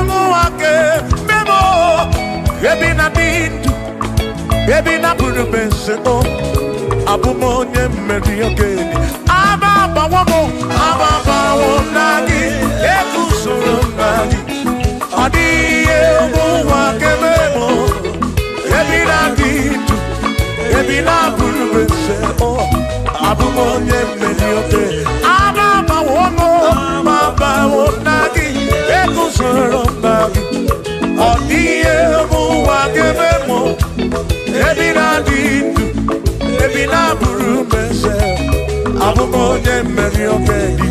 muake memo ebi na bintu ebi na burubese o abumonye mmeri ogeni ababa wonagi ekusoro nagi odie muake memo ebi na bintu ebi na burubese o abumonye mmeri ogeni ababa wonagi ekusoro nagi odie muake memo ebi na bintu ebi na burubese abumonye mmeri ogeni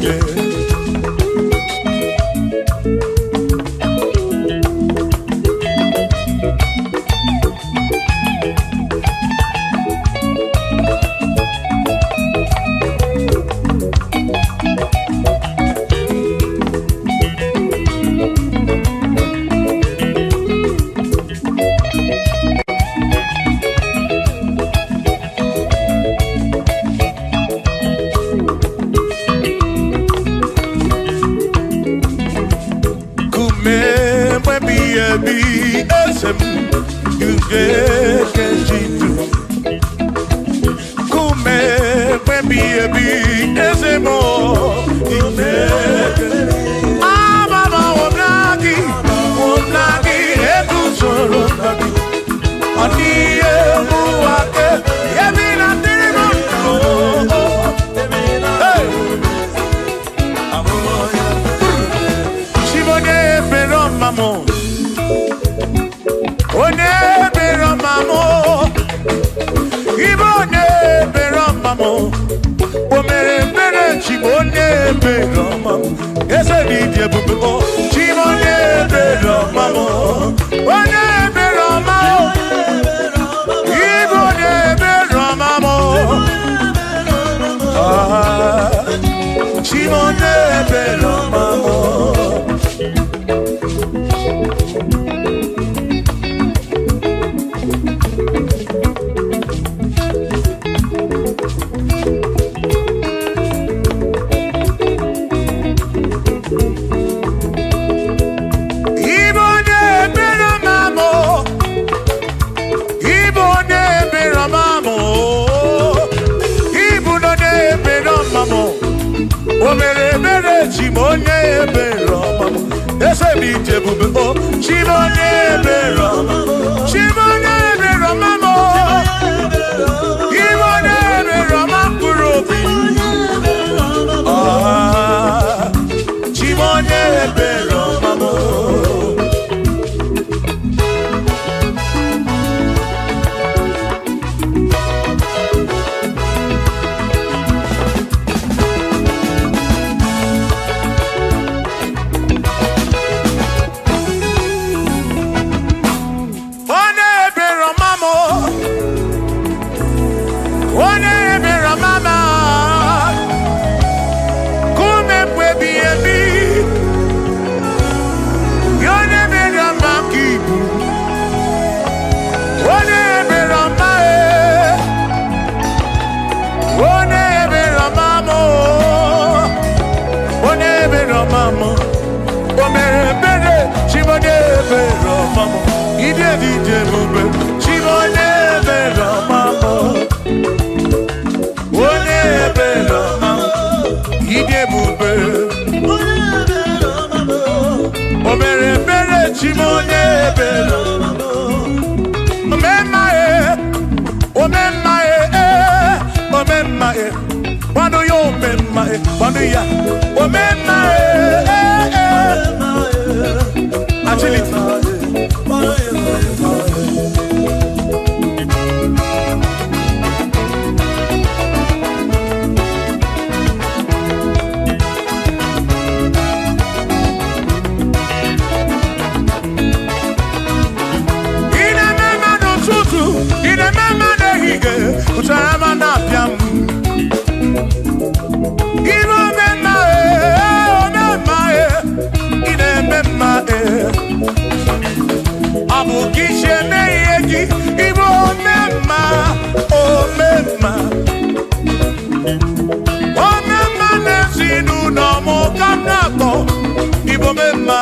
Ibomema,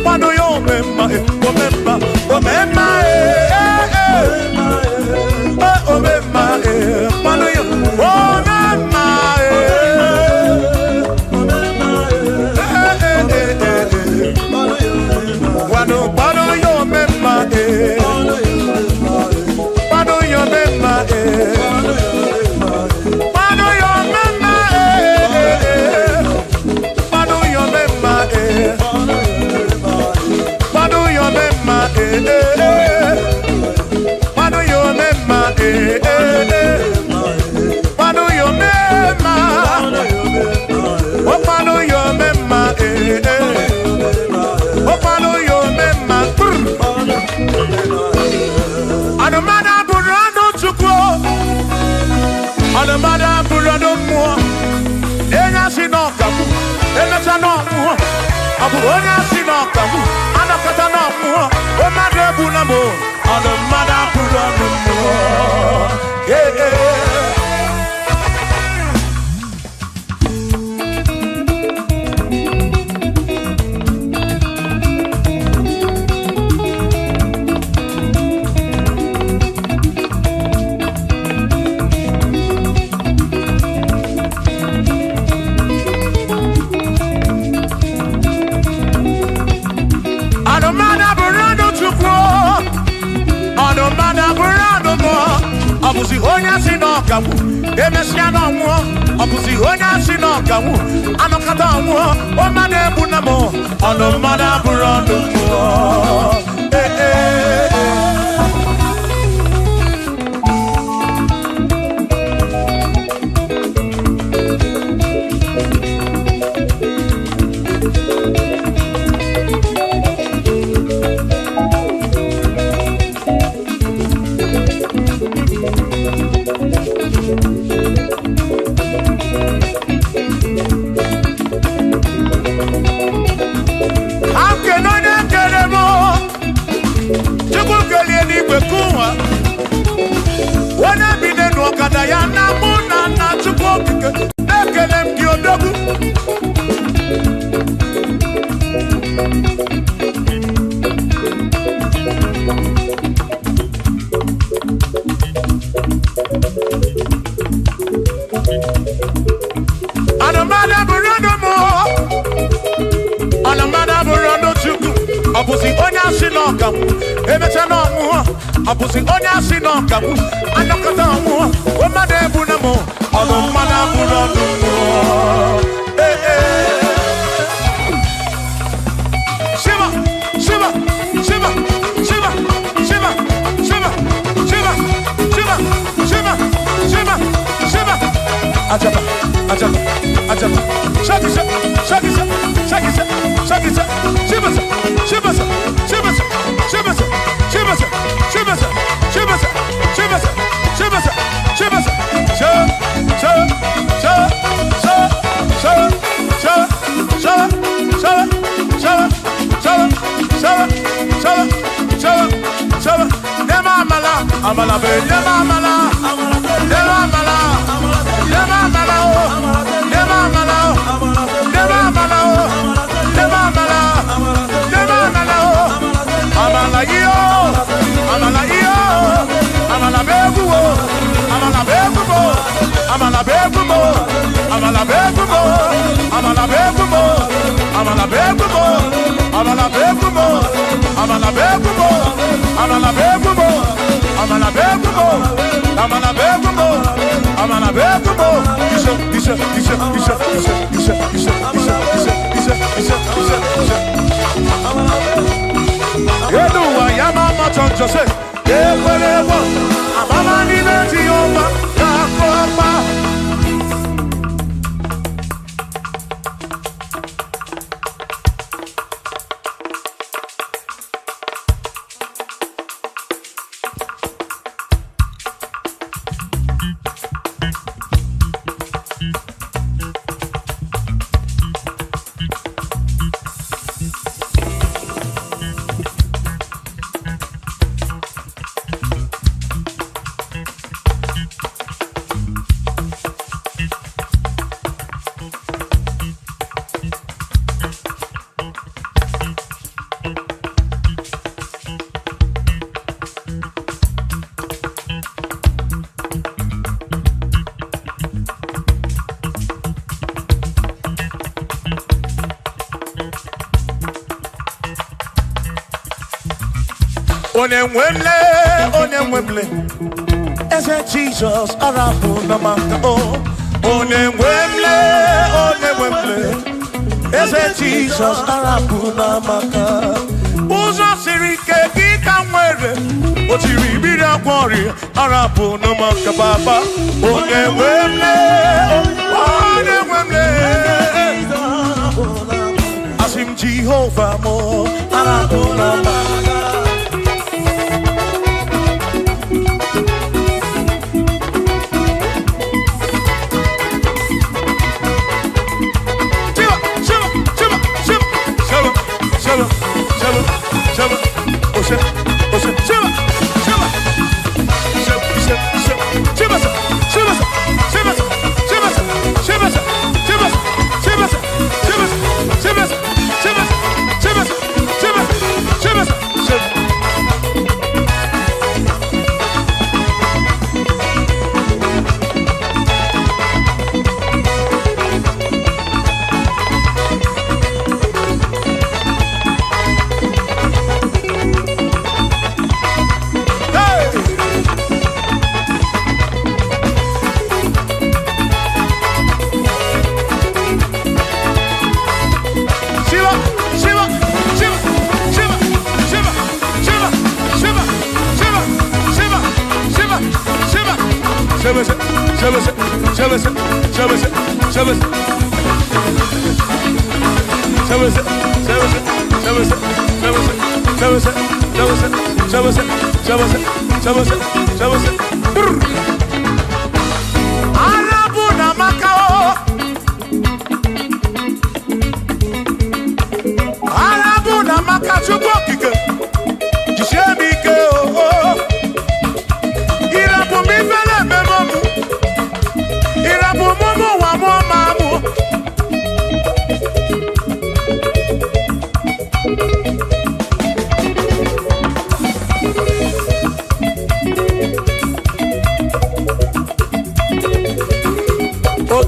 Pano Yomema, Omema, Omema, Omema, Pano Yomema, Pano Yomema, Pano Yomema, Onemwemle, Eze Jesus, Arabu Namaka, Onemwemle, Eze Jesus, Arabu Namaka, Uzo Sirike, Gikamwere, Otiri Quarry, Arabu Namaka Baba, Onemwemle, Asim Jehovah Mo, Arabu Namaka.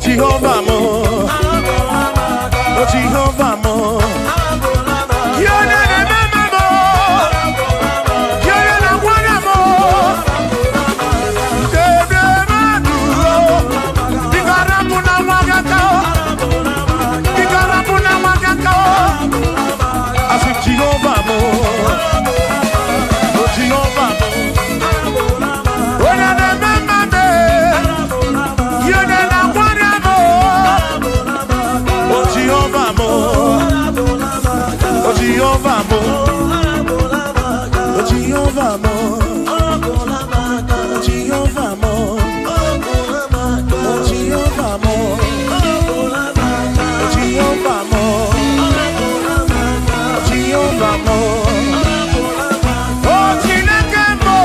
Jehovah mo, oh Jehovah mo, yone ne mama mo, yone na wana mo, dede madu, bigarabu na wagaka, asif Jehovah mo, oh Jehovah mo, yone ne mama me, yone na wana. Jehovah mo, oh Jehovah mo, oh Jehovah mo, oh Jehovah mo, oh Jehovah mo, oh Jehovah mo, oh Jehovah mo, oh Chineke mo.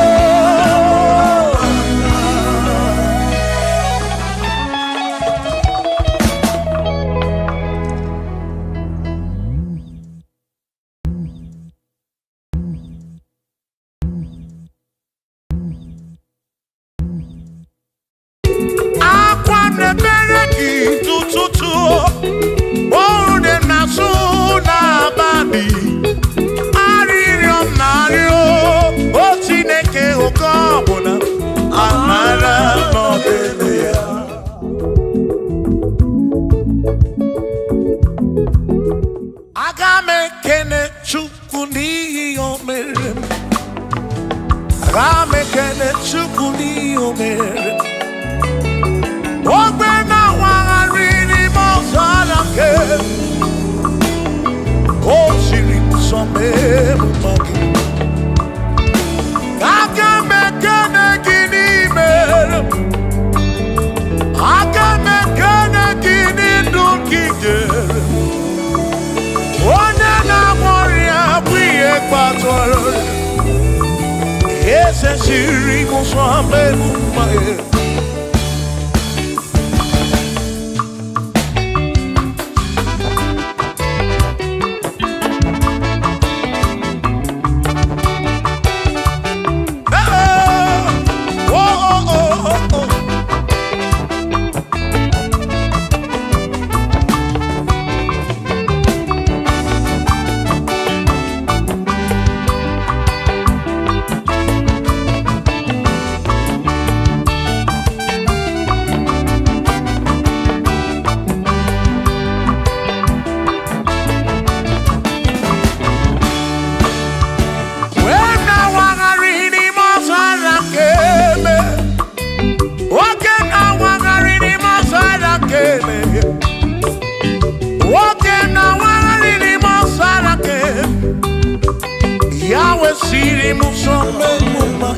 siri muso mema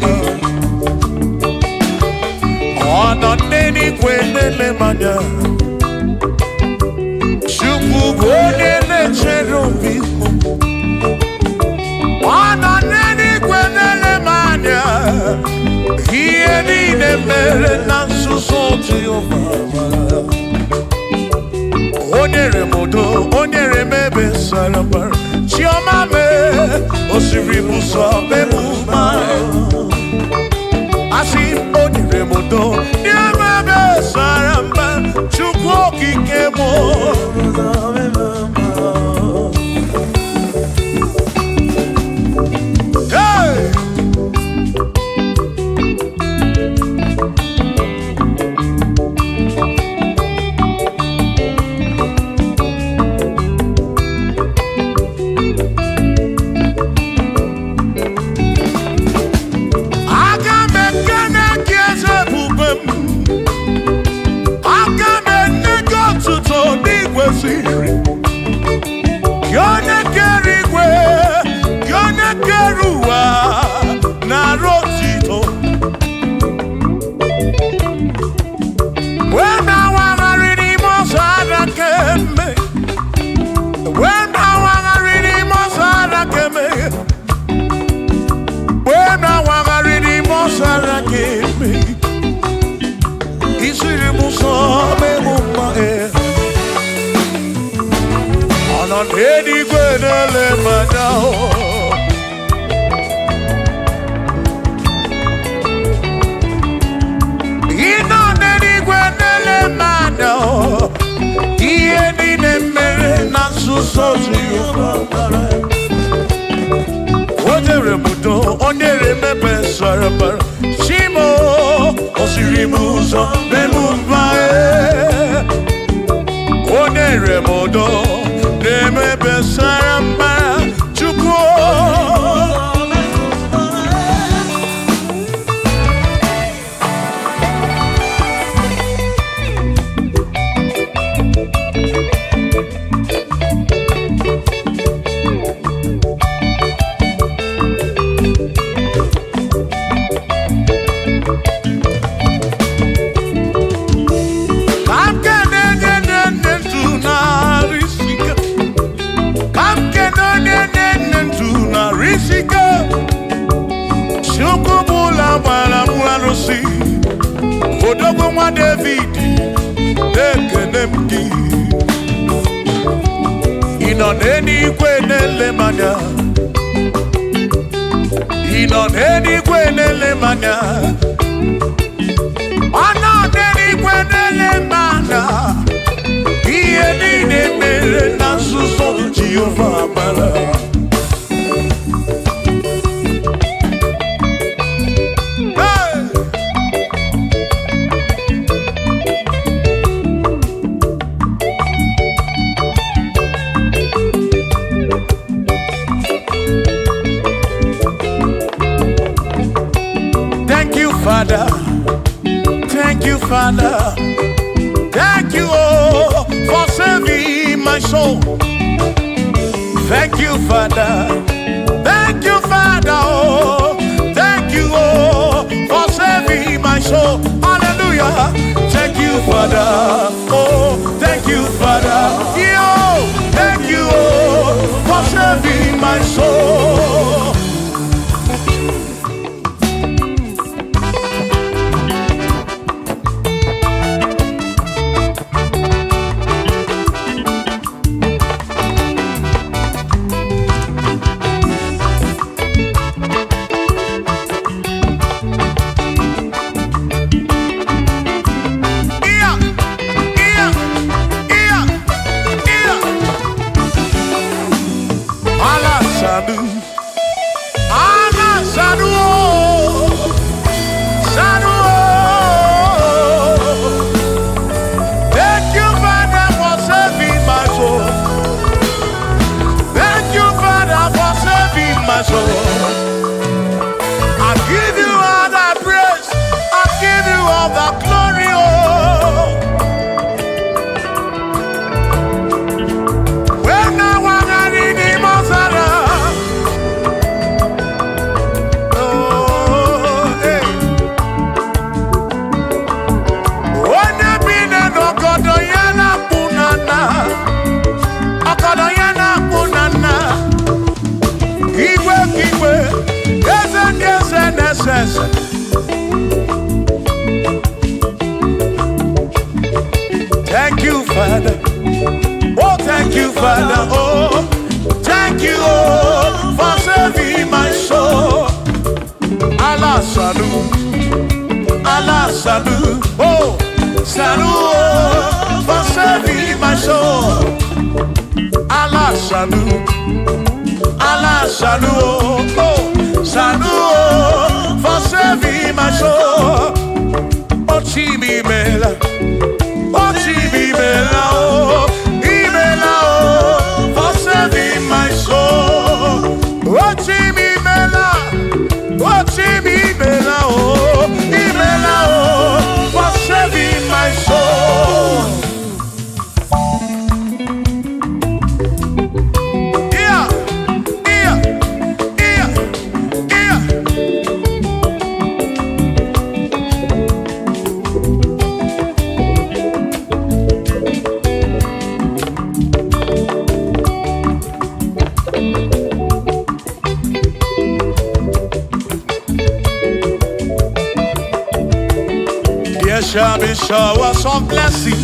Ona neni kwenele manya Shuku kwenele cherubi Ona neni kwenele manya Hieni ne mere nansu soti ofama Onyere modo, onyere mebe sarabar Chioma me, osiri muso mema Asi onyere modo, nye mebe saramba Chukwu okike mo Hey! Edi gwenele madao Ino nedi gwenele madao Iedi ne mere na susozi yufamara Ojere mudo onyere mebe sarabara Shimo osiri muzo memumbae Onyere mudo Neme besaramba chukwu Odogo nwa David ekenemdi Ino neni kwenele manya Ino neni kwenele manya Ono neni kwenele manya Iye nini mere na suso Jehovah mara Father, thank you, Father, thank you, oh, for saving my soul. Thank you, Father, oh, thank you, oh, for saving my soul. Hallelujah. Thank you, Father, oh, thank you, Father, yo, thank you, oh, for saving my soul. salut, oh, salut, oh, for saving my soul. Allah salut, oh, salut, oh, for saving my soul. Oh, Chimimela, oh, Chimimela, oh, Imela, oh, for saving my soul. Oh, Chimimela, oh, Chimimela, oh, Imela, oh, for saving my soul. There shall be showers of blessing.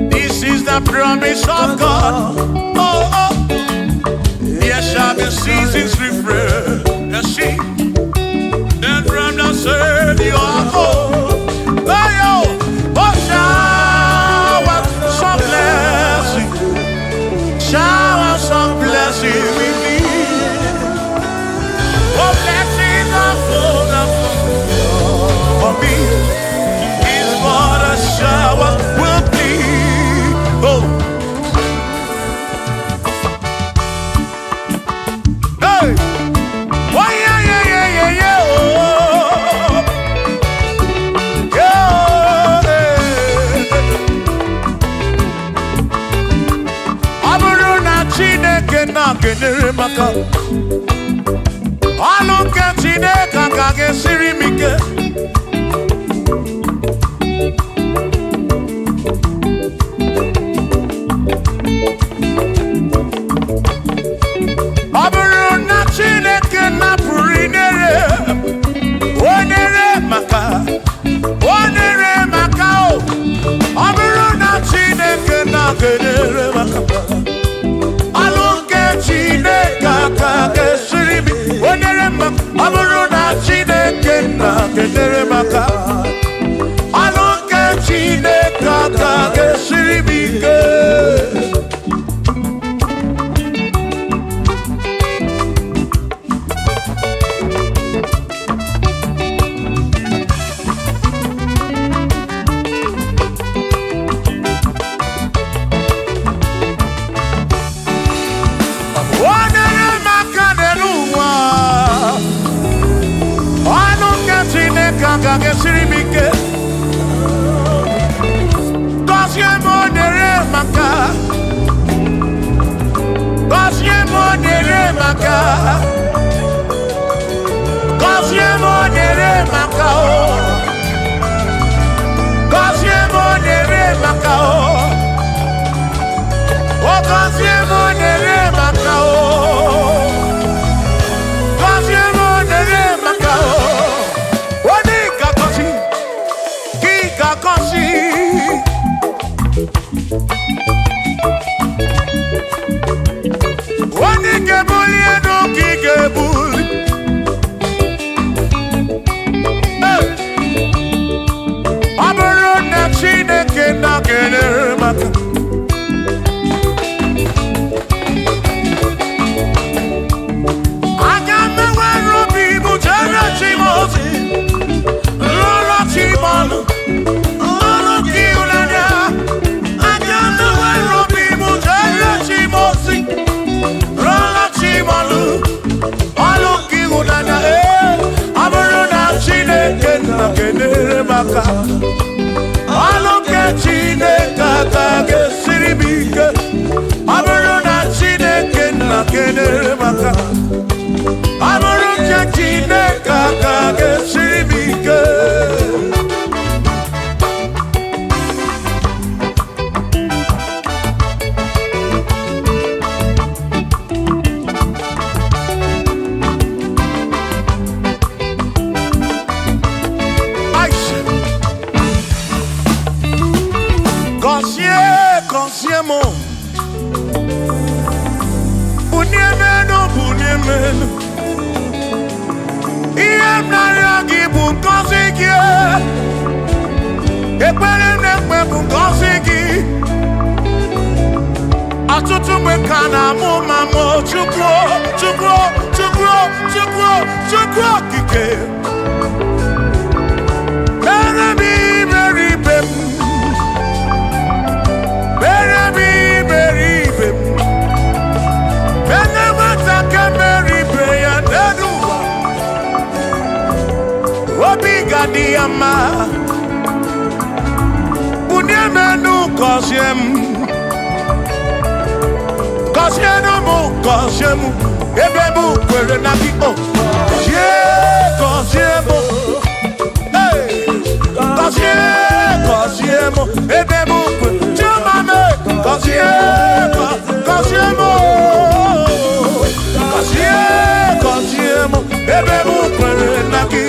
This is the promise of God. Oh, oh. There shall be seasons refresh. The sheep, then from the sun you are home. Oh, yo, oh, showers of blessing. Showers of blessing we need. Oh, blessings are full of for me is what a shower will be. Oh, hey, oh yeah, yeah, yeah, yeah, yeah. Oh, yeah. Aburu na Chineke na kenere maka. Alu ke Chineke ka gesiri mike. mgbe ka na-amụ mamụ Chukwu okike mere m iberibe m mere m iberibe m mere nwata ka mere ibe ya n'elu ụwa obi ga-adị ya mma bunye menu gọzie m gọzie m ebe m kwere na gị gọzie m ebe m kwere chiomame gọzie m ebe m kwere na gị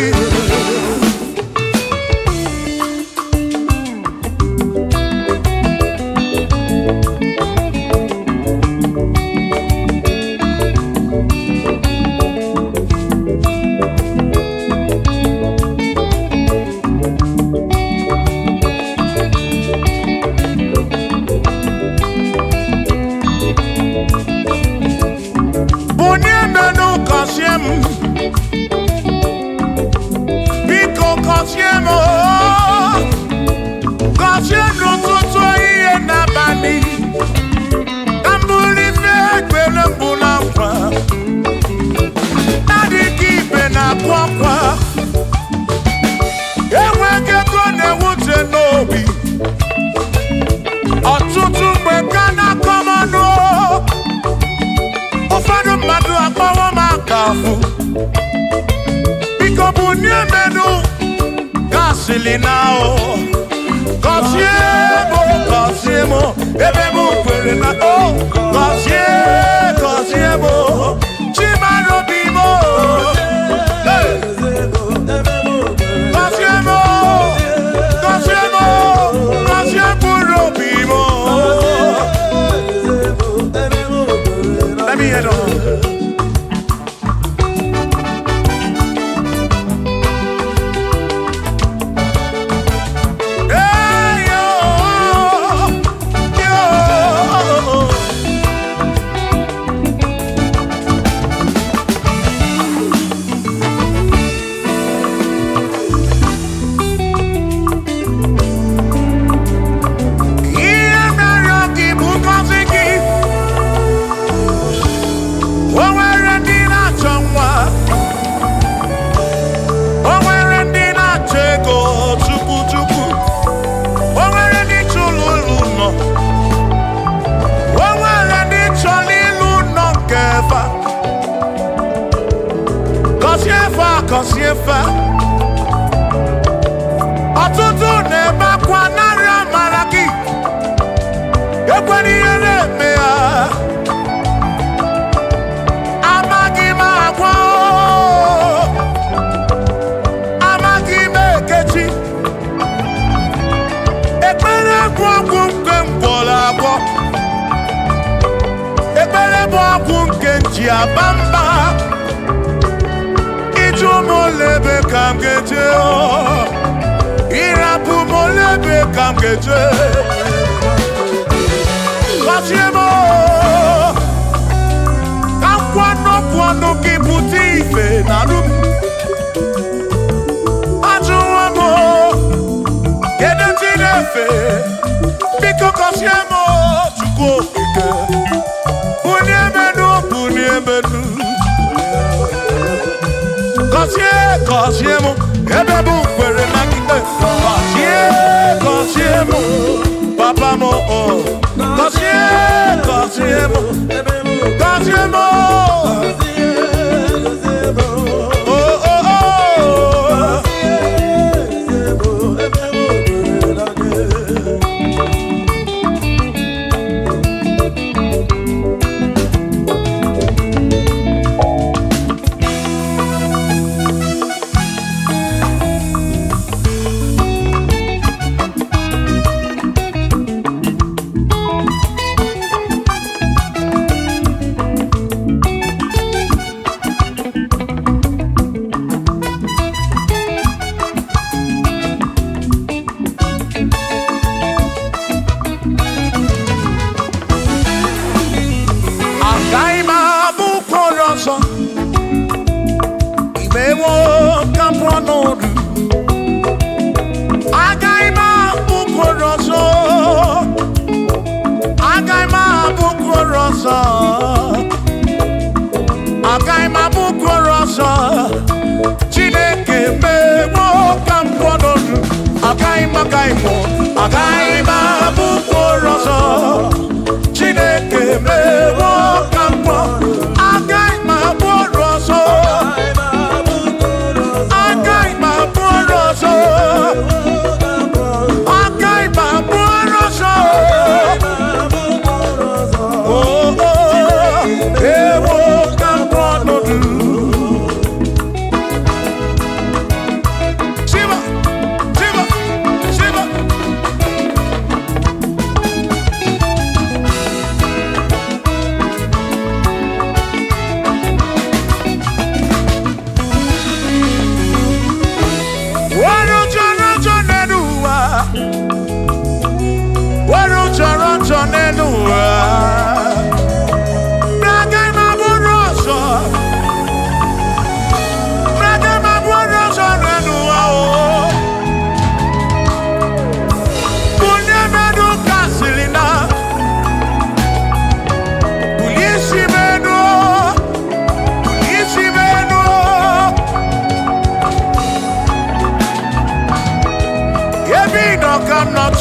ọtụtụ mgbe ka na-akọmanụ ụfọdụ mmadụ akpọwọ m aka afụ biko bụ nye menụ gasịlị na gọzie m ebe m kwere na gọzie m chimarobi m let me head on. ọtụtụ na-ebe akwa narị amara gị ekwere ihe na-eme ya amaghị m agwa amaghị m ekechi ekpere bụ ọgwụ nke mgbọrọ agwọ ekpere bụ ọgwụ nke nji aba mba molebe kam geje irapu molebe kam geje Kasiemo kam kwano ki puti ife na dum ajuwamo kede tinefe biko kasiemo chukwu okike bunyemenu Gọzie m ebe m kwere na gị gọzie m papa m gọzie m ọzọ Chineke mewo ka m kwọnọdụ agaghị m abụ mkpụrụ ọzọ Chineke mewo ka m kwọ agaghị m abụ ọrụ ọzọ agaghị m abụ ọrụ ọzọ agaghị m abụ ọrụ ọzọ ewo ka m kwọnọdụ Shiva Shiva Shiva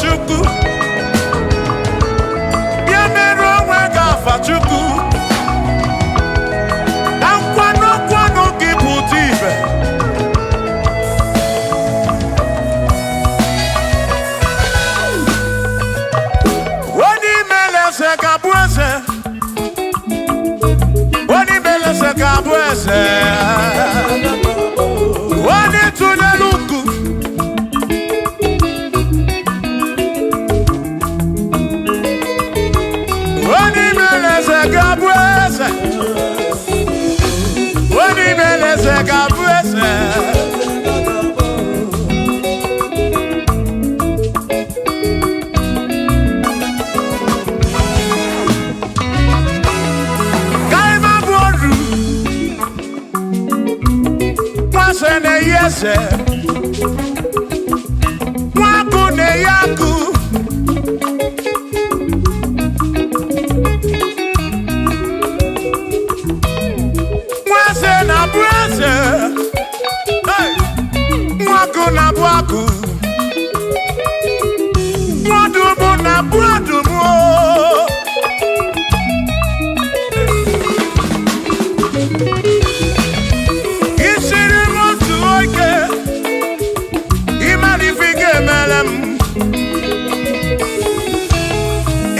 Chukwu bịa mere onwe gị afa Chukwu na nkwanụ gị pụta ibe onye imele eze ga-abụ eze onye imele eze ga-abụ eze onye tụnyere ukwu Gabuese, Wani Meleze Gabuese, Kaima Bodu, Pasene Yese, Wakune Yaku. Mwaku na bwaku Mwadumu na bwadumu Isiri motu oike Imanifike melem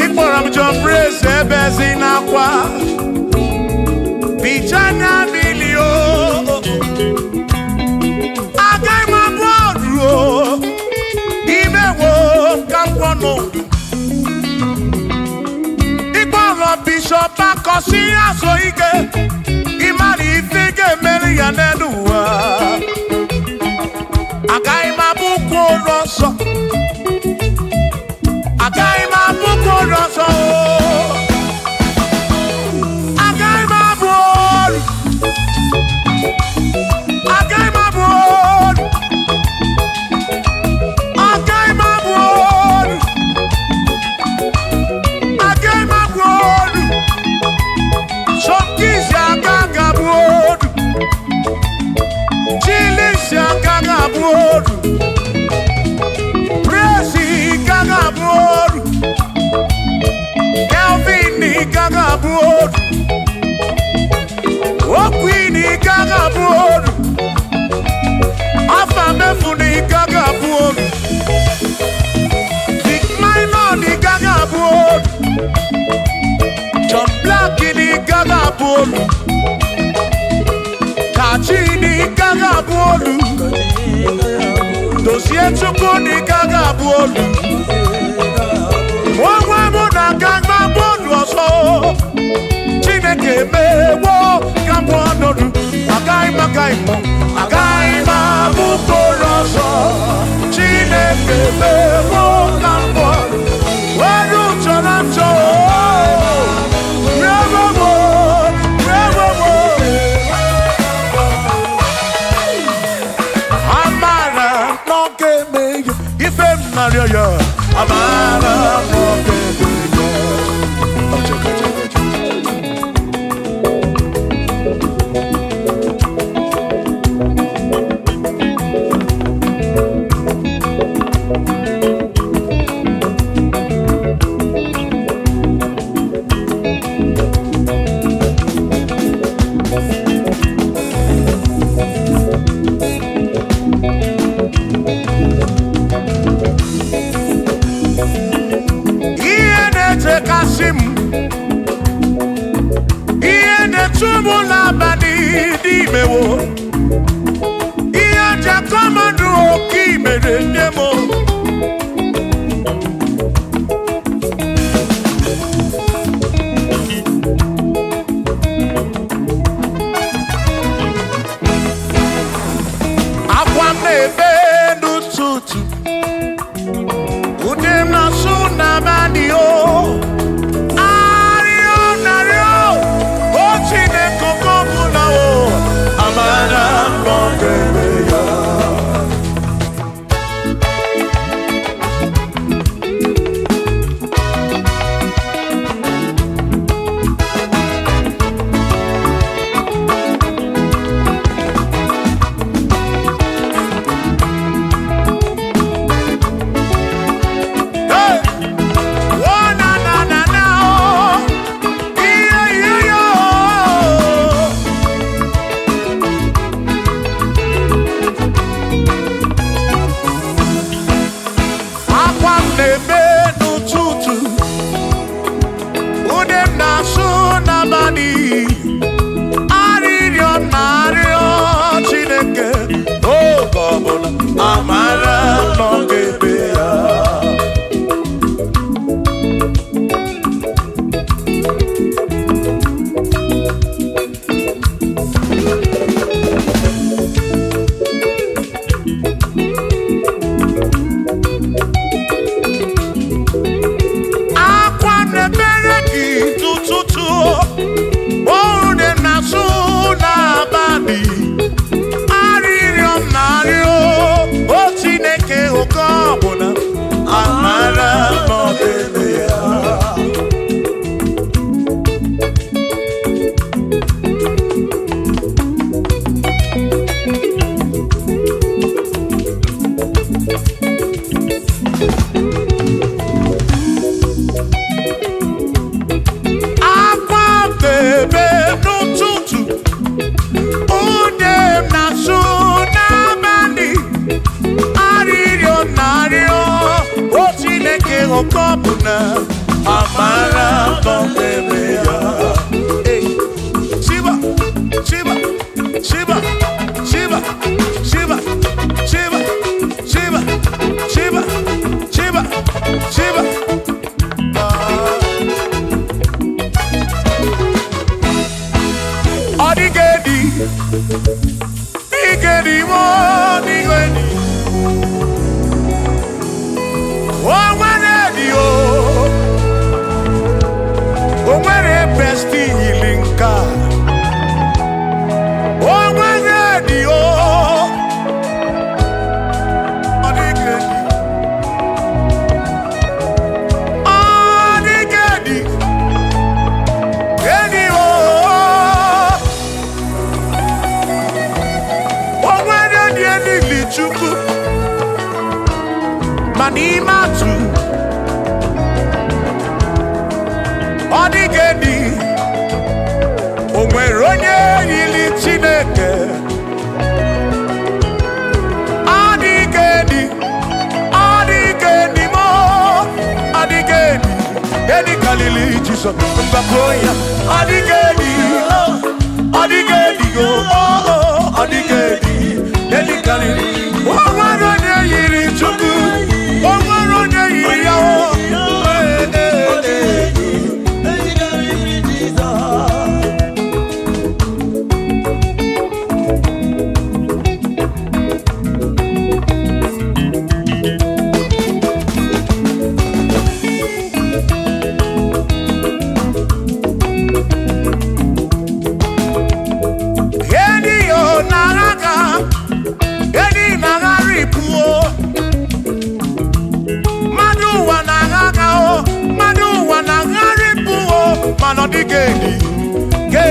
Ikporam jombrese ebezi na kwa Bichanya milio Bishop Akosi Asoike Imari Ifike Melia Nenua Agaima Buko Rosso Agaima Buko Rosso Agaima Buol Agaima Buol Agaima Buol Agaima Buol Shokisha Gagabuodu Chilisha Gagabuodu Presi Gagabuodu Elvini Gagabuodu Okwini Gagabuodu Afamefuni Gagabuodu Big Minor Gagabuodu John Black ni Gagabuodu Kachini Gagabuodu Dosie Chukwu ni Gagabuodu Mwamwamu na Gagabuodu Oso Chineke mewo Gagabuodu Agaima Bukoro Oso Chineke mewo Gagabuodu Weru Chorancho Amara n'ụtụtụ ude m na-asụ n'abalị o arịọ narịọ o Chineke oke ọbụla o amara nọ n'ebe ya.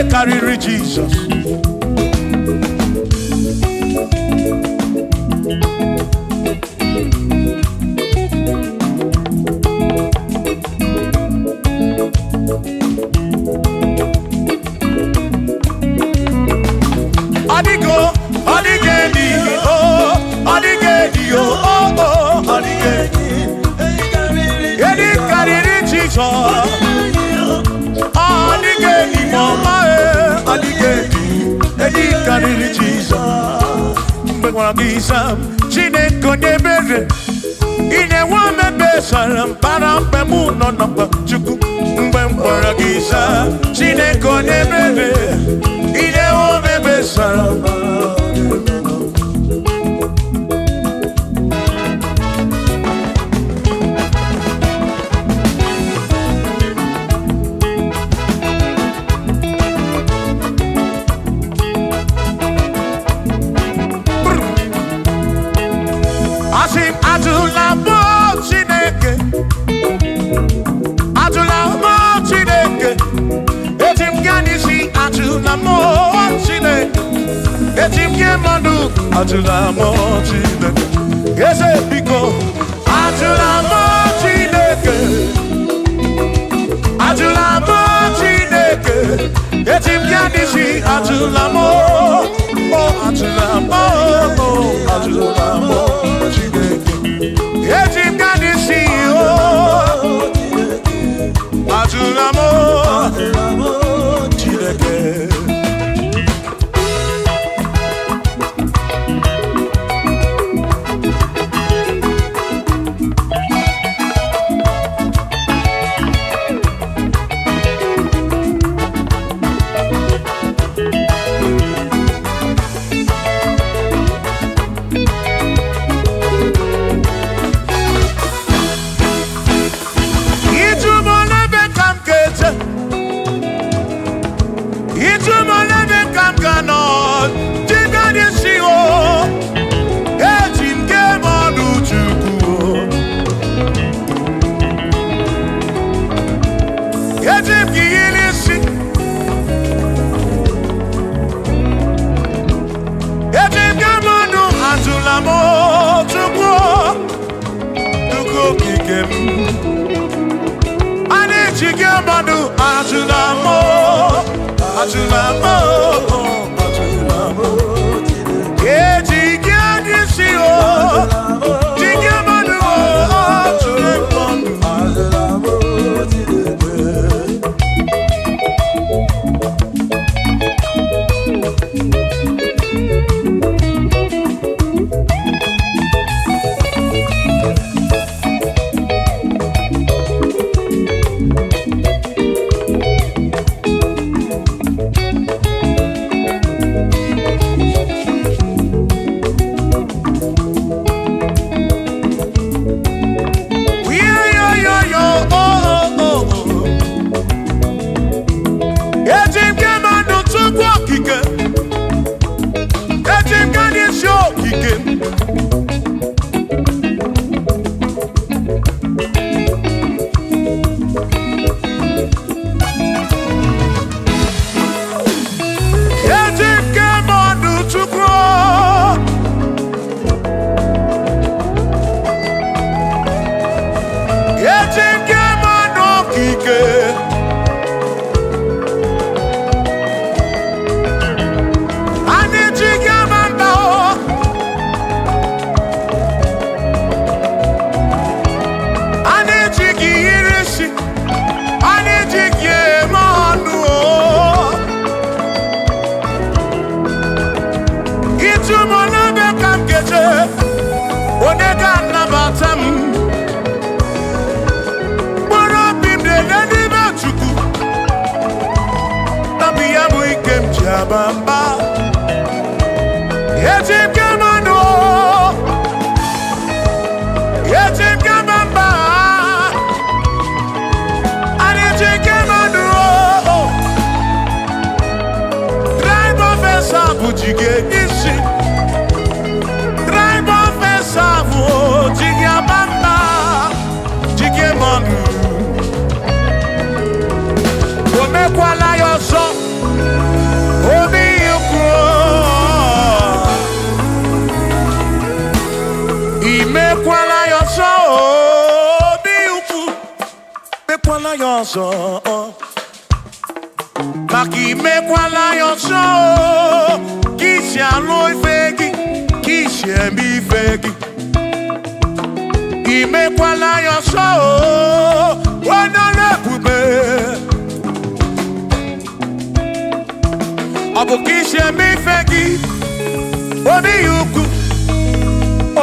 Carry Jesus. Odigo, odigedi, oh, odigedi, oh, oh, odigedi. Edi carry Jesus. Odigedi, mama. Edi kariri Jesus. Mbe kwa kisa Chineke onye bere ine wa mebe sara mpara mpe mu no no Chukwu. Mbe kwa kisa Chineke onye bere ine wa mebe sara Asim Adula Chineke. Adula Chineke. Etim Ganisi Adula Chineke. Etim Gemanu Adula Chineke. Yes, because Adula Chineke. Adula Chineke. Etim Ganisi Adula Adula Chineke. Etim Ganisi Adula Chineke. Maki mekwala yoso, kisha loi fegi, kisha mi fegi. Imekwala yoso, wana lepube. Abu kisha mi fegi, obi yuku,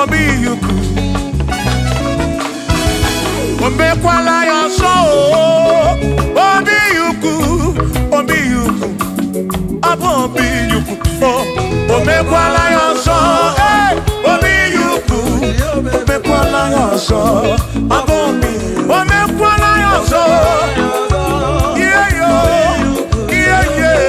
obi yuku. Imekwala yoso, obi yuku. Obi yuku, omekwala yoso, obi yuku, omekwala yoso, omekwala yoso, yeah yeah, yeah yeah.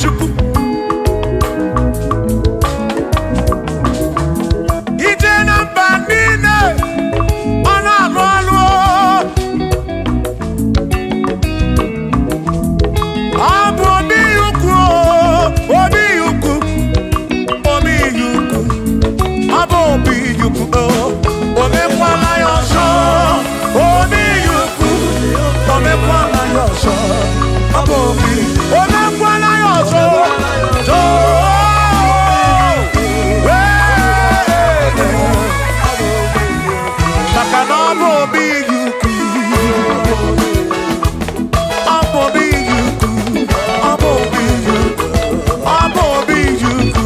chukwu ije na mba niile ọ na-alụ ọlụ ọ bụ obi ukwu obi ukwu obi ukwu ọ bụ obi ukwu omekwala ya ọzọ obi ukwu omekwala ya ọzọ ọ bụ obi omekwala ya ọzọ maka na ọ bụ obi ukwu ọ bụ obi ukwu ọ bụ obi ukwu ọ bụ obi ukwu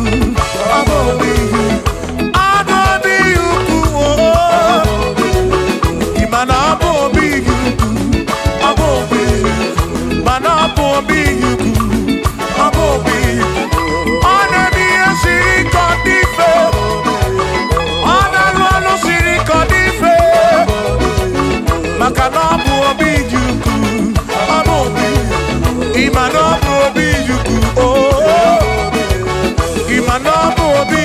ọ bụ obi ukwu mana ọ bụ obi ukwu ọ bụ obi mana ọ bụ obi ukwu ọ bụ obi ọ na-eme ihe siri ka ọ dị mfe ọ na-alụ ọlụ siri ka ọ dị mfe maka na ọ bụ obi ukwu ọ bụ obi ịma na ọ bụ obi ukwu ịma na ọ bụ obi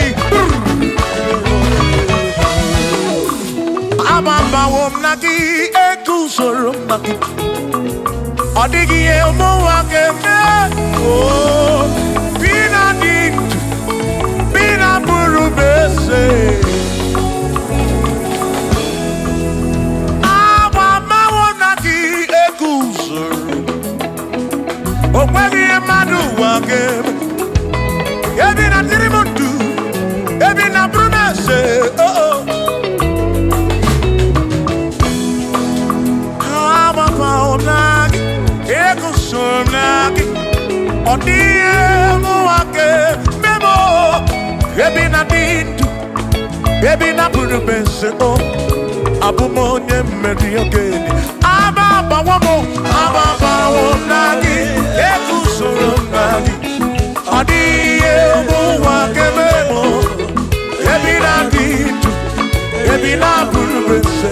amambawo m na gị ego usoro m na gị ọ dịghị ihe ụmụnwa ga-eme bi na dị ndụ bi na bụrụ m eze amambawo m na gị ego usoro o nweghị ihe mmadụ ụwa ga-eme ebi na dịrị m ndụ ebi na bụrụ m eze ọ dịghị ụmụnwa ga-eme ebi na dị ndụ ebi na bụrụ m eze abụ m onye mmeri okenye ababawo m na gị ego usoro m na gị ọ dịghị ụmụnwa ga-eme ebi na dị ndụ ebi na bụrụ m eze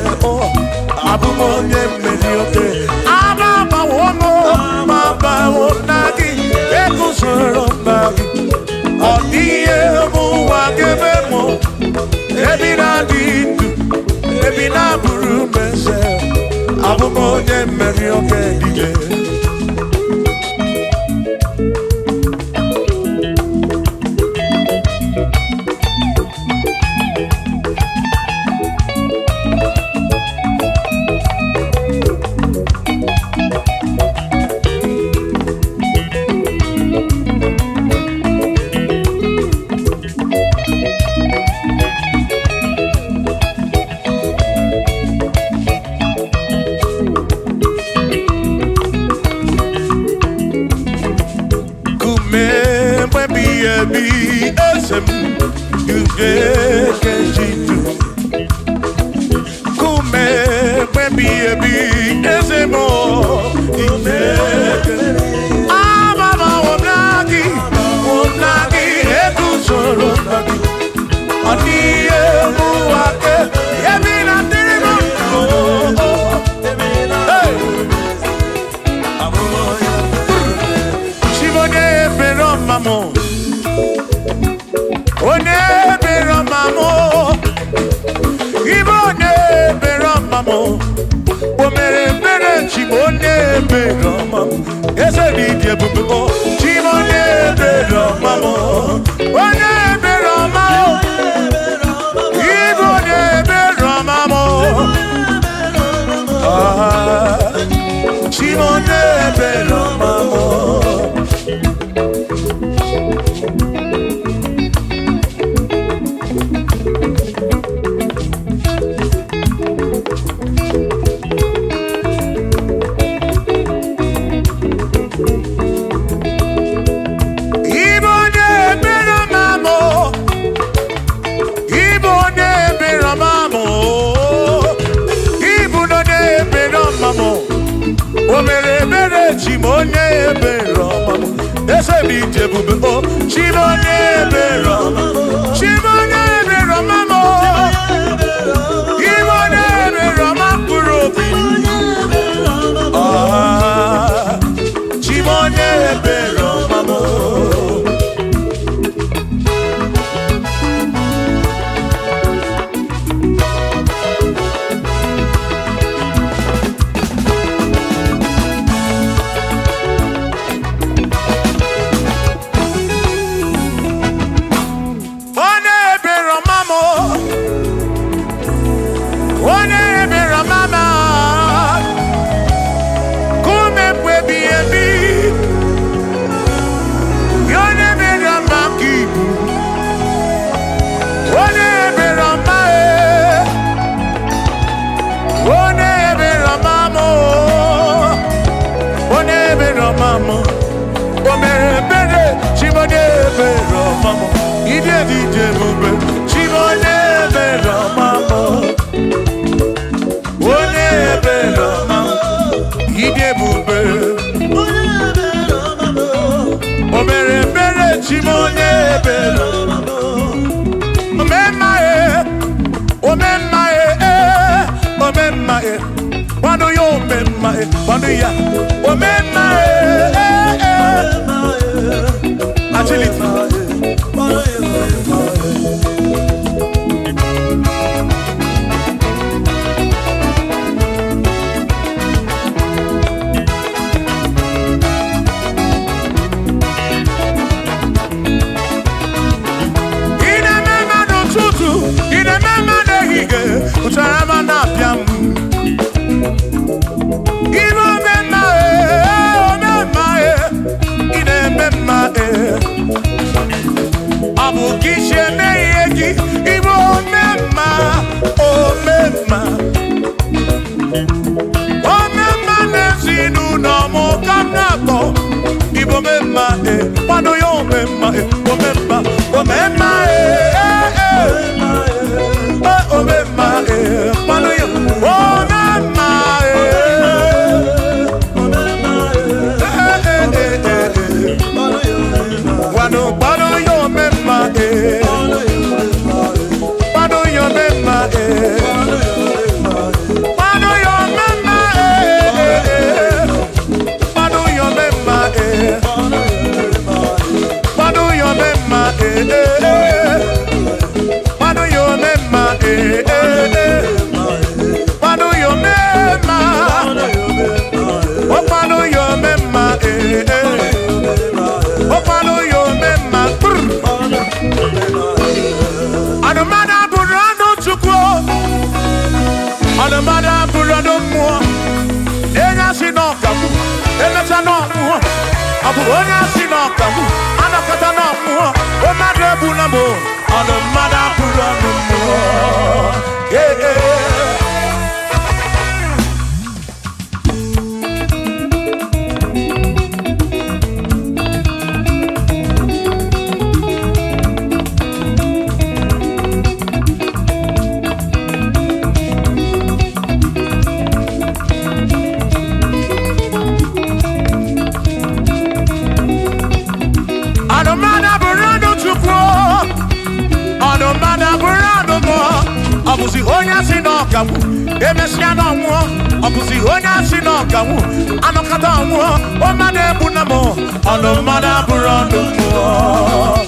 abụ m onye mmeri okenye ababawo m na gị ego usoro m na gị ọ dịghị ụmụnwa ga-eme ebi na dị ndụ ebi na bụrụ m eze abụ m onye mmeri okenye Chimonye ebere mamo ide dide bube chimone belo mamo one belo mamo ide bube obere bere chimone belo mamo omemae wano yo omemae wano ya omemae agility Utarama na piam Ino memae Ine memae Abu kishe meyegi Ibo mema O mema O mema nezinu na mo kanako Ibo memae Wano yo memae O mema O memae Oh, mema, pano yo, oh, mema, pano yo, mema, pano yo, mema, pano yo, mema, pano yo, mema, pano yo, mema, pano yo, mema. Pano yo mema, oh pano yo mema, oh pano yo mema. Anamada burano chukwo, anamada burano mo. Enya sinokamu, enya sanomu. Abu onya sinokamu, anakata nomu. O madre bunamo, anamada burano mo. Yeah, yeah. Abusi onya sinokamu, emesiano mo. Abusi onya sinokamu, anokata mo. Omade bunamo, anomada burando mo.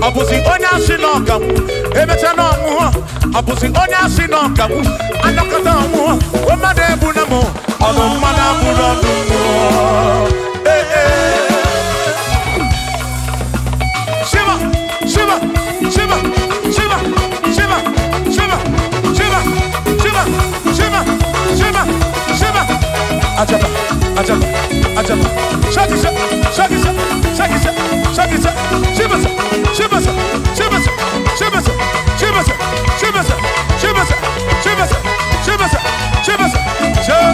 Abusi onya sinokamu, emetano mu. Abusi onya sinokamu, anokata mu. Omade bunamo, anomada burando mu. Shiva, Shiva, Shiva, Shiva, Shiva, Shiva, Shiva, Shiva, Shiva, Shiva, Shiva. Ajaba, ajaba, ajaba. Shakisa, shakisa, shakisa, shakisa. Shiva, Shiva, Shiva, Shiva, Shiva, Shiva, Shiva, Shiva, Shiva, Shiva,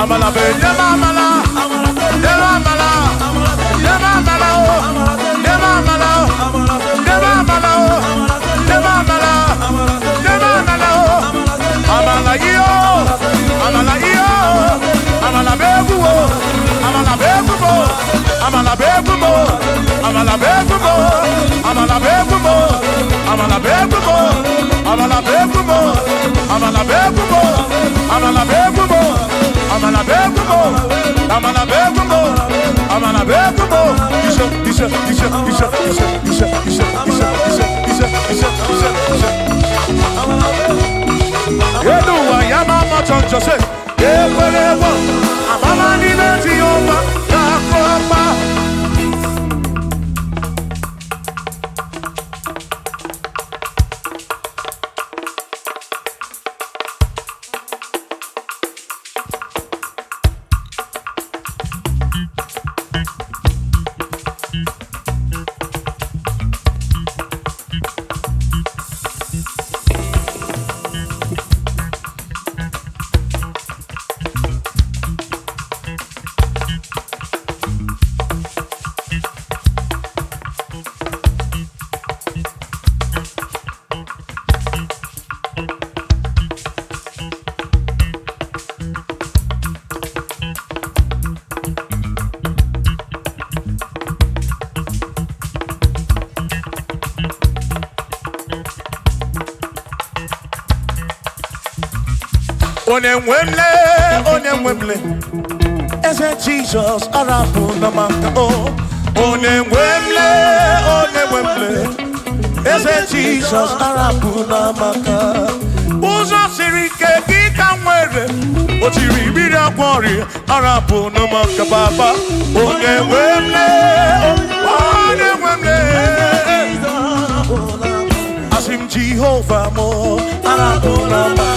Amala be, amala, amala, amala, amala, yo. Amala begumo, amala begumo, amala begumo, amala begumo, amala begumo, amala begumo, amala begumo, amala begumo, amala begumo. Yedu wa yama machonjo se, yeperewa, amala ni beti yoma, yakropa. Onemwemle, ese Jesus arapu namaka oh. Onemwemle, ese Jesus arapu namaka. Uzo sirike kika mwere, otiri bira kwori arapu namaka baba. Onemwemle, asim Jehovah mo arapu namaka.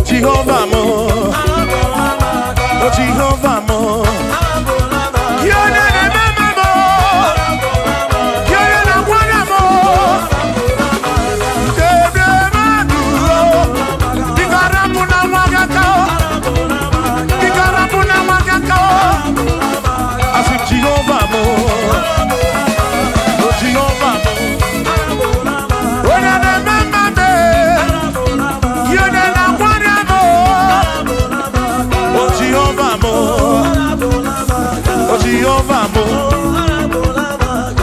Jehovah mo, oh Jehovah mo, Yone ne mama mo, Yone na wana mo, Dede maduro, Digarabu na wakakao, Digarabu na wakakao, Asim Jehovah mo, oh Jehovah mo, Yone ne mama me, Yone na wana mo. Jehovah mo, oh Jehovah mo,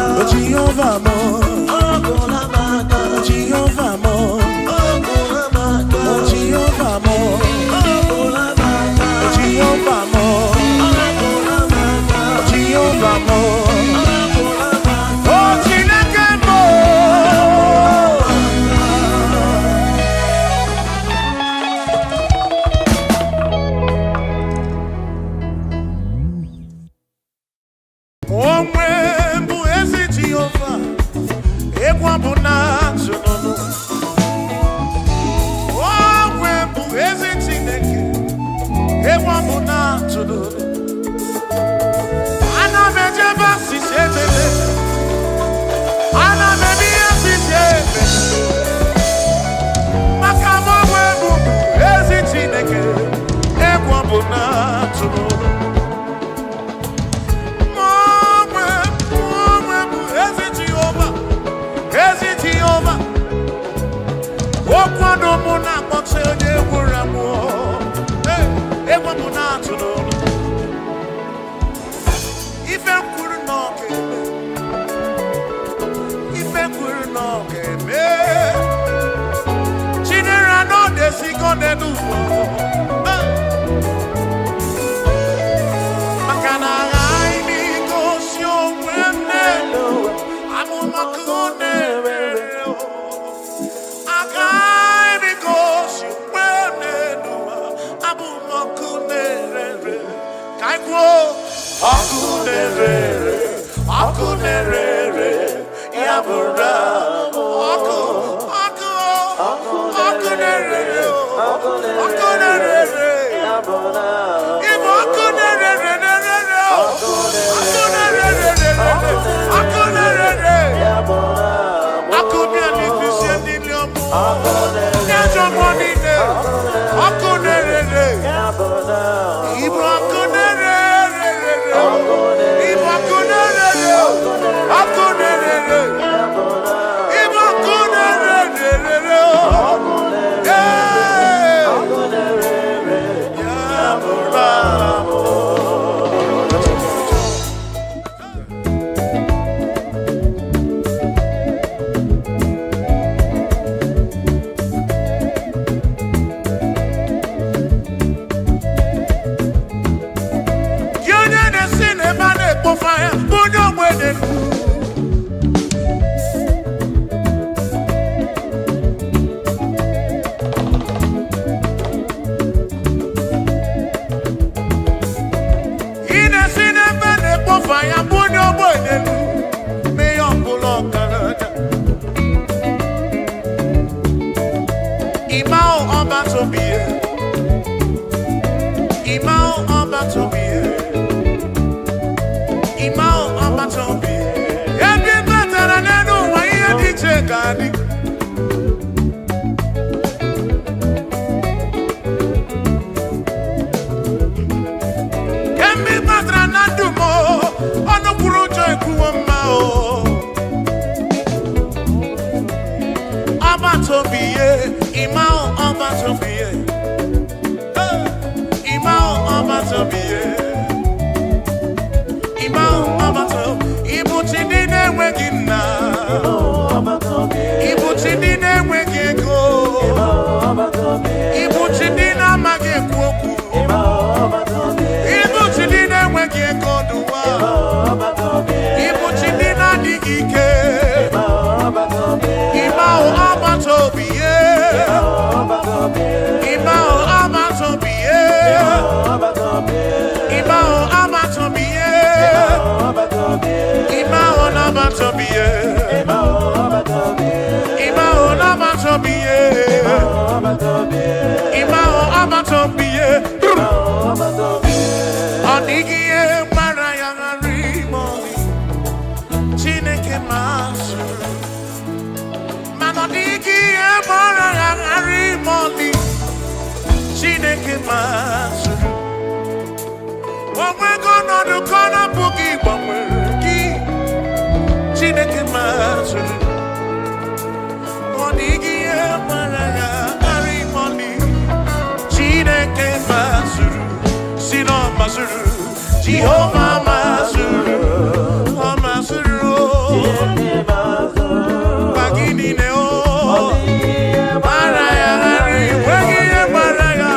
oh Jehovah mo, oh Jehovah mo, oh Jehovah mo, oh Jehovah mo, oh Jehovah mo, oh Chineke mo. Jehovah Mazuru, oh Mazuru, Bagini Neo, Baraya, Wagi Baraya,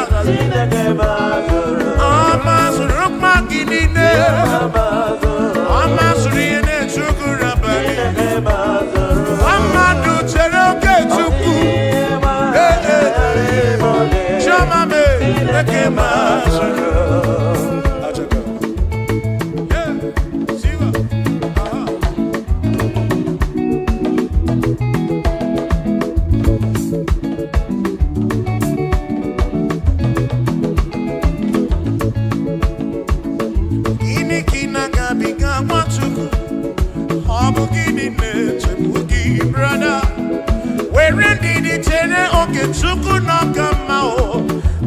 oh Mazuru, Magini Neo, oh Mazuri and Chukurabani, Amadu Cheroke Chuku, Shamame, Eke Mazuru.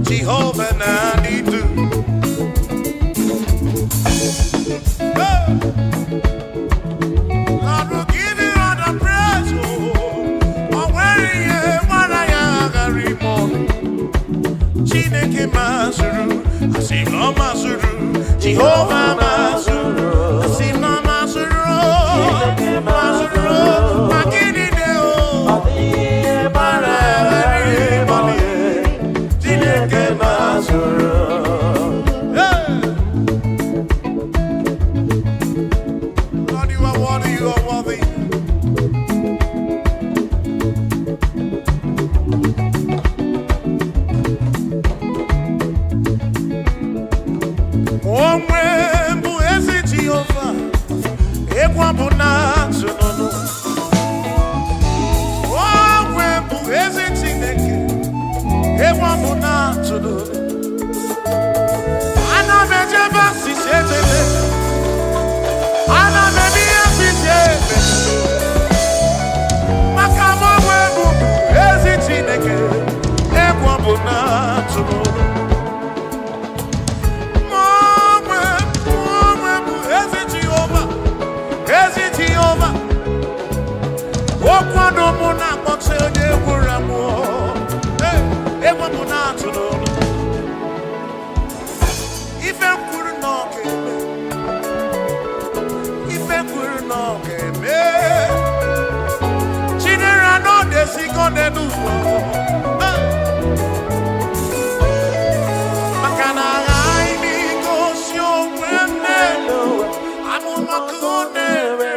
Jehovah Nadidu. Chineke mazuru, asị na ọ mazuru, Jehova mazuru, asị na ọ mazuru, mazuru, ma gịnị dị o? Mara ịgbalị, Chineke mazuru. Lord, you are worthy, you are worthy. Onwe bụ ezi Jehova, egwu bụ na-atụ n'ọnụ. Onwe bụ ezi Chineke, egwu bụ na-atụ n'ọnụ. Ana m ejebe asịsị ejebe, ana m eme ihe asịsị ebe, maka m onwe bụ ezi Chineke, egwu bụ na-atụ n'ọnụ. Okwado mụ na-akpọta onye gwụrụ amụ, egwu mụ na-atụ n'olu. Ife kwuru na ọ ga-eme, ife kwuru na ọ ga-eme. Chinere na ọ desigo n'elu ụwa, maka na aghaghị m igosi onwe m n'elu amụmakụ na-ere.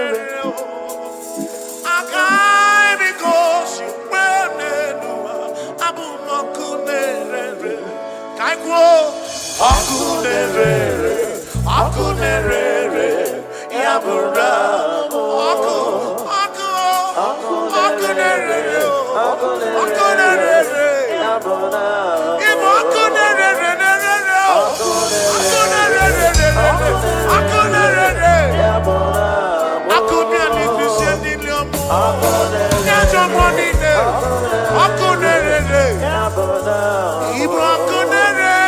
Akunerere, yabura, akunerere, yabura. If akunerere, akunerere, yabura. Akunerere, fisendiliamu. Nyajo monine, akunerere, yabura. Ibro akunerere.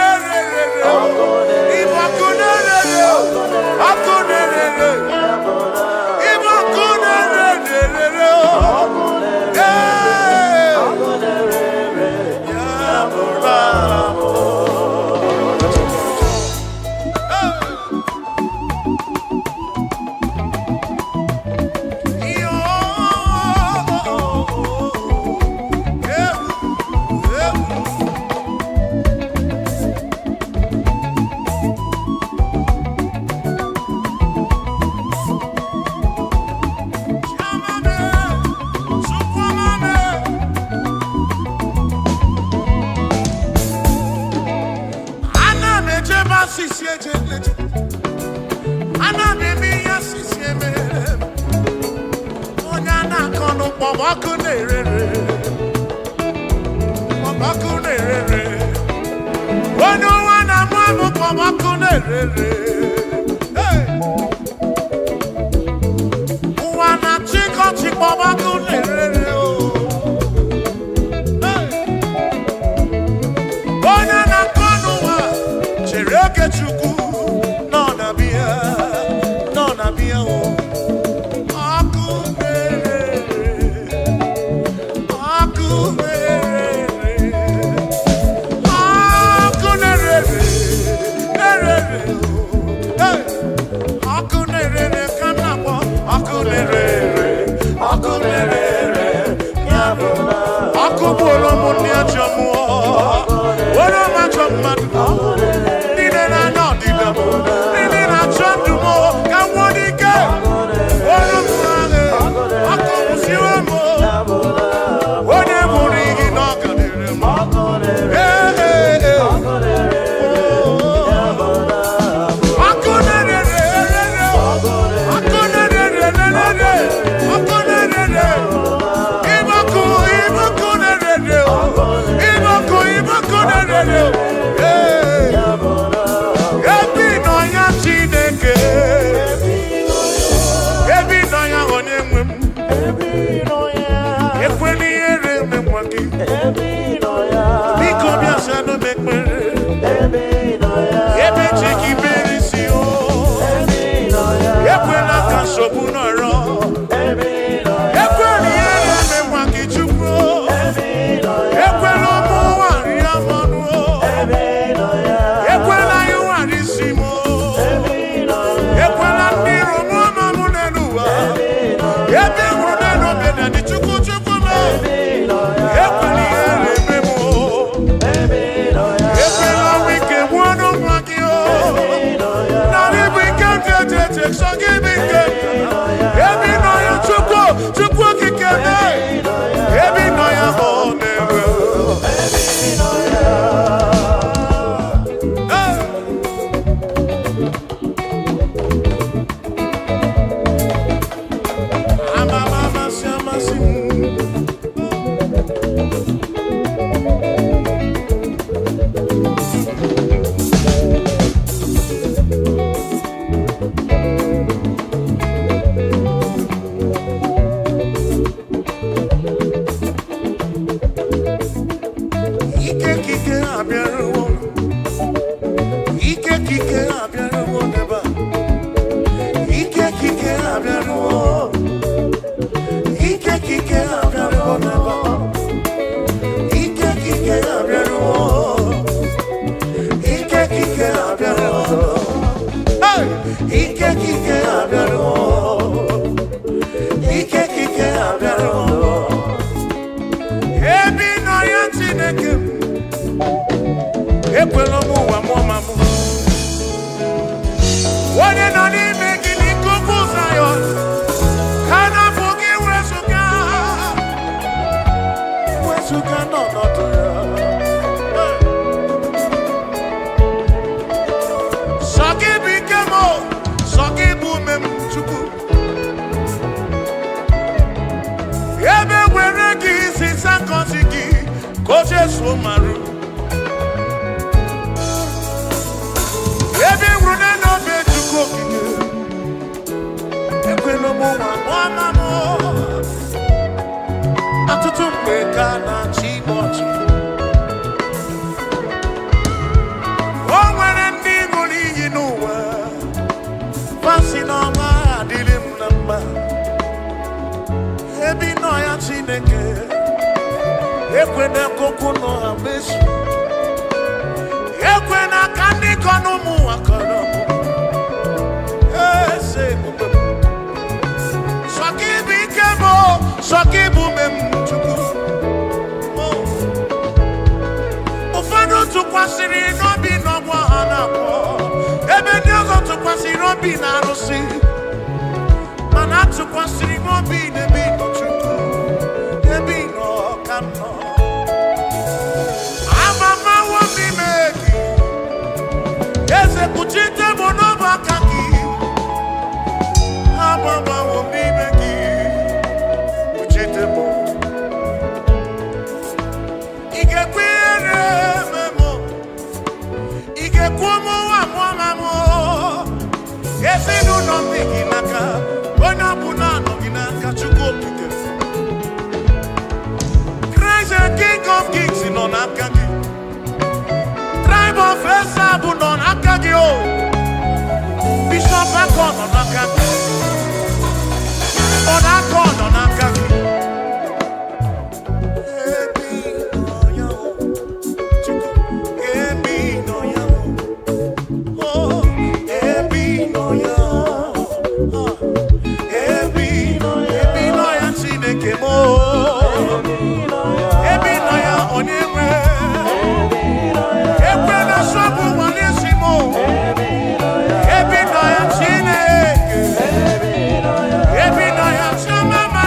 Mama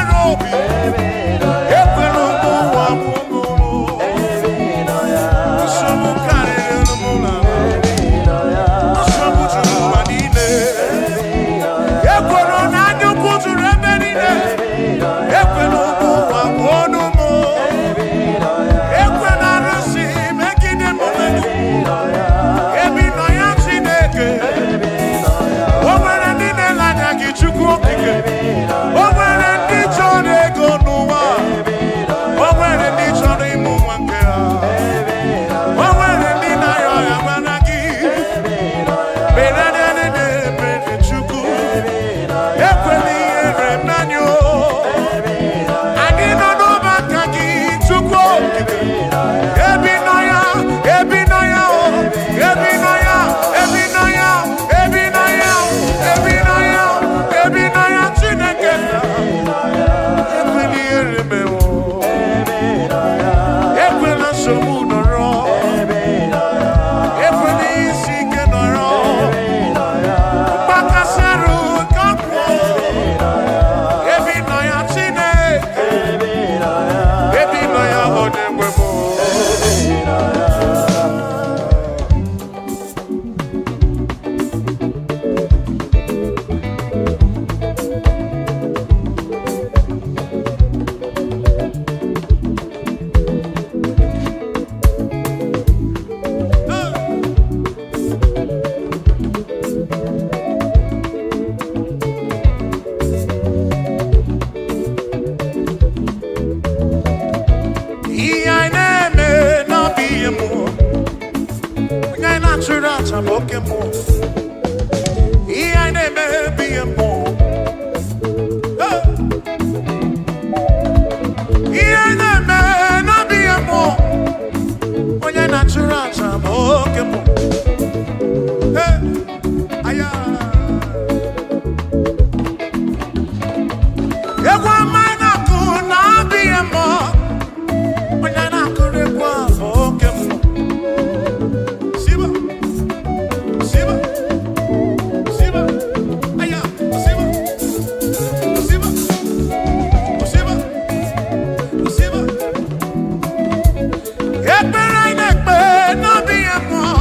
oke mmụọ. Ihe anyị na-eme bụ ihe mmụọ. Ihe anyị na-eme na-abụ ihe mmụọ. Onye na-achụrụ aja bụ oke mmụọ. Aya. Egwu ọma anyị na-akụ na-abụ ihe mmụọ. Onye na-akụrụ egwu a bụ oke mmụọ. Siba. Siba. Siba. Aya. Siba. Siba. Siba. Siba. Ekpere anyị na-ekpe na-abụ ihe mmụọ.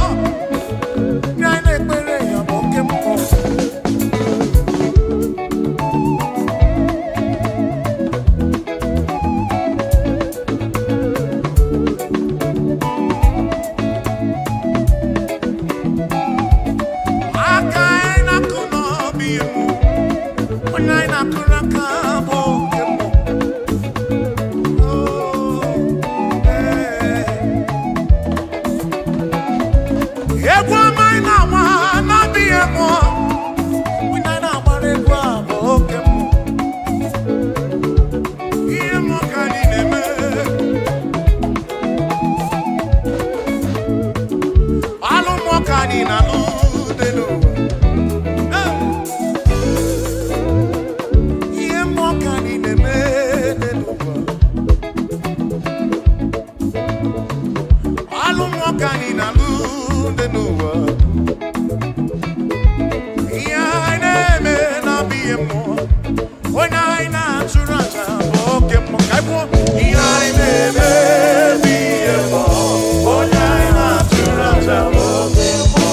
Anyị na-ekpere ya bụ oke mmụọ. Aka anyị na-akụ n'ọbụ ihe mmụọ. Onye anyị na-akụrụ aka bụ oke mmụọ. Egwu ọma anyị na-agba na-abụ ihe mmụọ. Onye anyị na-agbara egwu a bụ oke mmụọ. Ihe mmụọ ka anyị na-eme. Alụ mmụọ ka anyị na-alụ dị n'ụwa. Ihe mmụọ ka anyị na-eme dị n'ụwa. Alụ mmụọ ka anyị na-alụ dị n'ụwa. Ihe anyị na-eme na-abụ ihe mmụọ. Onye anyị na-achụrụ aja bụ oke mmụọ. Ka anyị kwuo, ihe anyị na-eme bụ ihe mmụọ. Onye anyị na-achụrụ aja bụ oke mmụọ.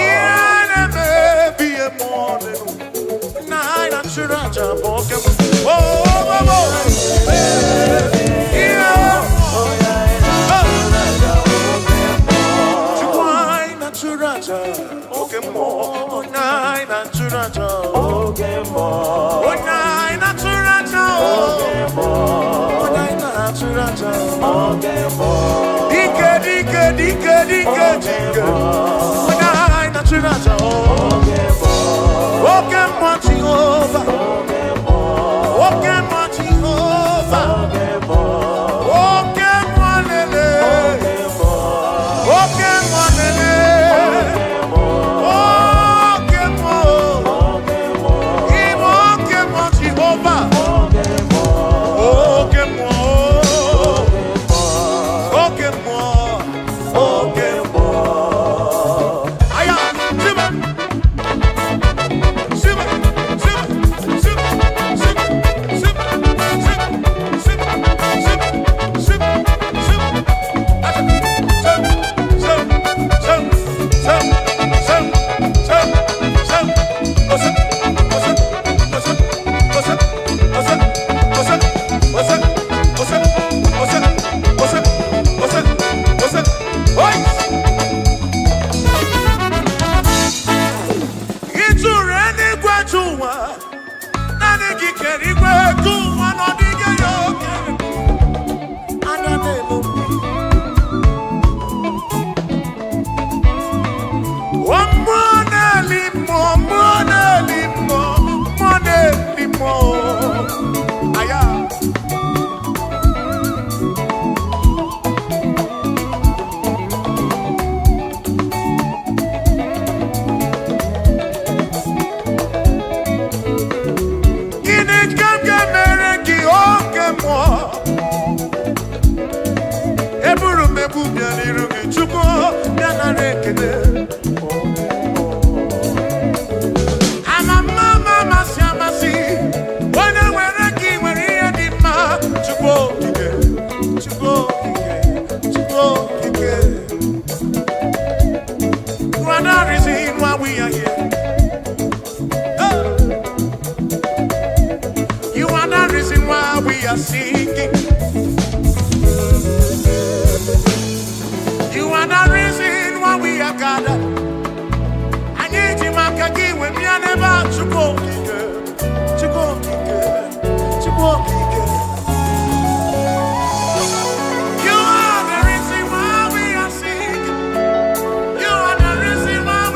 Ihe anyị na-eme bụ ihe mmụọ dị n'ụwa. Onye anyị na-achụrụ aja bụ oke mmụọ. Oh, oh, oh, oh. Ihe Chukwu anyị na-achụrụ aja oke mmụọ. Onye anyị na-achụrụ aja oke mmụọ. Onye anyị na-achụrụ aja oke mmụọ. Onye anyị na-achụrụ aja oke mmụọ. Dike, dike, dike, dike, dike. Onye anyị na-achụrụ aja oke mmụọ. Oke mmụọ Jehova. Oke mmụọ Jehova. Oke mmụọ lele. Oke mmụọ lele. Oke mmụọ. Ime oke mmụọ Jehova. Oke mmụọ. Oke mmụọ. Oke mmụọ. Aya, Siba. Siba. Siba. Siba. Siba. Siba. Siba. Siba. Siba. Siba. are singing. You are the reason why we are gathered. I need you, Makagi, when we are never to go, to go, to go. You are the reason why we are singing. You are the reason why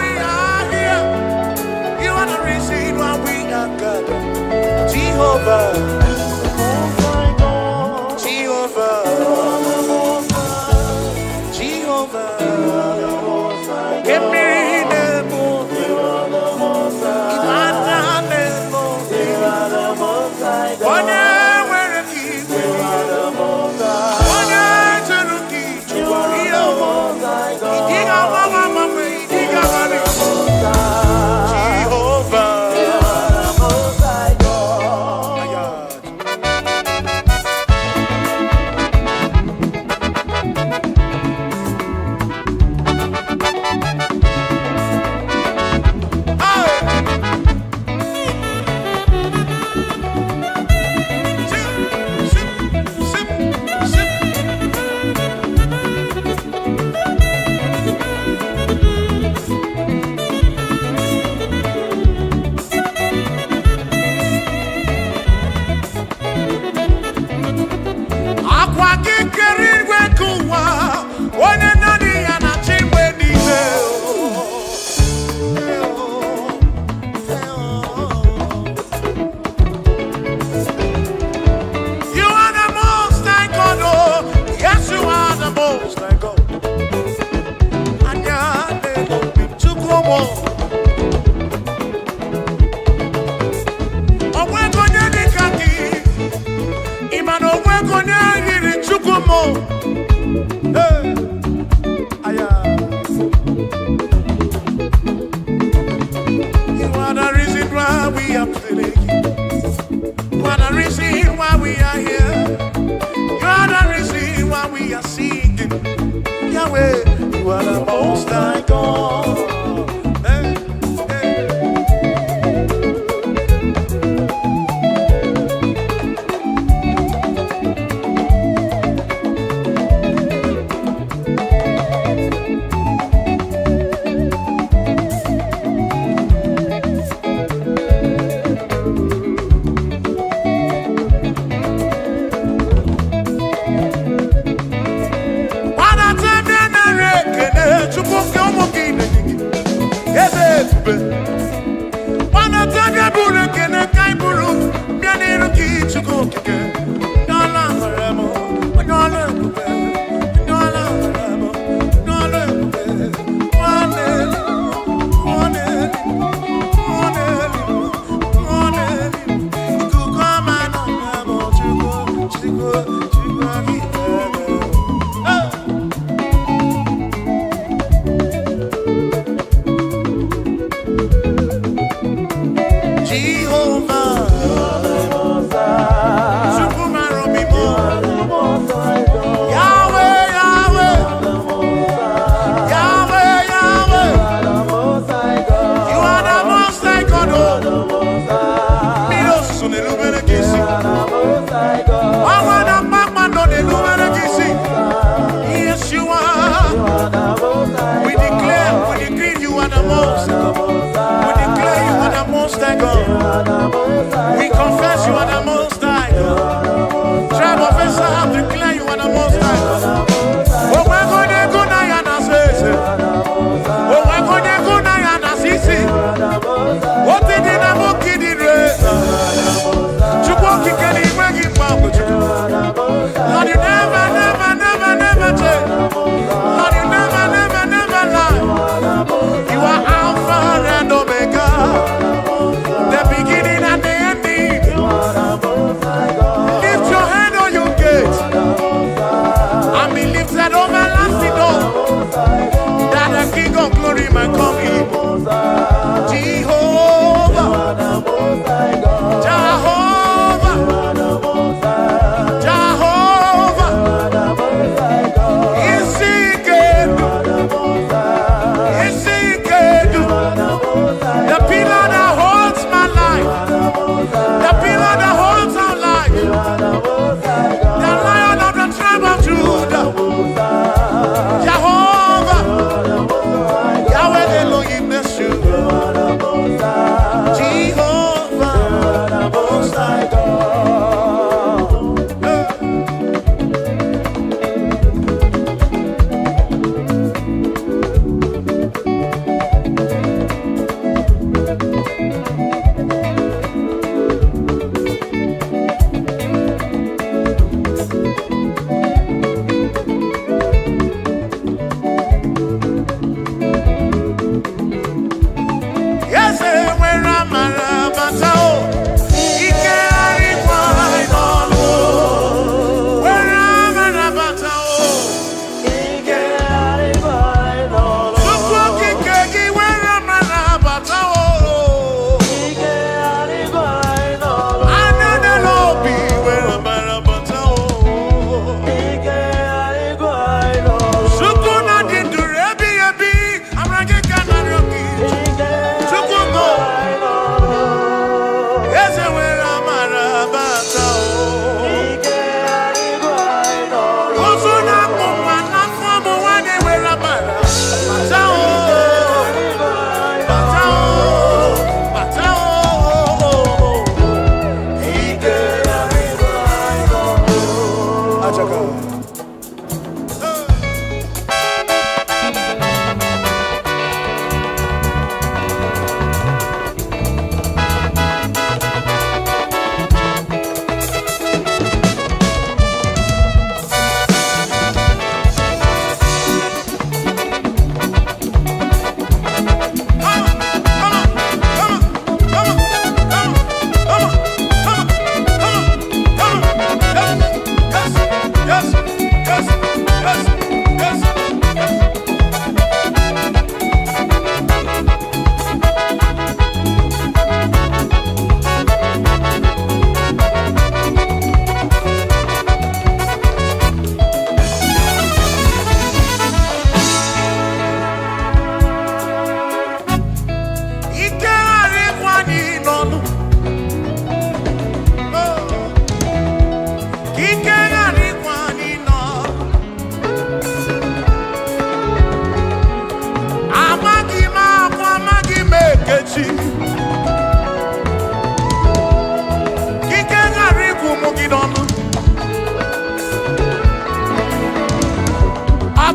I wanna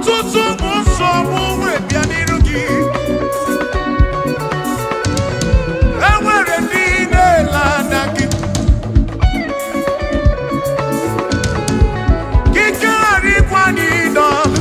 ọtụtụ bụ nsogbu wee bịa n'iru gị. Enwere ndị na-ele anya gị. Ike gharịkwa n'ịdọlụ.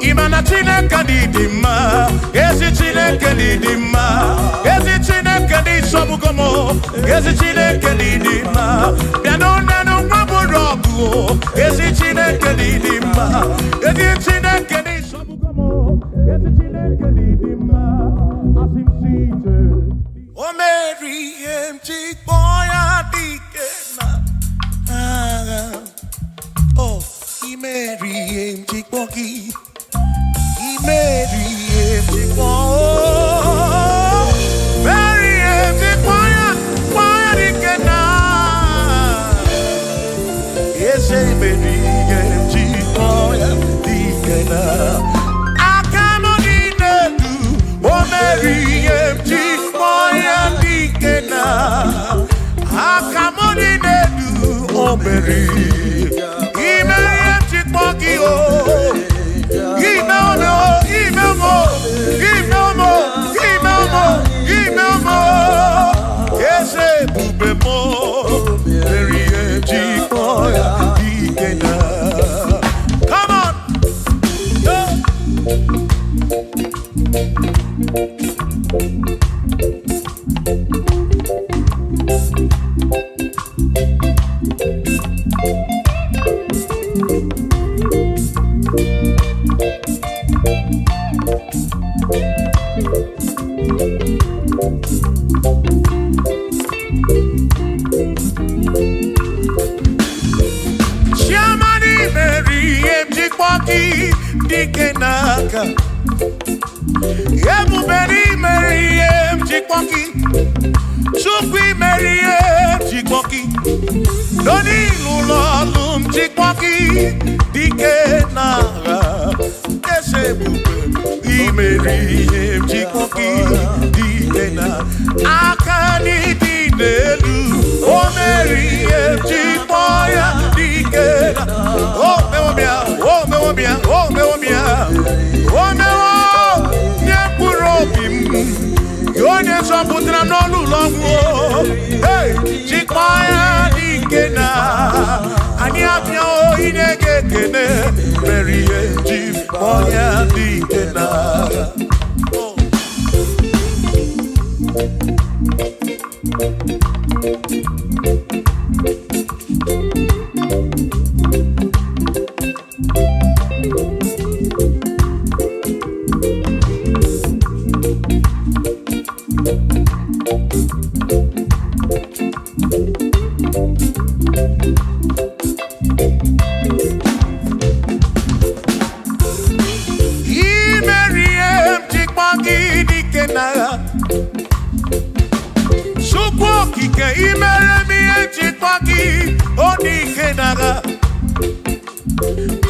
Imana Chineke dị mma, ezi Chineke dị mma, ezi Chineke dị Sobugomo, ezi Chineke dị mma, bịanụ nanụ nwa bụrụ ọgụ, ezi Chineke dị mma, ezi Chineke dị Sobugomo, ezi Chineke dị mma, asị m si ije. O meri ihe m ji kpọọ ya dike na agha. Oh, I meri ihe m ji kpọọ gị. Mary, Mary, quiet, Ikena. Yes, Mary, quiet, Ikena. I come on in oh Mary, quiet, Ikena. I come on in oh Mary, come on. Dikenaka Ebuberi Meriem Chikwoki Chukwi Meriem Chikwoki Doni Lulolum Chikwoki Dikenaka Esebuberi Meriem Chikwoki Dikenaka Akani Dinelu O Meriem Chikwoya Dikenaka Oh Mewobia Oh Mewobia Oh Mewobia Oh Mewo Nyepurobim Yonye Soputra Nolu Longo Hey Chikwoya Dikena Ani Apia O Inege Kene Meriem Chikwoya Dikena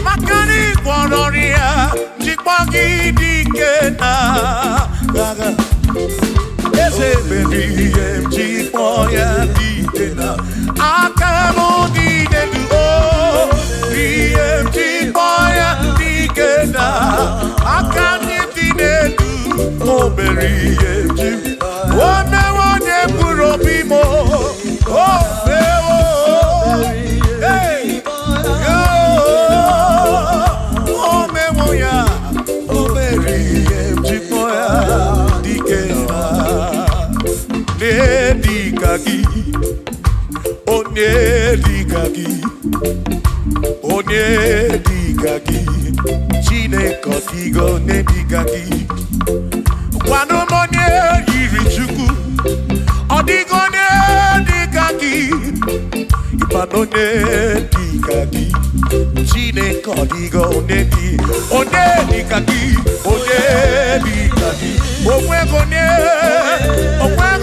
Makani Kwanoria, Chipagi Dikena, Gaga, Ese Baby, Chipoya Dikena, Akamo Dinedu, DM Chipoya Dikena, Akami Dinedu, Oberi, Onye dịka gị, Chineke ọdịgo onye dịka gị. Gwanụ m onye yiri Chukwu, ọdịgo onye dịka gị. Ịmanụ onye dịka gị, Chineke ọdịgo onye dịka gị, onye dịka gị. Onwego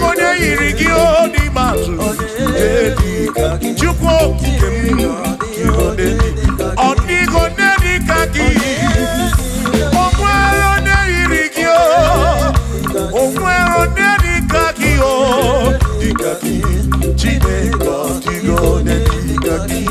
onye yiri gị n'ime atụ, onye dịka gị. Chukwu okike m, ọdịgo onye dịka gị. Onwere onye yiri gị, onwere onye dịka gị, dịka gị. Chineke ọdịgo onye dịka gị.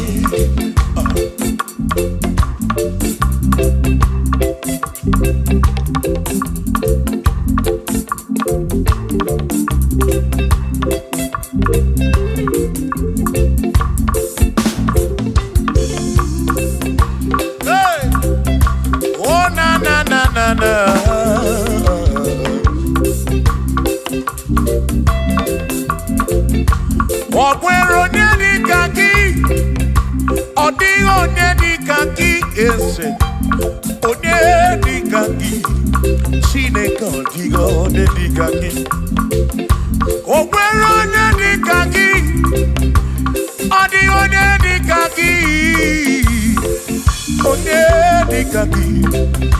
Onwere onye dịka gị, ọ dịghị onye dịka gị eze, onye dịka gị. Chineke ọ dịghị onye dịka gị. Onwere onye dịka gị, ọ dịghị onye dịka gị, onye dịka gị.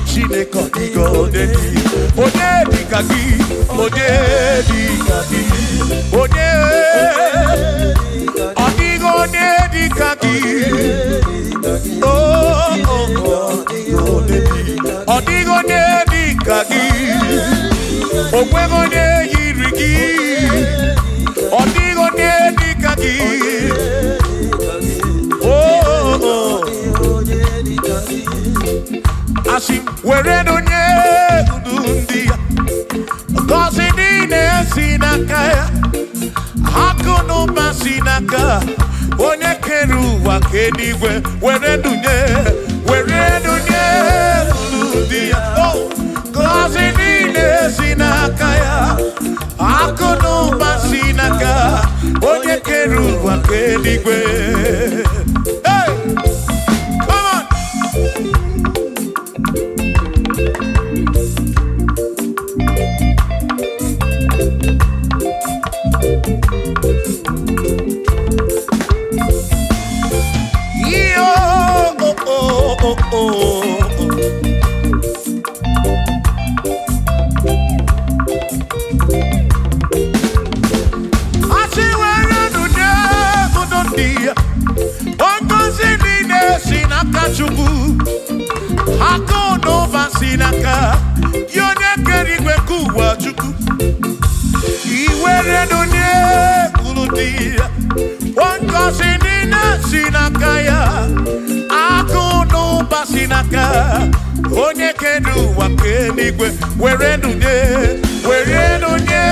Chineke ọ dịghị onye dịka gị, onye dịka gị, onye ọ dịghị onye dịka gị. Ọ dịghị onye dịka gị, onweghị onye yiri gị. Ọ dịghị onye dịka gị. Asị were onye ndu ndị ya, ngọzi niile si n'aka ya, akụ na ụba si n'aka onye kere ụwa ka eluigwe. Were ndunye ndu ndị ya, ngọzi niile si n'aka ya, akụ na ụba si n'aka onye kere ụwa ka eluigwe. Hey! Come on! Chukwu akụ n'ụba si n'aka ya, onye kere igwe ka ụwa Chukwu. Iwere onye kwuru dị ya, ngọzi niile si n'aka ya, akụ n'ụba si n'aka onye kere ụwa ka eluigwe. Were onye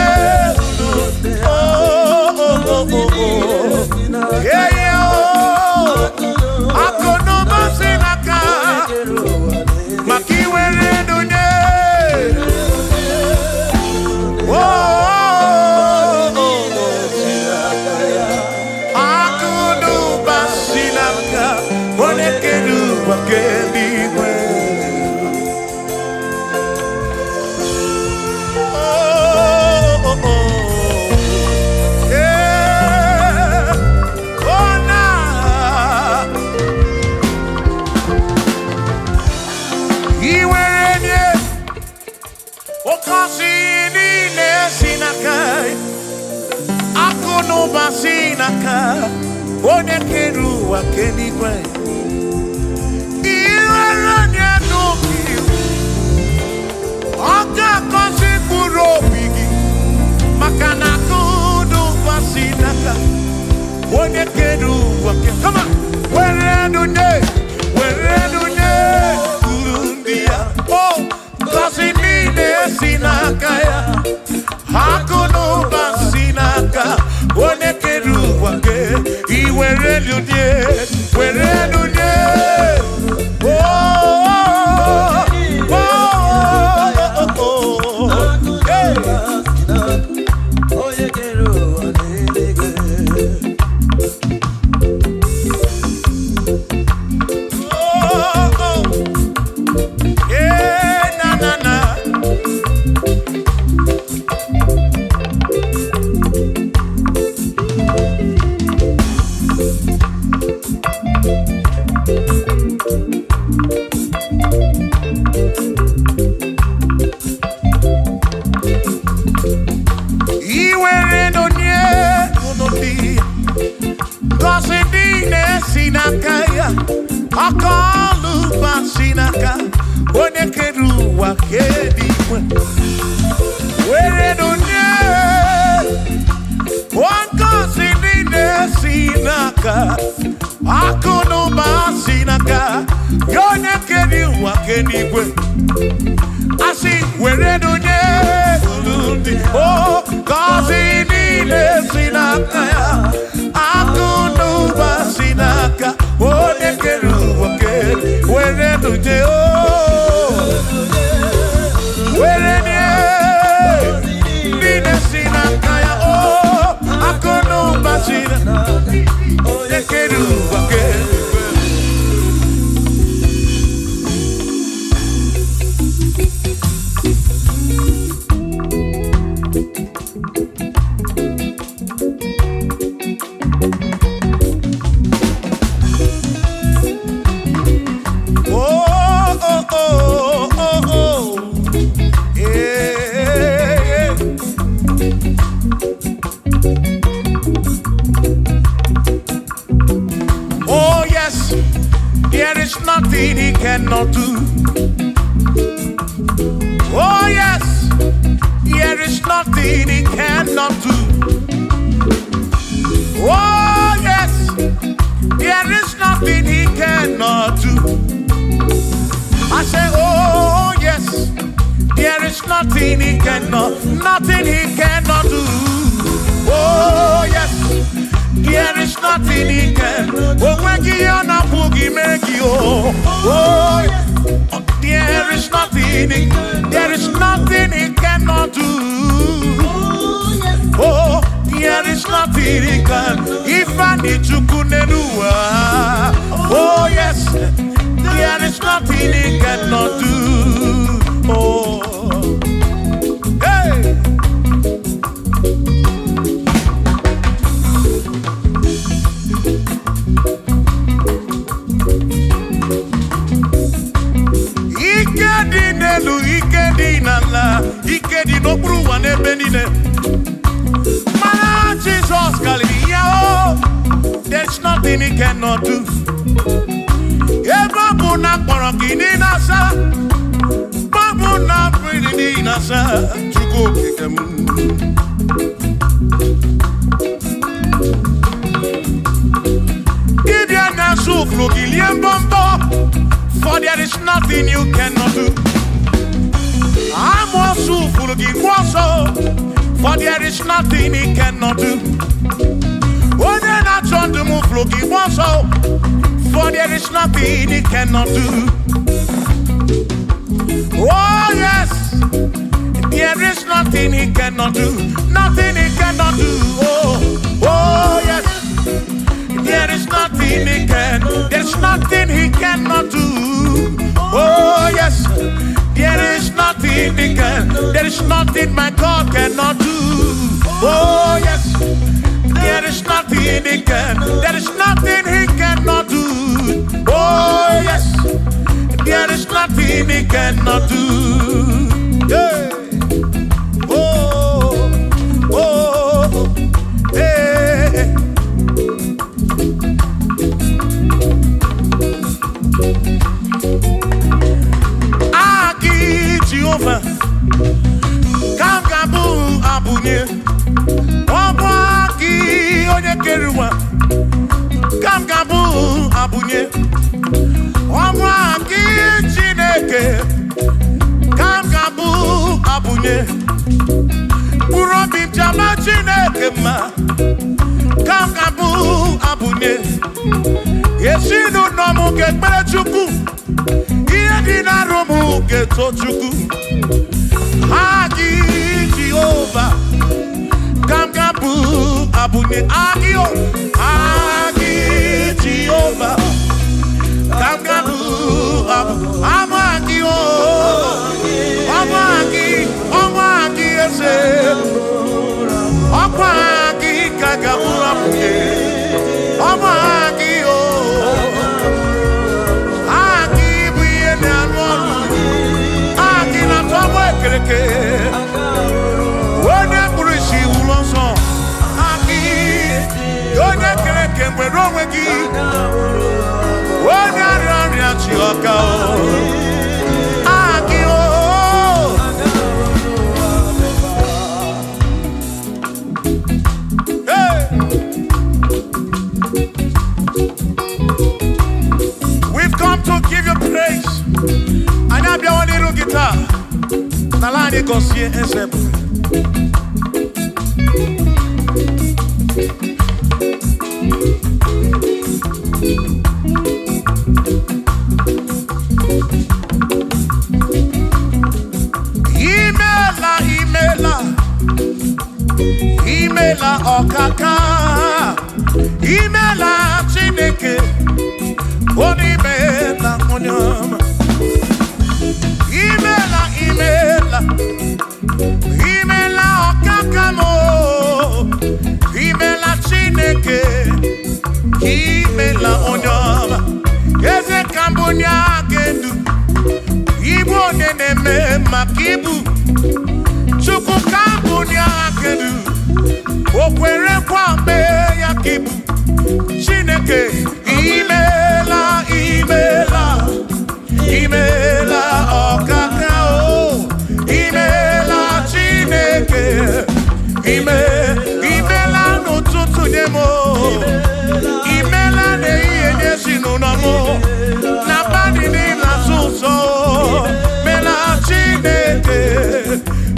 akụ n'ụba si n'aka, maka iwere onye akụ n'ụba si n'aka onye kere ụwa ka eluigwe. N'ụba si n'aka onye kere ụwa ka eluigwe. Iwere onye n'obi, ọ ga-agọzi mkpụrụ obi gị, maka na akụ n'ụba si n'aka onye kere ụwa ka. Come on! Were onye kwuru ndị ya, ngọzi niile si n'aka ya, akụ n'ụba si n'aka onye kere ụwa ke. Iwere onye onye kere ụwa kedi were donye wangozi niile si n'aka akụ na ụba si n'aka ya onye kere ụwa kedi asị were donye gozi niile si n'aka ya akụ na ụba si n'aka onye kere ụwa kedi were donye were nye niile si n'aka ya akụ na ụba si n'aka onye kere ụwa kedi. Nothing he cannot do. Oh yes, there is nothing he cannot do. Oh yes, there is nothing he cannot do. I say, oh yes, there is nothing he cannot do. Oh yes, there is nothing he can. Oh, when you are not boogie, make you. Oh, there is nothing he cannot do. Oh, there is nothing he can. If I need to kunenua. Oh yes, there is nothing he cannot do. Oh, hey. Ikedi no prua ne benine. Mana Jesus Galileo, there's nothing he cannot do. Babu na porokini nasa, babu na pretty nasa, chuko kekemu. Ibia na suflo gilien bombo, for there is nothing you cannot do. I'm also full of for there is nothing he cannot do. Oh, then I turn to move looking also, for there is nothing he cannot do. Oh, yes, there is nothing he cannot do. Nothing he cannot do. Oh, yes, there is nothing he can. There's nothing he cannot do. Oh, yes. There is nothing he can. There is nothing my God cannot do. Oh yes. There is nothing he can. There is nothing he cannot do. Oh yes. There is nothing he cannot do. Yeah. Oh. Oh. Hey. Jehovah, Kamgabu Abunye, Obwaki Onyekeruwa, Kamgabu Abunye, Obwaki Chineke, Kamgabu Abunye, Urobi Jama Chineke ma, Kamgabu Abunye, Yesinu nomu kekpere Chukwu. Dina romu geto chuku Agi Jehovah Kamgabu Abunye Agio Agi Jehovah Kamgabu Amagio Amagi ese Amagi Kagabu Abunye Amagio Wone kurishi ulonso Aki Yone kereke mwerowe gi Wone arani achioka guitar. Nalani Gosie Ezeb. Imela okaka. Imela Chineke. Onimela Onyama. Imela okakamo. Imela Chineke. Imela Onyama. Eze kambunya gendu. Ibu oneneme makibu. Chuku kambunya gendu. Okwere kwame yakibu. Chineke. Imela okakao. Imela Chineke. Imela n'ụtụtụ nye mo. Imela n'ehihie nye si n'ụlọmụ. Na bani n'ịla sụsọ. Imela Chineke.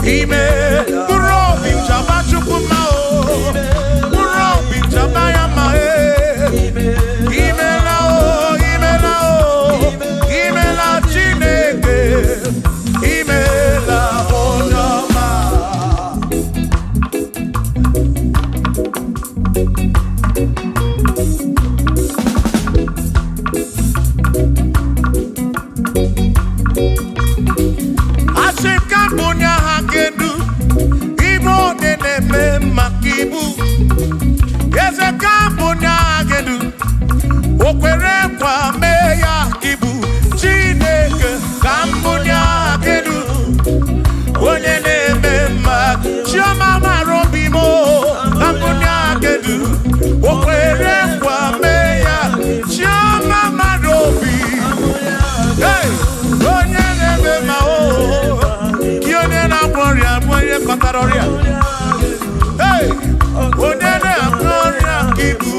Mkpụrụ obi nchaba Chukwu mma o. Mkpụrụ obi nchaba ya mma e. Imela o. Imela Chineke. Imela Onyama. Asikabunya hakedu. Ibo neneme makibu. Ezekabunya hakedu. Okwere kwa meya kibu. Chineke kambunya hakedu. Onye neme mak. Chioma marobimo. Kambunya hakedu. Okwere kwa meya. Chioma marobi. Hey! Onye neme ma o. Kionye na gloria. Mwenye kotaroria. Hey! Onye na gloria kibu.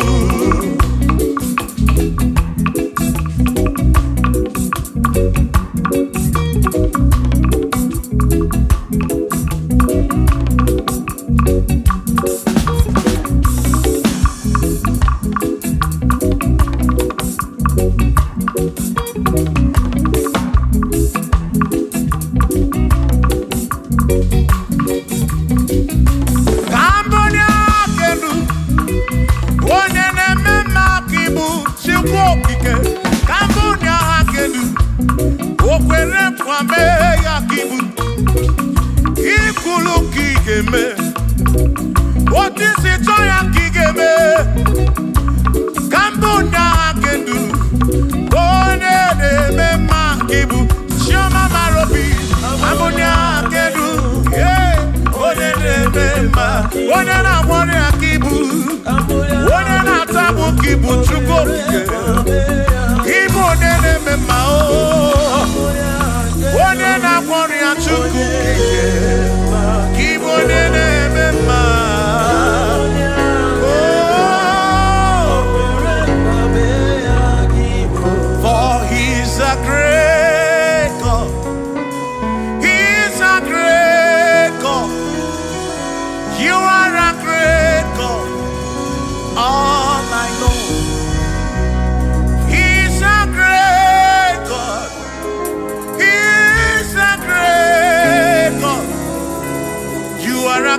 Onye na-agbọrọ ya kibu. Onye na-atabụ kibu Chukwu. Ibu onye na-eme mma o. Onye na-agbọrọ ya Chukwu. Ibu onye na-eme mma. For he's a great God. He's a great God. You are a great God. All I know. He's a great God. He's a great God. You are a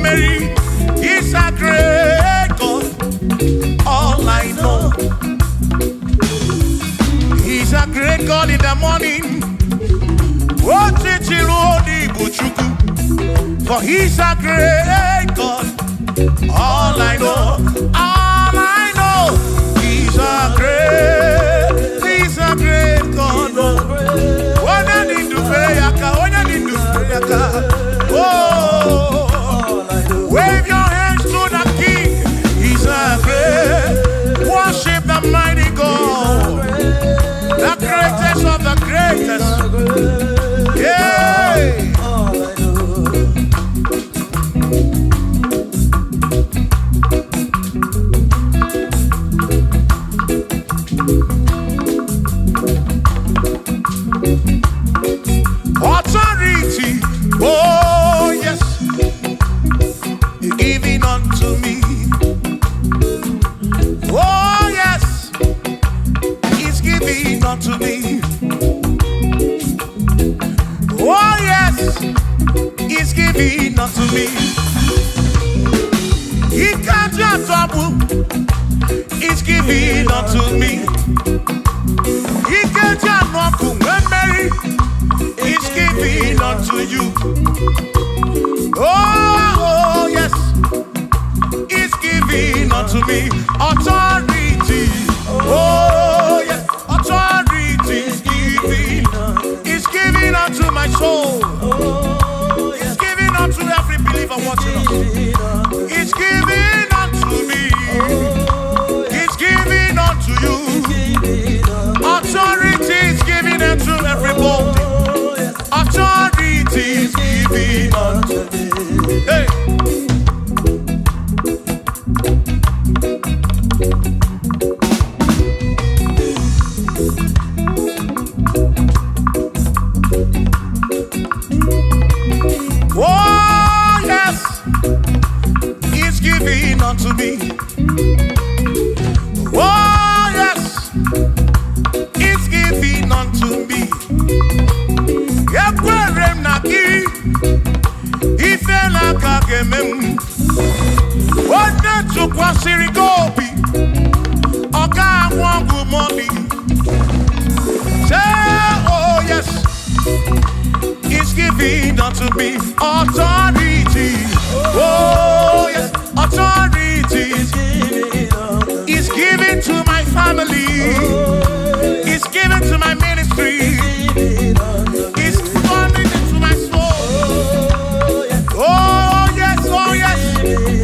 Mary. He's a great God. All I know. He's a great God in the morning. For he's a great God. All I know, he's a great God. When I need to pray, oh, wave your hands to the King. He's a great. Worship the mighty God, the greatest of the greatest. Yeah. Authority, oh yes, giving unto me. Oh yes, He's giving unto me. Oh yes, He's giving unto me. He can't just double. He's giving unto me. He can't just walk when Mary. He's giving unto you. Oh yes, He's giving unto me. Authority. Oh yes, authority is giving. He's giving unto my soul. He's giving unto every believer watching us. He's giving unto me. He's giving unto you. Authority is giving unto everybody. Authority is giving unto me. Hey. Oh yes, He's giving unto me. Oh yes, He's giving unto me. Yekwere naki, ife laka gemem. Wode chukwa sirigobi, oga wangu money. Say oh yes, He's giving unto me authority. Oh yes, authority. He's giving to my family. He's giving to my ministry. He's funding into my soul. Oh yes, oh yes,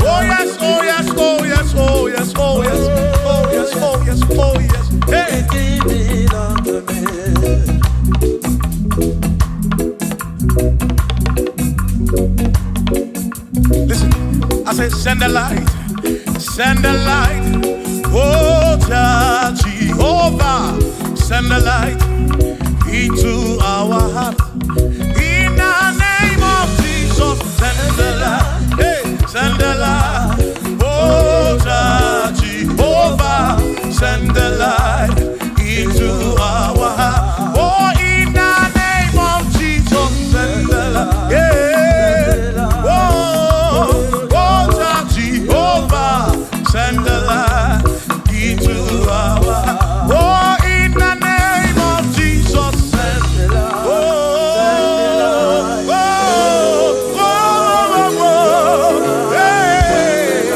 oh yes, oh yes, oh yes, oh yes, oh yes, oh yes, oh yes, oh yes. Hey. Listen, I say send the light, oh Jehovah, send the light into our heart. In the name of Jesus, send the light, hey, send the light, oh Jehovah, send the light into our heart. Oh, in the name of Jesus, send the light, yeah. Send the light into our heart. Oh, in the name of Jesus, send the light. Oh, oh, oh, hey,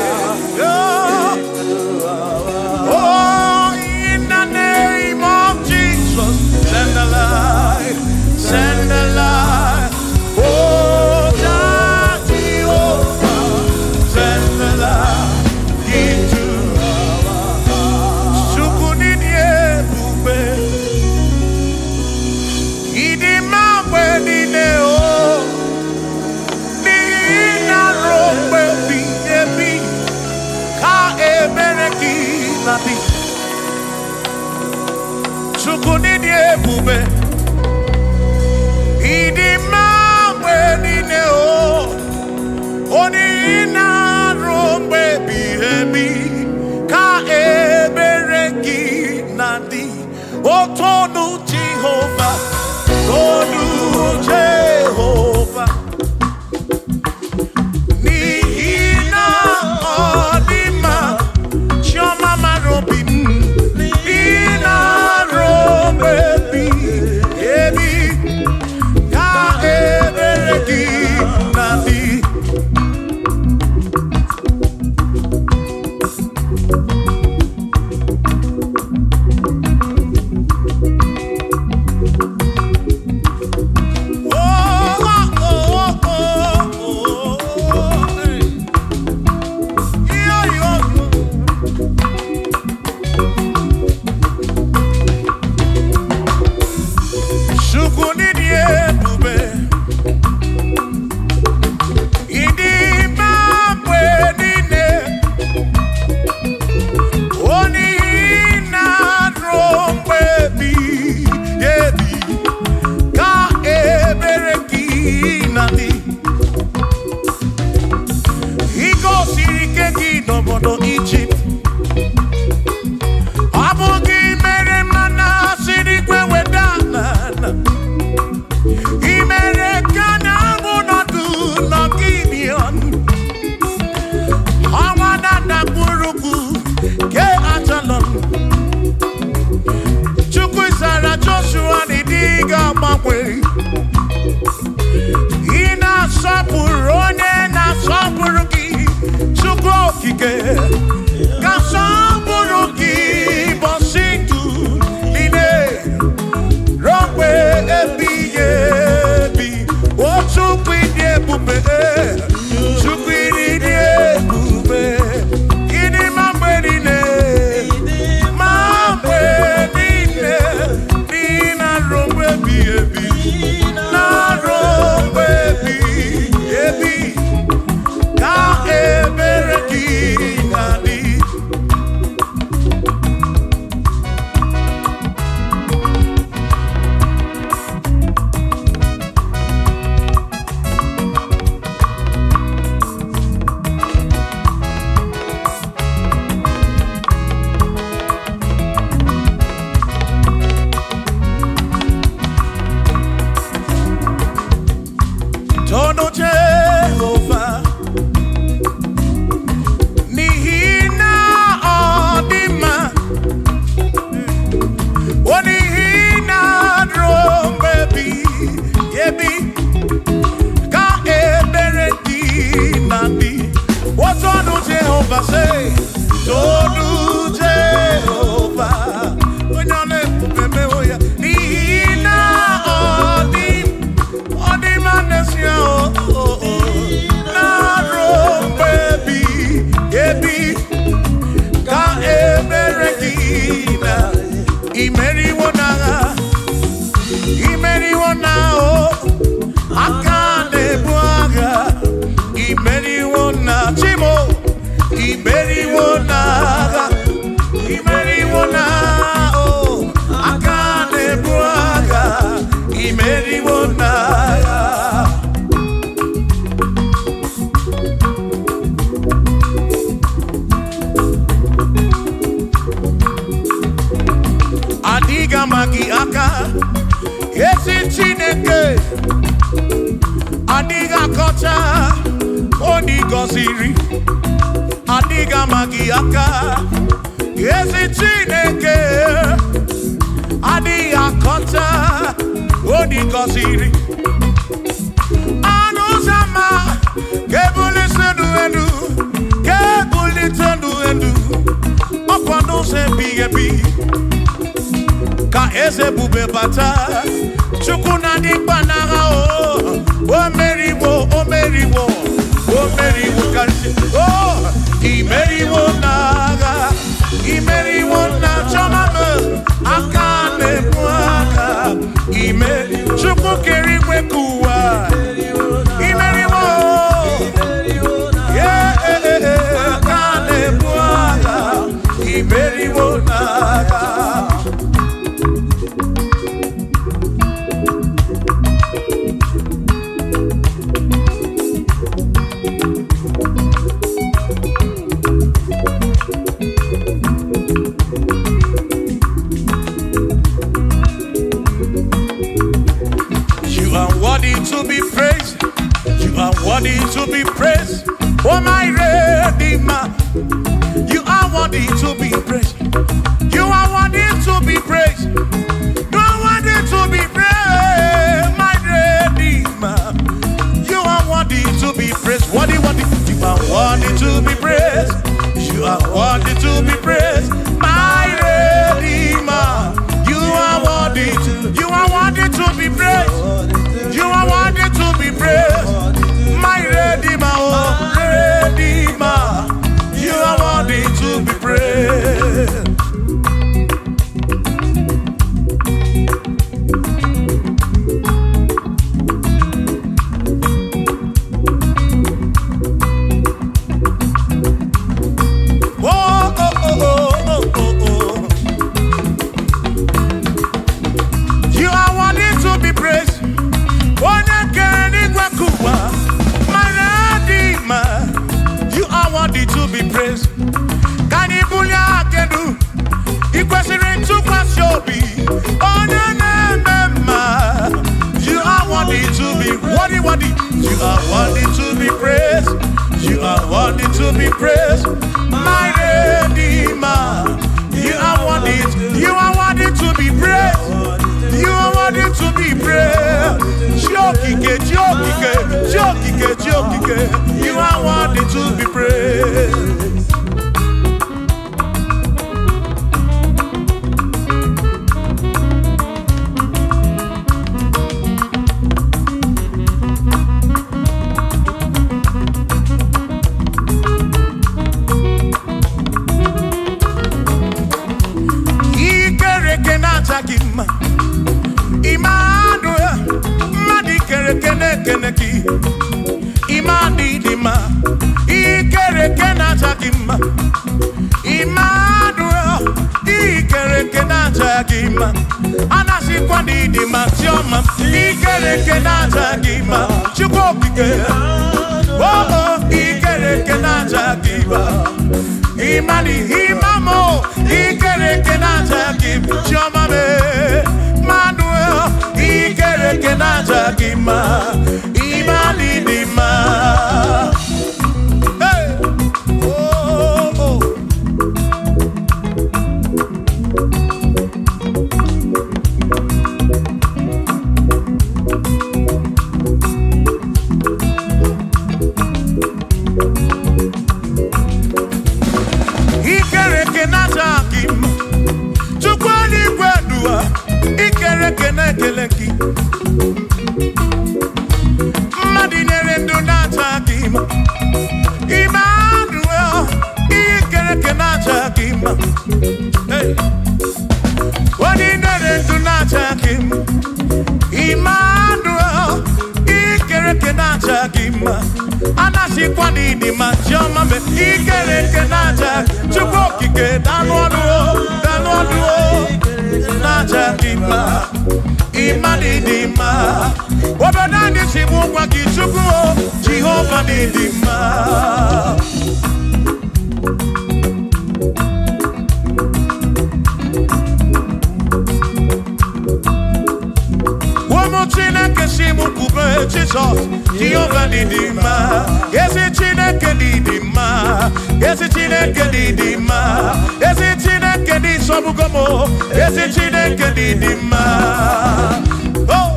oh, in the name of Jesus, send the light, send the light. Oh, Jehovah, send the light. Chukunini ebube, idi mawe nine o, oni ina rombe bihebi, ka ebereki nadi, otonu Jehovah, tonu Jehovah, ni na-agbanwe ị na-asọpụrụ onye na-asọpụrụ gị Chukwu okike ka sọpụrụ gị ụbọchị ndụ niile ruo mgbe ebighị ebi. O Chukwu ịdị ebube, Chukwu ịdị ebube, ịdị ma mgbe niile, ma mgbe niile, dị na ruo mgbe ebighị ebi, na ruo mgbe ebighị ebi, ka ebere gị na-adị. Tono Jehovah, nihina odima, onihina drombebi, yebi, ka ebere di nadi. What tono Jehovah say? Tono Jehovah, onyane pupeme oya, nihina odima nesia oh. Naro baby, yebi, ka eberekina, imeri wona oh, akane buaga, imeri wona chimo, imeri wona oh, akane buaga, imeri wona. Adiga magi aka, esi Chineke, adiga kocha, oni goziri. Adiga magi aka, esi Chineke, adiga kocha, oni goziri. Anuzama, kebuli senu enu, okwano se bigebi. Ka eze bube bata Chukwu na di banaga o meriwo kansi imeriwo na chomame akane mwaka Chukwu keri kwekuwa imeriwo akane mwaka imeriwo naga. To be praised, you are worthy to be praised. Oh my Redeemer, you are worthy to be praised. You are worthy to be praised. You are worthy to be praised, my Redeemer. You are worthy to be praised. Worthy. You are worthy to be praised. You are worthy to be praised, my Redeemer. You are worthy to be praised. You are worthy to be praised, my Redeemer, oh Redeemer. You are worthy to be praised. You are worthy to be praised. You are worthy to be praised. Can you believe I can do? You question to pass your be. Oh, no. You are worthy to be worthy. You are worthy to be praised. You are worthy to be praised, my Redeemer. You are worthy to be praised. You are worthy to be praised. keneki imani dima ikere kenacha gima Emmanuel ikere kenacha gima anasi kwa dima chioma ikere kenacha gima chukokike oh ikere kenacha gima imani imamo ikere kenacha gima chioma me Manuel ikere kenacha gima imani dima hey oh oh ikere kenacha gima tukwani kwedua ikere kenekeleki madinere ndunata gima Emmanuel ikere kenacha gima hey wadinere ndunata gima Emmanuel ikere kenacha gima anasi kwa nini machoma me ikere kenacha chukokike danwaduo nacha gima imani dima wabadani simu kwa kichukuo Jehova ni dima Wamotine kesimu kube Jesus Jehova ni dima Yesi chine kedi dima Yesi chine kedi dima Yesi chine kedi sobugomo Yesi chine kedi dima Oh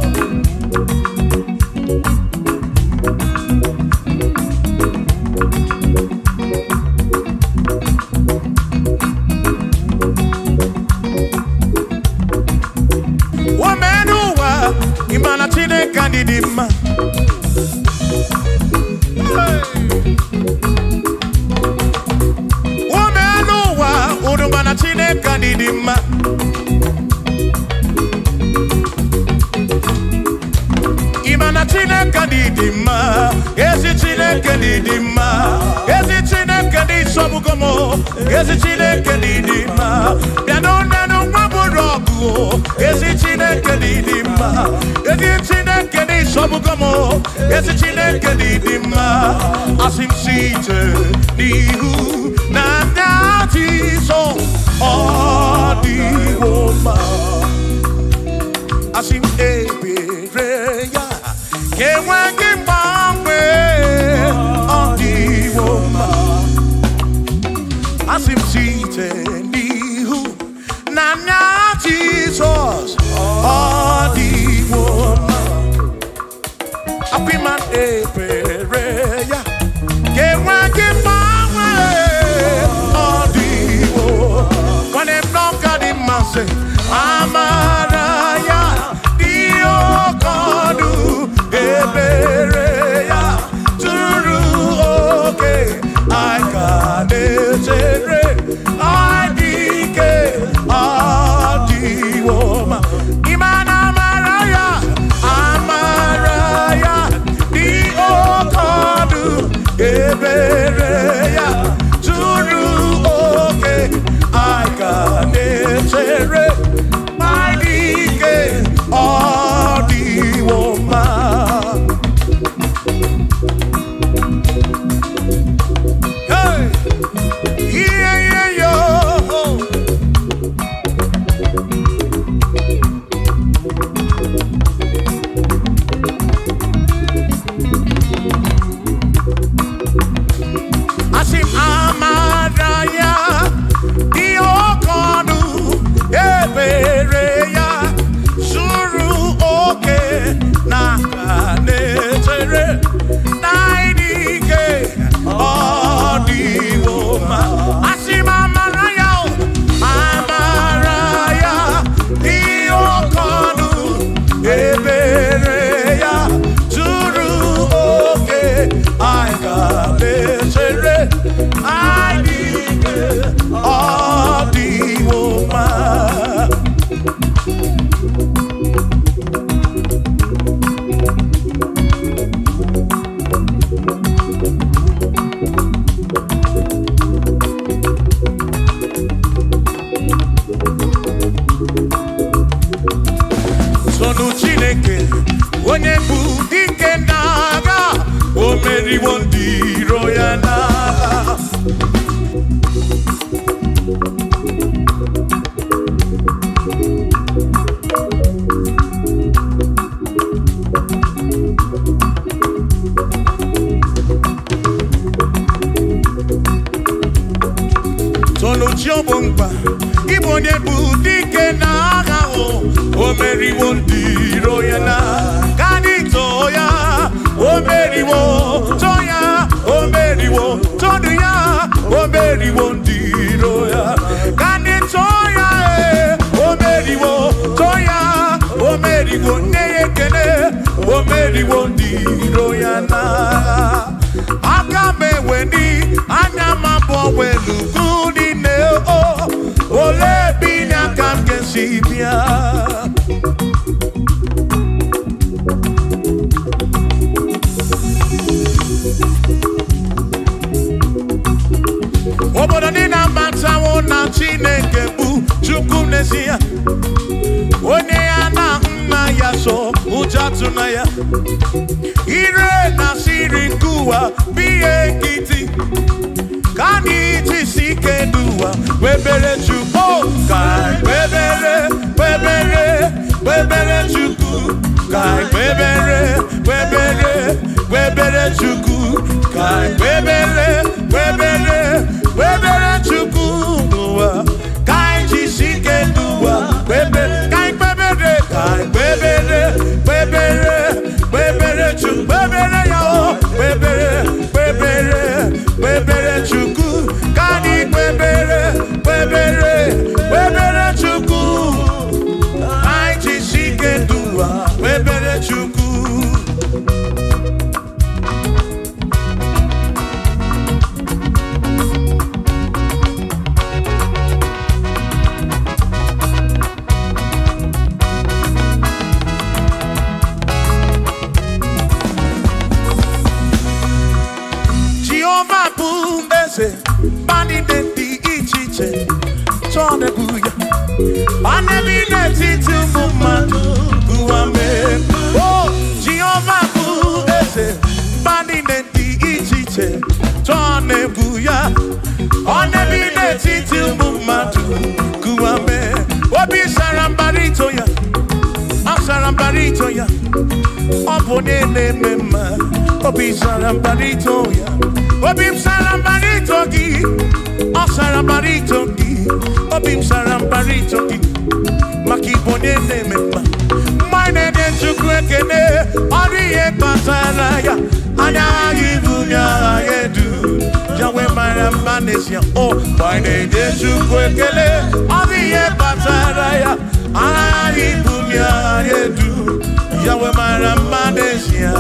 Wamenuwa imana chine kedi dima Wamenuwa udumana chine kedi dima Imana chine kedi dima Yesi chine kedi dima Yesi chine kedi sobugomo Yesi chine kedi dima Biano nanu waburogu Yesi chine kedi dima Yesi chine kedi sobugomo Yesi chine kedi dima Asim site nihu na nyati so Odi woma Asim ebereya Kewangi mangwe Odi woma Asim site nihu na nyati so Odi woma Apiman ebereya Kewangi mangwe Odi woma When I'm not got in my say Amaraya Di tonu Chineke onye bụ dike n'agha o meriwo ndị iro ya n'agha. Tonu Chiobongba ibo onye bụ dike n'agha o meriwo ndị iro ya n'agha. Kanito ya o meriwo toya o meriwo tonu ya o meriwo ndị iro ya. Kanito ya o meriwo toya o meriwo neyekele o meriwo ndị iro ya n'agha. Aka meweni anya mabo welugu ni neo ole binya kam kesibia. Obodo ni na matawo na Chineke bu Chukwu n'ezie. Onye ya na nna ya so ụja tụna ya. Ire na siri nkuwa biye kiti. Kani jisike duwa webere Chukwu kai webere webere webere Chukwu kai webere webere webere Chukwu kai webere webere webere Chukwu duwa kai jisike duwa webere kai webere kai webere webere webere Chukwu webere ya webere webere webere Chukwu kani webere webere webere Chukwu kai jisike duwa webere Chukwu. Bani denti ichiche chone buya bane bine titu mumadu buame. Oh Jehovah bu ese bani denti ichiche chone buya bane bine titu mumadu buame. Obi sarambarito ya asarambarito ya opone ne mema. Obi sarambarito ya Obim sarambarito gi, o sarambarito gi, obim sarambarito gi, makibone ne mema. Mine de chukwekene, oriye pasaraya, anya ibunya edu. Jawe marambanesia, oh, mine de chukwekene, oriye pasaraya, anya ibunya edu. Jawe marambanesia.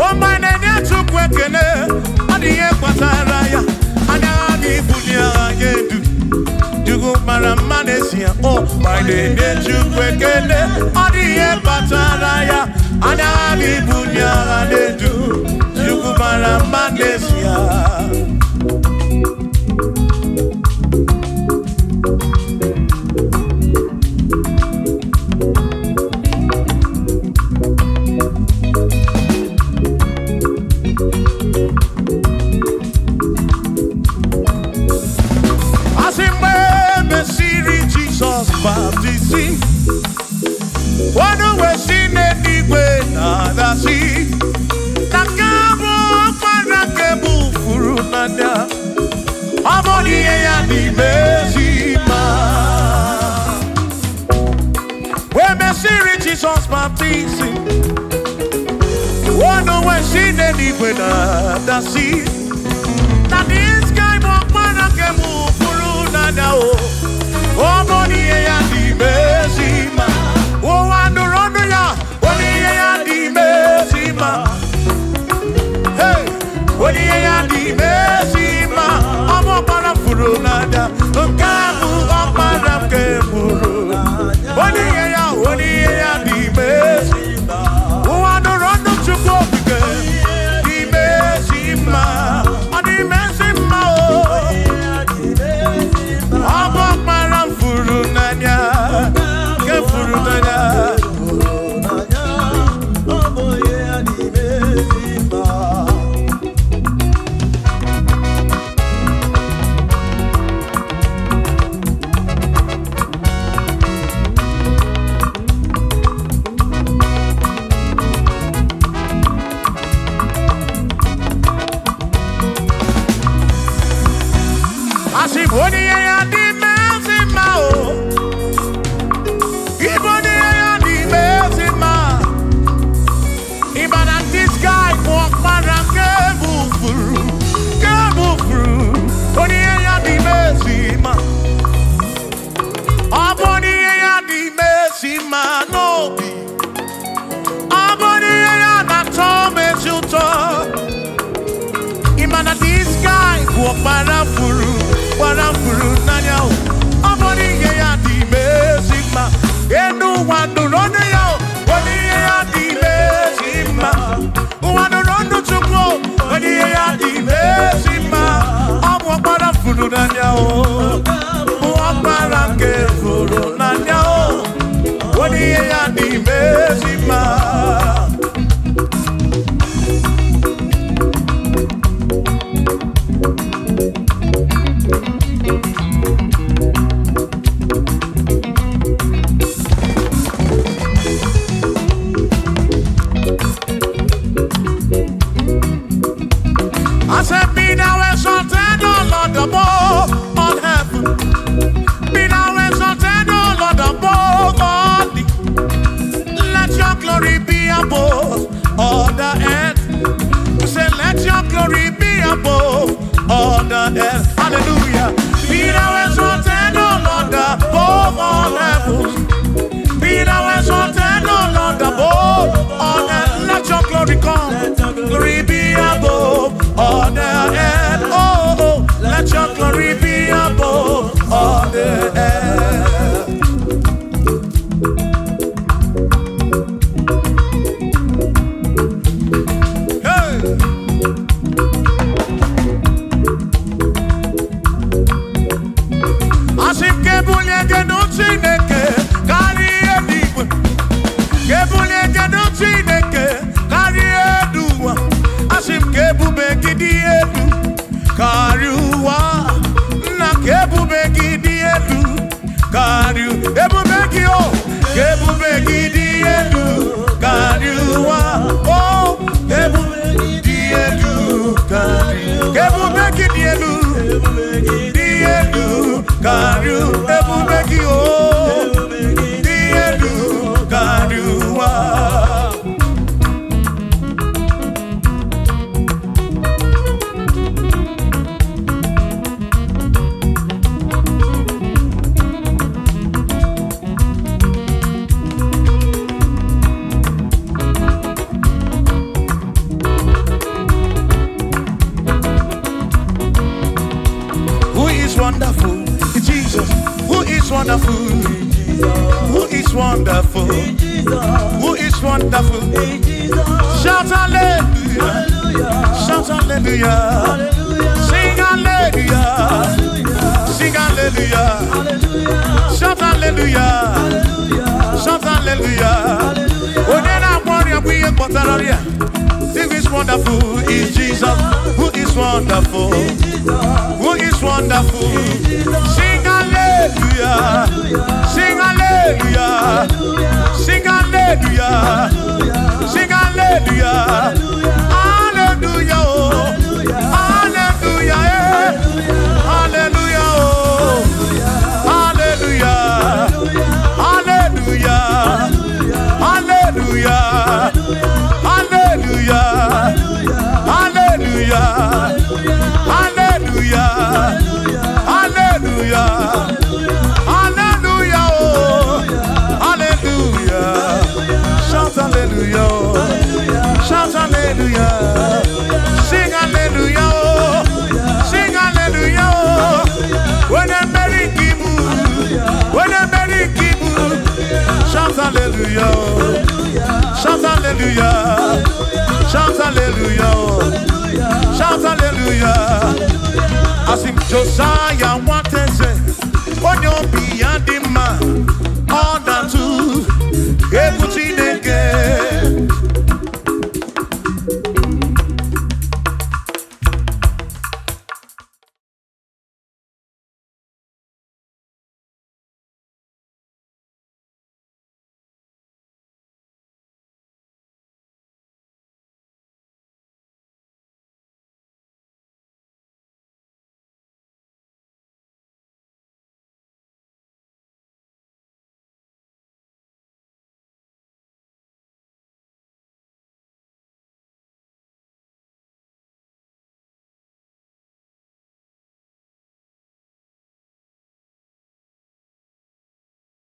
Oh, my name is Chukwekene, Odiye Pataraya, Anali Bunya Adedu, Chukwumara Manesia. Baptism. One way seen anyway, nada see. Nakabo Panakebu Furunada. Amoni ya di Bezima. When me see Jesus baptism. One way seen anyway, nada see. That this guy Panakebu Furunada. Oh, Monie ya di Bezima. Oh, Andorono ya. Monie ya di Bezima. Hey, Monie ya di Bezima. Omo para furunada. Kamu opara keburu. Warafuru nanya o. Amoni ye ya di mesima. Enu wanu rono ya o. Wani ye ya di mesima. Wanu rono chukwo. Wani ye ya di mesima. Amu warafuru nanya o. Wabarake furu nanya o. Wani ye ya di mesima. I said, be thou exalted, O Lord, above all heaven. Be thou exalted, O Lord, above all the. Let your glory be above all the earth. We say, let your glory be above all the earth. Hallelujah. Be thou exalted, O Lord, above all heaven. Be thou exalted, O Lord, above all earth. Let your glory come. Glory be above all the earth. Oh, let your glory be above all the earth. Hey. Asim kebulie genuchineke kari ediwe. Kebulie genuchineke kari eduwa. Asim kebube gidi edu kariwa. Na kebube gidi edu kariu. Kebube gidi o. Kebube gidi edu kariwa. Oh, kebube gidi edu kariu. Kebube gidi edu. Gidi edu kariu. Kebube gidi o. Gidi edu kariwa. Wonderful, Jesus. Who is wonderful? Who is wonderful? Who is wonderful? Shout hallelujah! Shout hallelujah! Sing hallelujah! Sing hallelujah! Shout hallelujah! Shout hallelujah! Oh, then I worry, we are Potaria. Who is wonderful? Is Jesus. Who is wonderful? Who is wonderful? Sing hallelujah! Sing hallelujah! Sing hallelujah! Sing hallelujah! Hallelujah! Hallelujah! Hallelujah! Hallelujah! Hallelujah! Hallelujah! Hallelujah! Hallelujah! Hallelujah! Hallelujah! Hallelujah! Oh, hallelujah! Shout hallelujah! Shout hallelujah! Sing hallelujah! Sing hallelujah! When I'm Mary Kibu, when I'm Mary Kibu, shout hallelujah! Shout hallelujah! Shout hallelujah! Shout hallelujah! As if Josiah wants